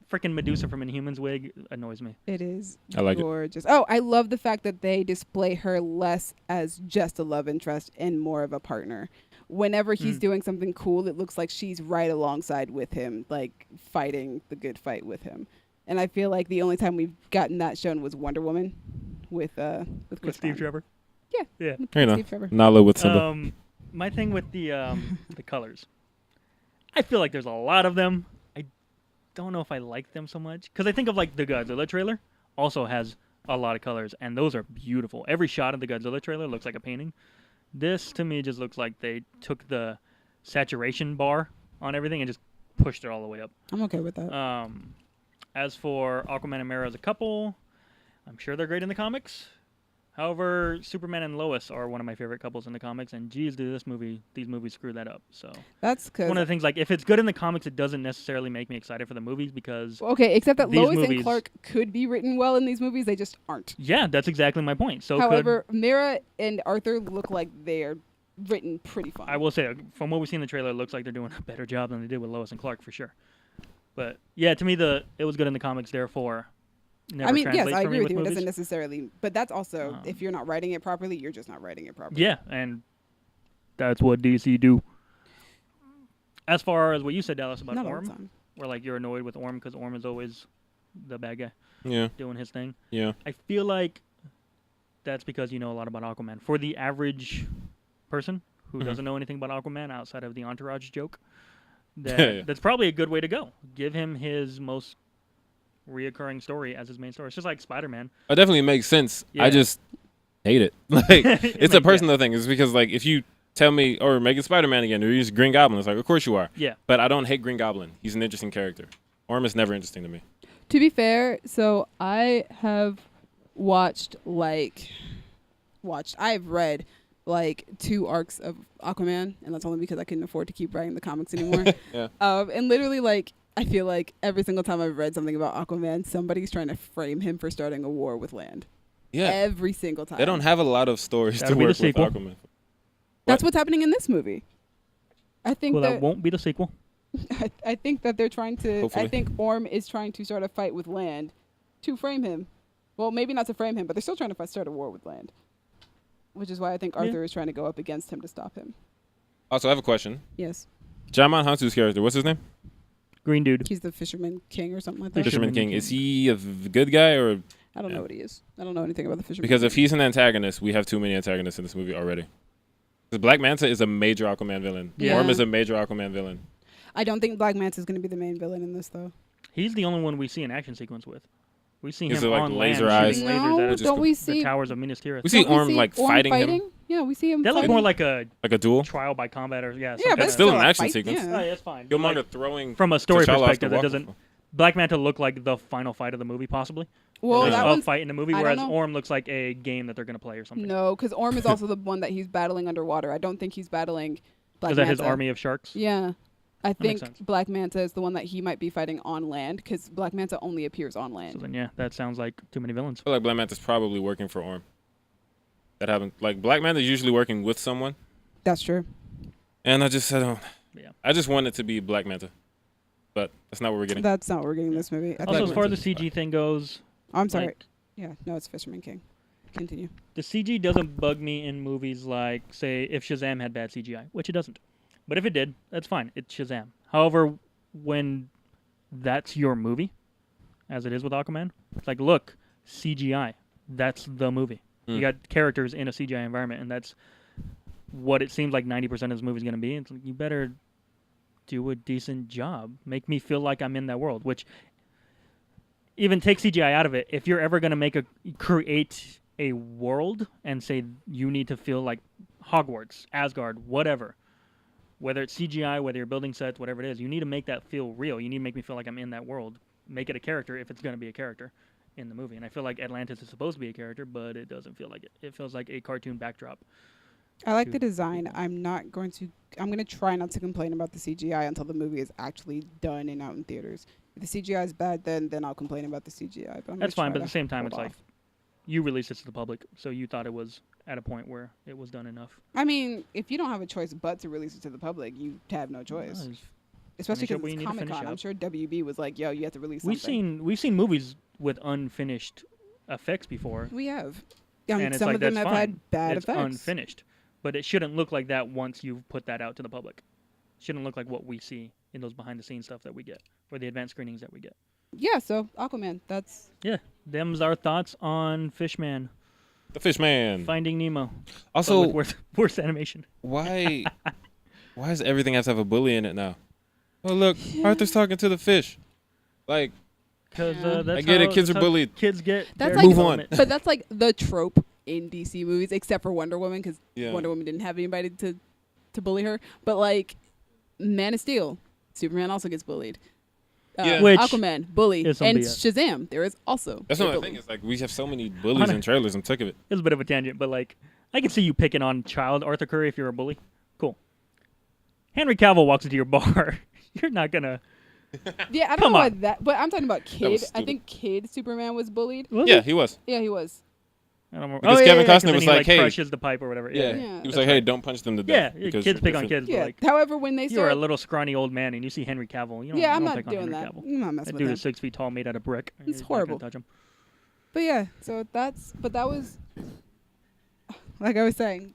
freaking Medusa from Inhumans wig annoys me.
It is
I like it.
gorgeous. Oh, I love the fact that they display her less as just a love interest and more of a partner. Whenever he's doing something cool, it looks like she's right alongside with him, like fighting the good fight with him. And I feel like the only time we've gotten that shown was Wonder Woman with Chris
With Steve
Pine.
Trevor. Yeah.
You know,
Steve Trevor.
Nala with Simba.
My thing with the colors, I feel like there's a lot of them. I don't know if I like them so much because I think of like the Godzilla trailer also has a lot of colors, and those are beautiful. Every shot of the Godzilla trailer looks like a painting. This to me just looks like they took the saturation bar on everything and just pushed it all the way up.
I'm okay with that.
As for Aquaman and Mera as a couple, I'm sure they're great in the comics. However, Superman and Lois are one of my favorite couples in the comics, and geez, do these movies screw that up. So
That's because
one of the things, like if it's good in the comics, it doesn't necessarily make me excited for the movies because
okay, except that
these
Lois
movies-
and Clark could be written well in these movies. They just aren't.
yeah, that's exactly my point. So
However, Mira and Arthur look like they're written pretty fun.
I will say, from what we see in the trailer, it looks like they're doing a better job than they did with Lois and Clark for sure. But yeah, to me, it was good in the comics. Therefore, never
I mean, yes,
translates
I
for me
agree with you. It
movies.
doesn't necessarily, but that's also if you're not writing it properly, you're just not writing it properly.
Yeah, and that's what DC do. As far as what you said, Dallas, about
Not all the
Orm,
time.
where like you're annoyed with Orm because Orm is always the bad guy
Yeah,
doing his thing.
yeah.
I feel like that's because you know a lot about Aquaman. For the average person who
Mhm.
doesn't know anything about Aquaman outside of the Entourage joke,
Yeah.
that's probably a good way to go. Give him his most reoccurring story as his main story. It's just like Spider-Man.
It definitely makes sense.
Yeah.
I just hate it. Like it's a personal thing. It's because like if you tell me or make it Spider-Man again or use Green Goblin, it's like of course you are.
Yeah.
But I don't hate Green Goblin. He's an interesting character. Orm is never interesting to me.
To be fair, so I have I've read like 2 arcs of Aquaman, and that's only because I couldn't afford to keep writing the comics anymore.
Yeah.
And literally, like, I feel like every single time I've read something about Aquaman, somebody's trying to frame him for starting a war with land.
Yeah.
Every single time.
They don't have a lot of stories
That'll
to
be the
work with
sequel.
Aquaman.
That's what's happening in this movie. I think
Well, that
that
won't be the sequel.
I think that they're trying to.
Hopefully.
I think Orm is trying to start a fight with land to frame him. Well, maybe not to frame him, but they're still trying to start a war with land. Which is why I think Arthur is trying to go up against him to stop him.
Also, I have a question.
Yes,
Jamon Hansu's character, what's his name?
Green dude.
he's the Fisherman King or something like that.
Fisherman
Fisherman
King.
King.
Is he a good guy or
I don't know what he is. I don't know anything about the Fisherman.
because
King.
if he's an antagonist, we have too many antagonists in this movie already. Because Black Manta is a major Aquaman villain.
Yeah.
Orm is a major Aquaman villain.
I don't think Black Manta is going to be the main villain in this, though.
He's the only one we see an action sequence with. We see
Is
him
it like
on
laser
land
eyes?
shooting lasers
No,
at
don't we
the
see?
towers of Minas Tirith.
We see
don't we
Orm like
Orm
fighting him
Yeah, we see him.
That looks
fighting.
more like a
like a duel.
trial by combat or
Yeah,
something
but
That's
it's
still an
a
action
fight,
sequence.
yeah.
Oh, yeah, it's fine.
Killmonger
Like,
throwing
from a story
T'Challa off the
perspective, that
walk.
doesn't Black Manta look like the final fight of the movie, possibly.
Well,
There's
that
a
one's
fight in the movie,
I don't
whereas
know.
Orm looks like a game that they're going to play or something.
no, because Orm is also the one that he's battling underwater. I don't think he's battling Black
Is that
Manta.
his army of sharks?
Yeah. I
makes
think
sense.
Black Manta is the one that he might be fighting on land because Black Manta only appears on
So
land.
then, yeah, that sounds like too many villains.
I feel like Black Manta's probably working for Orm. That haven't like Black Manta's usually working with someone,
That's true.
and I don't.
Yeah.
I just want it to be Black Manta, but that's not what we're getting.
That's not what we're getting in this movie. I
Also,
think
as far as
Manta's-
the CG thing goes,
I'm sorry.
like,
Yeah, no, it's Fisherman King. Continue.
the CG doesn't bug me in movies like, say, if Shazam had bad CGI, which it doesn't. But if it did, that's fine. It's Shazam. However, when that's your movie, as it is with Aquaman, it's like, look, CGI. That's the movie. You got characters in a CGI environment, and that's what it seems like 90% of this movie is going to be. It's like, you better do a decent job. Make me feel like I'm in that world, which even take CGI out of it. If you're ever going to create a world and say you need to feel like Hogwarts, Asgard, whatever, whether it's CGI, whether you're building sets, whatever it is, you need to make that feel real. You need to make me feel like I'm in that world. Make it a character if it's going to be a character in the movie. And I feel like Atlantis is supposed to be a character, but it doesn't feel like it. It feels like a cartoon backdrop.
I like
to
the design.
people.
I'm going to try not to complain about the CGI until the movie is actually done and out in theaters. If the CGI is bad, then I'll complain about the CGI. But I'm
That's
gonna
fine,
try
but at the
to
same time,
hold
it's like
off.
you released this to the public, so you thought it was at a point where it was done enough.
I mean, if you don't have a choice but to release it to the public, you have no choice.
Well,
Especially
finish up what
because
you
it's
need to
Comic
finish
Con. I'm
up.
sure WB was like, "Yo, you have to release something."
we've seen movies with unfinished effects before,
We have.
and it's
Some
like
of them
that's
have
fine.
had bad
it's
effects.
unfinished, but it shouldn't look like that once you've put that out to the public. It shouldn't look like what we see in those behind the scenes stuff that we get, or the advanced screenings that we get.
Yeah, so Aquaman. That's
Yeah, them's our thoughts on Fishman.
The Fish Man.
Finding Nemo.
Also,
but with worse animation.
why does everything have to have a bully in it now? Oh look, Arthur's talking to the fish. Like,
Because
Yeah.
that's
I get it,
how-
kids
that's
are
how
bullied.
Kids get
That's
their
like,
Move on.
development.
but that's like the trope in DC movies, except for Wonder Woman, because
Yeah.
Wonder Woman didn't have anybody to bully her. But like Man of Steel, Superman also gets bullied.
Yeah.
Which
Aquaman, bully,
is some
and
BS.
Shazam, there is also.
that's
a
what I
bully.
think. It's like we have so many bullies in trailers. I'm sick of it.
It's a bit of a tangent, but like, I can see you picking on child Arthur Curry if you're a bully. Cool. Henry Cavill walks into your bar. You're not gonna.
Yeah, I don't
Come
know why
on.
that, but I'm talking about
was
kid. I
stupid.
think kid Superman was bullied.
Was
Yeah,
it?
he was.
Yeah, he was.
I don't remember.
Because
yeah,
Kevin
yeah, 'cause
Costner
then
was
he,
like, "Hey."
crushes the pipe or whatever.
Yeah,
Yeah,
Yeah.
he was
That's
like, "Hey,
right.
don't punch them to
Yeah,
death." because
kids
you're
pick on
different."
kids. But
Yeah.
like,
However, when they
you're a
start,
little scrawny old man and you see Henry Cavill. You don't,
yeah,
you
I'm
don't
not
pick on
doing
Henry
that.
Cavill.
I'm not messing
That
with
dude
him.
is 6 feet tall, made out of brick.
It's
You're not gonna
horrible.
touch him.
But yeah, so that was, like I was saying,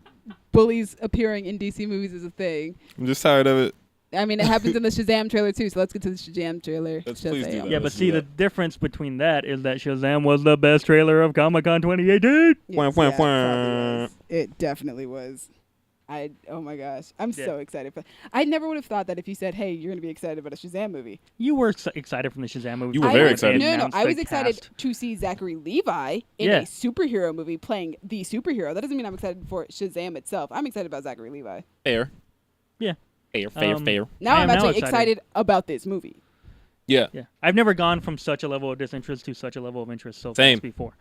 bullies appearing in DC movies is a thing.
I'm just tired of it.
I mean, it happens in the Shazam trailer too. So let's get to the Shazam trailer.
Let's please do
Shazam.
that.
Yeah, but
let's
see,
do
the
that.
difference between that is that Shazam was the best trailer of Comic-Con 2018.
Wah,
Yes,
wah,
yeah,
wah.
it probably was. It definitely was. Oh my gosh, I'm
Yeah.
so excited. I never would have thought that if you said, "Hey, you're gonna be excited about a Shazam movie."
You were excited from the Shazam movie.
You were
I
very
was-
excited.
No,
Announced
I
the
was excited
cast.
to see Zachary Levi in
Yeah.
a superhero movie playing the superhero. That doesn't mean I'm excited for Shazam itself. I'm excited about Zachary Levi.
Fair.
Yeah.
Fair.
I
Now I'm
am now
actually
excited.
excited about this movie.
Yeah.
Yeah, I've never gone from such a level of disinterest to such a level of interest so
Same.
fast before.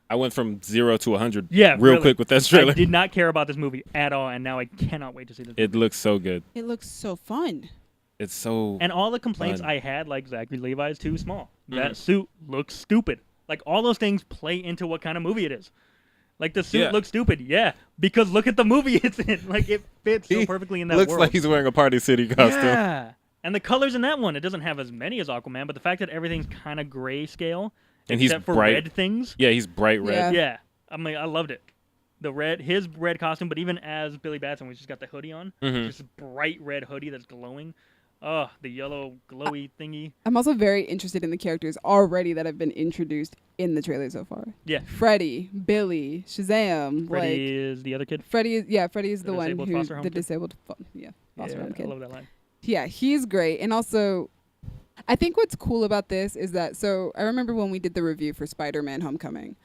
I went from 0 to 100
Yeah,
real
really.
quick with that trailer.
I did not care about this movie at all, and now I cannot wait to see this.
It looks so good.
It looks so fun.
It's so
And all the complaints
Fun.
I had, like Zachary Levi is too small. That
Mhm.
suit looks stupid. Like all those things play into what kind of movie it is. Like the suit
Yeah.
looks stupid, yeah, because look at the movie it's in. Like it fits so
He
perfectly in that
looks
world.
like he's wearing a Party City costume.
Yeah, and the colors in that one, it doesn't have as many as Aquaman, but the fact that everything's kind of grayscale,
And he's
except for
bright.
red things.
Yeah, he's bright red.
Yeah.
Yeah, I mean, I loved it. His red costume, but even as Billy Batson, which just got the hoodie on,
Mhm.
just a bright red hoodie that's glowing. Oh, the yellow glowy thingy.
I'm also very interested in the characters already that have been introduced in the trailer so far.
Yeah,
Freddy, Billy, Shazam.
Freddy is the other kid.
Freddy is the
The
one
disabled
who
foster home
the
kid?
disabled foster
Yeah,
home
I
kid.
love that line.
Yeah, he's great. And also, I think what's cool about this is that, so I remember when we did the review for Spider-Man Homecoming,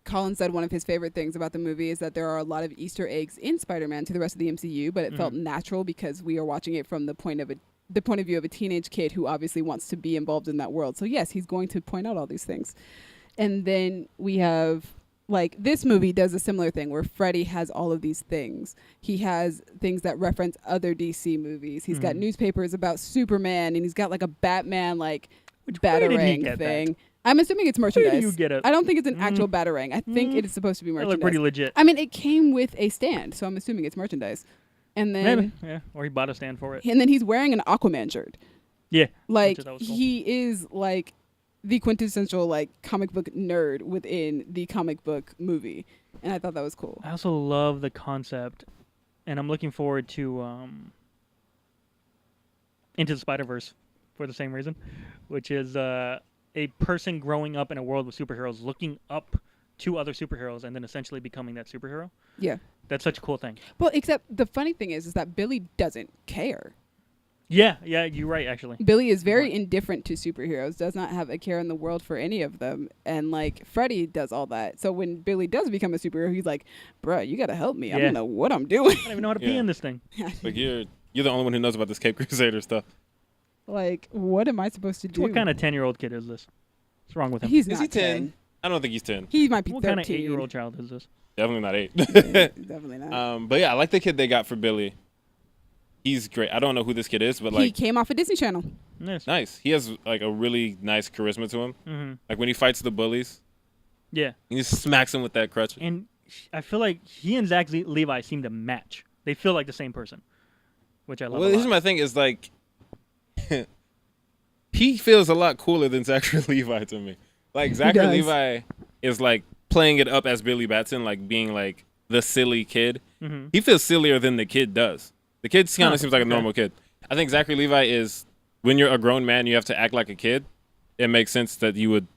Colin said one of his favorite things about the movie is that there are a lot of Easter eggs in Spider-Man to the rest of the MCU, but it felt natural because we are watching it from the point of view of a teenage kid who obviously wants to be involved in that world. So yes, he's going to point out all these things. And then we have, like, this movie does a similar thing where Freddy has all of these things. He has things that reference other DC movies. He's got newspapers about Superman, and he's got like a Batman like
where did he
batarang
get
thing.
that?
I'm assuming it's
Where do
merchandise.
you get it?
I don't think it's an actual batarang. I think it is supposed to be
That
merchandise.
looked pretty legit.
I mean, it came with a stand, so I'm assuming it's merchandise. And then
Maybe, yeah. Or he bought a stand for it.
and then he's wearing an Aquaman shirt.
Yeah.
Like
that was cool.
he is like the quintessential like comic book nerd within the comic book movie, and I thought that was cool.
I also love the concept, and I'm looking forward to Into the Spider-Verse for the same reason, which is a person growing up in a world with superheroes, looking up to other superheroes, and then essentially becoming that superhero.
Yeah.
That's such a cool thing.
Well, except the funny thing is that Billy doesn't care.
Yeah, you're right, actually.
Billy is very indifferent to superheroes, does not have a care in the world for any of them. And like Freddy does all that. So when Billy does become a superhero, he's like, bruh, you got to help me. I
Yeah.
don't know what I'm doing.
I don't even know how to pee
Yeah.
in this thing.
Like you're the only one who knows about this Cape Crusader stuff.
Like, what am I supposed to do?
What kind of 10-year-old kid is this? What's wrong with him?
He's
Is
not
he 10? I don't think he's 10.
He might be
What
13.
kind of 8-year-old child is this?
Definitely not 8.
Yeah, definitely not.
But yeah, I like the kid they got for Billy. He's great. I don't know who this kid is, but
He
like
came off a Disney Channel.
Nice.
nice. He has like a really nice charisma to him.
Mm-hmm.
Like when he fights the bullies,
Yeah.
he just smacks him with that crutch.
And I feel like he and Zach Levi seem to match. They feel like the same person, which I love
Well,
a
here's
lot.
my thing is like he feels a lot cooler than Zachary Levi to me. Like Zachary
does.
Levi is like playing it up as Billy Batson, like being like the silly kid.
Mhm.
He feels sillier than the kid does. The kid kind
Huh,
of seems like a
okay.
normal kid. I think Zachary Levi is when you're a grown man, you have to act like a kid. It makes sense that you would,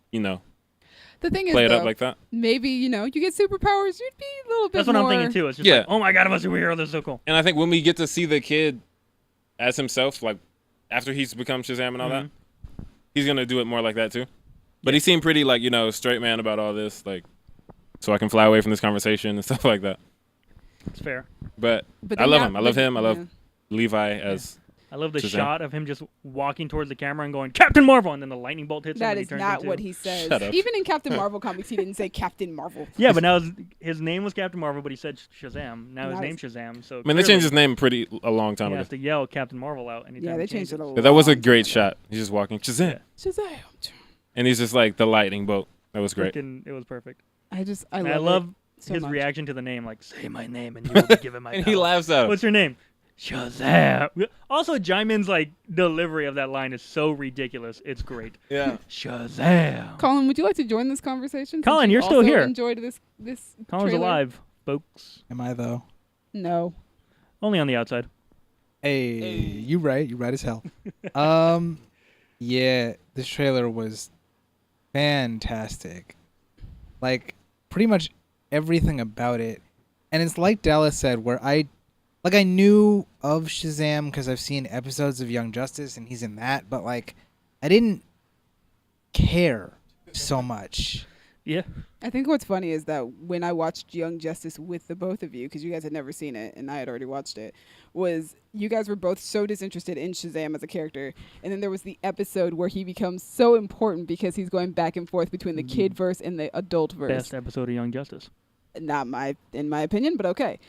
The thing is,
play it
though,
up like that.
maybe you get superpowers, you'd be a little bit
That's what
more.
I'm thinking too. It's just
Yeah.
like, oh my god, I'm a superhero. That's so cool.
And I think when we get to see the kid as himself, like after he's become Shazam and all that, he's gonna do it more like that too. But he seemed pretty like straight man about all this, like so I can fly away from this conversation and stuff like that.
It's fair.
But
But
I
then
love
now-
him. I love him. I love
yeah.
Levi as
I love the
Shazam.
shot of him just walking towards the camera and going Captain Marvel, and then the lightning bolt hits him.
That
and he
is
turns
not
into...
what he says.
Shut up.
Even in Captain Marvel comics, he didn't say Captain Marvel.
Yeah, but now his name was Captain Marvel, but he said Shazam. Now his
Now
name's Shazam. So
I mean, they changed his name a long time
He
ago.
has to yell Captain Marvel out anytime.
Yeah,
he
they changed it a
changes.
lot.
But that was a great shot. He's just walking Shazam,
Yeah.
Shazam.
and he's just like the lightning bolt. That was great.
It was perfect.
I
And
love
I love
it so
his
much.
reaction to the name, like, say my name and you will be given my
And
power.
he laughs at him.
What's your name? Shazam. Also, Jaimin's like delivery of that line is so ridiculous. It's great.
Yeah.
Shazam.
Colin, would you like to join this conversation? since
Colin,
you
you're still
also
here.
Enjoyed this.
Colin's
trailer?
alive, folks.
Am I though?
No.
Only on the outside.
Hey, you right. You right as hell. Yeah, this trailer was fantastic. Like pretty much everything about it, and it's like Dallas said, where I knew of Shazam because I've seen episodes of Young Justice and he's in that, but like I didn't care so much.
Yeah.
I think what's funny is that when I watched Young Justice with the both of you, because you guys had never seen it and I had already watched it, was you guys were both so disinterested in Shazam as a character. And then there was the episode where he becomes so important because he's going back and forth between the kid verse and the adult verse.
Best episode of Young Justice.
Not in my opinion, but okay.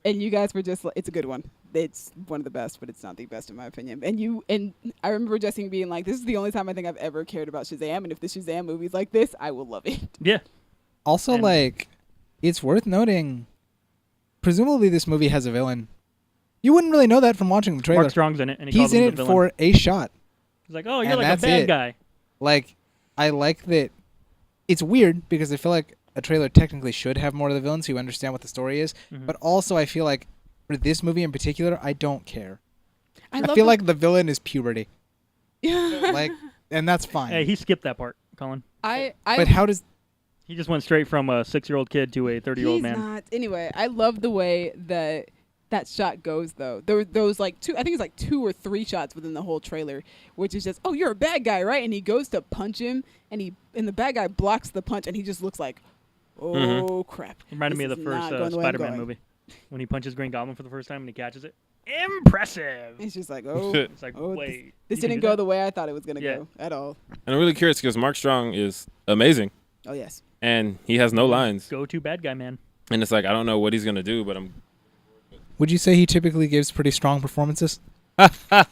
And you guys were just like, it's a good one. It's one of the best, but it's not the best in my opinion. And I remember Jesse being like, this is the only time I think I've ever cared about Shazam, and if the Shazam movie's like this, I will love it.
Yeah.
Also,
And-
like, it's worth noting, presumably this movie has a villain. You wouldn't really know that from watching the trailer.
Mark Strong's in it, and he
He's
calls him
in
the
it
villain.
for a shot.
He's like, oh, you're
and
like a
that's
bad
it.
guy.
Like, I like that. It's weird because I feel like a trailer technically should have more of the villain so you understand what the story is.
Mhm.
But also, I feel like for this movie in particular, I don't care. I
love
feel like the villain is puberty.
Yeah.
Like, and that's fine.
Hey, he skipped that part, Colin.
But how does
He just went straight from a 6-year-old kid to a 30-year-old
he's
man.
not. Anyway, I love the way that shot goes though. There were those like two, I think it's like 2 or 3 shots within the whole trailer, which is just, oh, you're a bad guy, right? And he goes to punch him, and the bad guy blocks the punch, and he just looks like, oh crap.
Reminded me
This
of the
is
first
not going the way I'm
Spider-Man
going.
movie when he punches Green Goblin for the first time and he catches it. Impressive.
It's just like, oh,
Shit.
It's like,
oh,
wait.
this
you can
didn't
do
go
that?
the way I thought it was gonna
Yeah.
go at all.
And I'm really curious because Mark Strong is amazing,
Oh yes.
and he has no lines.
Go to bad guy man.
And it's like I don't know what he's gonna do, but I'm.
would you say he typically gives pretty strong performances?
That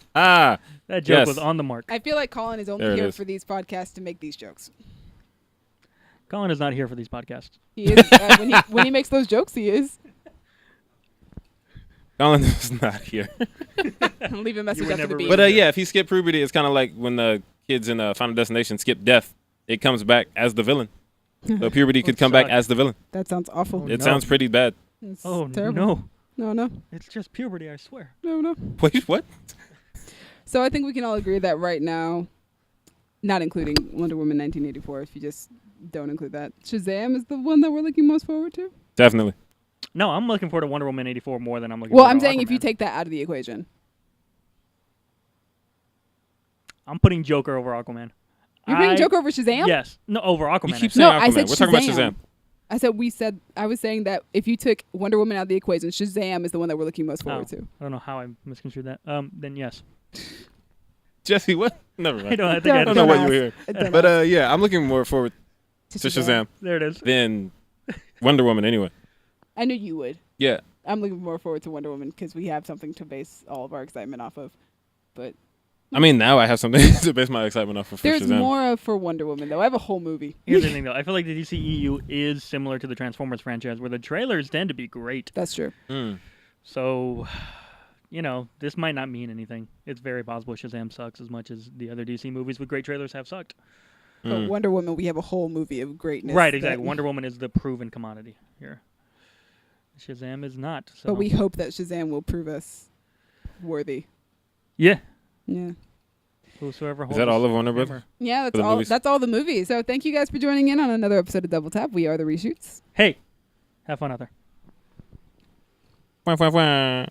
joke
Yes.
was on the mark.
I feel like Colin is only
There it
here
is.
for these podcasts to make these jokes.
Colin is not here for these podcasts.
He is when he makes those jokes. He is.
Colin is not here.
Leave a message
were
after the
never
beep.
really-
But yeah, if he skipped puberty, it's kind of like when the kids in Final Destination skip death. It comes back as the villain. So puberty could come back
suck.
as the villain.
That sounds awful.
Oh,
It
no.
sounds pretty bad.
It's
Oh,
terrible.
no.
No.
It's just puberty, I swear.
No.
Wait, what?
So I think we can all agree that right now, not including Wonder Woman 1984, if you just don't include that, Shazam is the one that we're looking most forward to.
Definitely.
No, I'm looking forward to Wonder Woman 84 more than I'm looking
Well,
forward
I'm
to
saying if you
Aquaman.
take that out of the equation.
I'm putting Joker over Aquaman.
You're putting Joker over Shazam?
Yes. No, over Aquaman.
You keep
I
saying
No,
Aquaman.
I said
We're talking about
Shazam.
Shazam.
I was saying that if you took Wonder Woman out of the equation, Shazam is the one that we're looking most forward to.
I don't know how I misconstrued that. Then yes.
Jesse, what? Never
I
mind.
don't. I think
I don't know what you were
Don't
hearing.
ask.
But yeah, I'm looking more forward to Shazam
There it is.
than Wonder Woman anyway.
I knew you would.
Yeah.
I'm looking more forward to Wonder Woman because we have something to base all of our excitement off of. But
I mean, now I have something to base my excitement off of for
there's
Shazam.
more for Wonder Woman, though. I have a whole movie.
Here's the thing, though. I feel like the DCEU is similar to the Transformers franchise, where the trailers tend to be great.
That's true.
Mm.
So, this might not mean anything. It's very possible Shazam sucks as much as the other DC movies with great trailers have sucked.
But Wonder Woman, we have a whole movie of greatness.
Right,
that-
exactly. Wonder Woman is the proven commodity here. Shazam is not. So.
But we hope that Shazam will prove us worthy.
Yeah.
Yeah.
Whosoever holds
Is that all of Warner
hammer.
Brothers?
Yeah,
For the movies?
that's all the movies. So thank you guys for joining in on another episode of Double Tap. We are the Reshoots.
Hey, have fun out there.
Wah, wah, wah.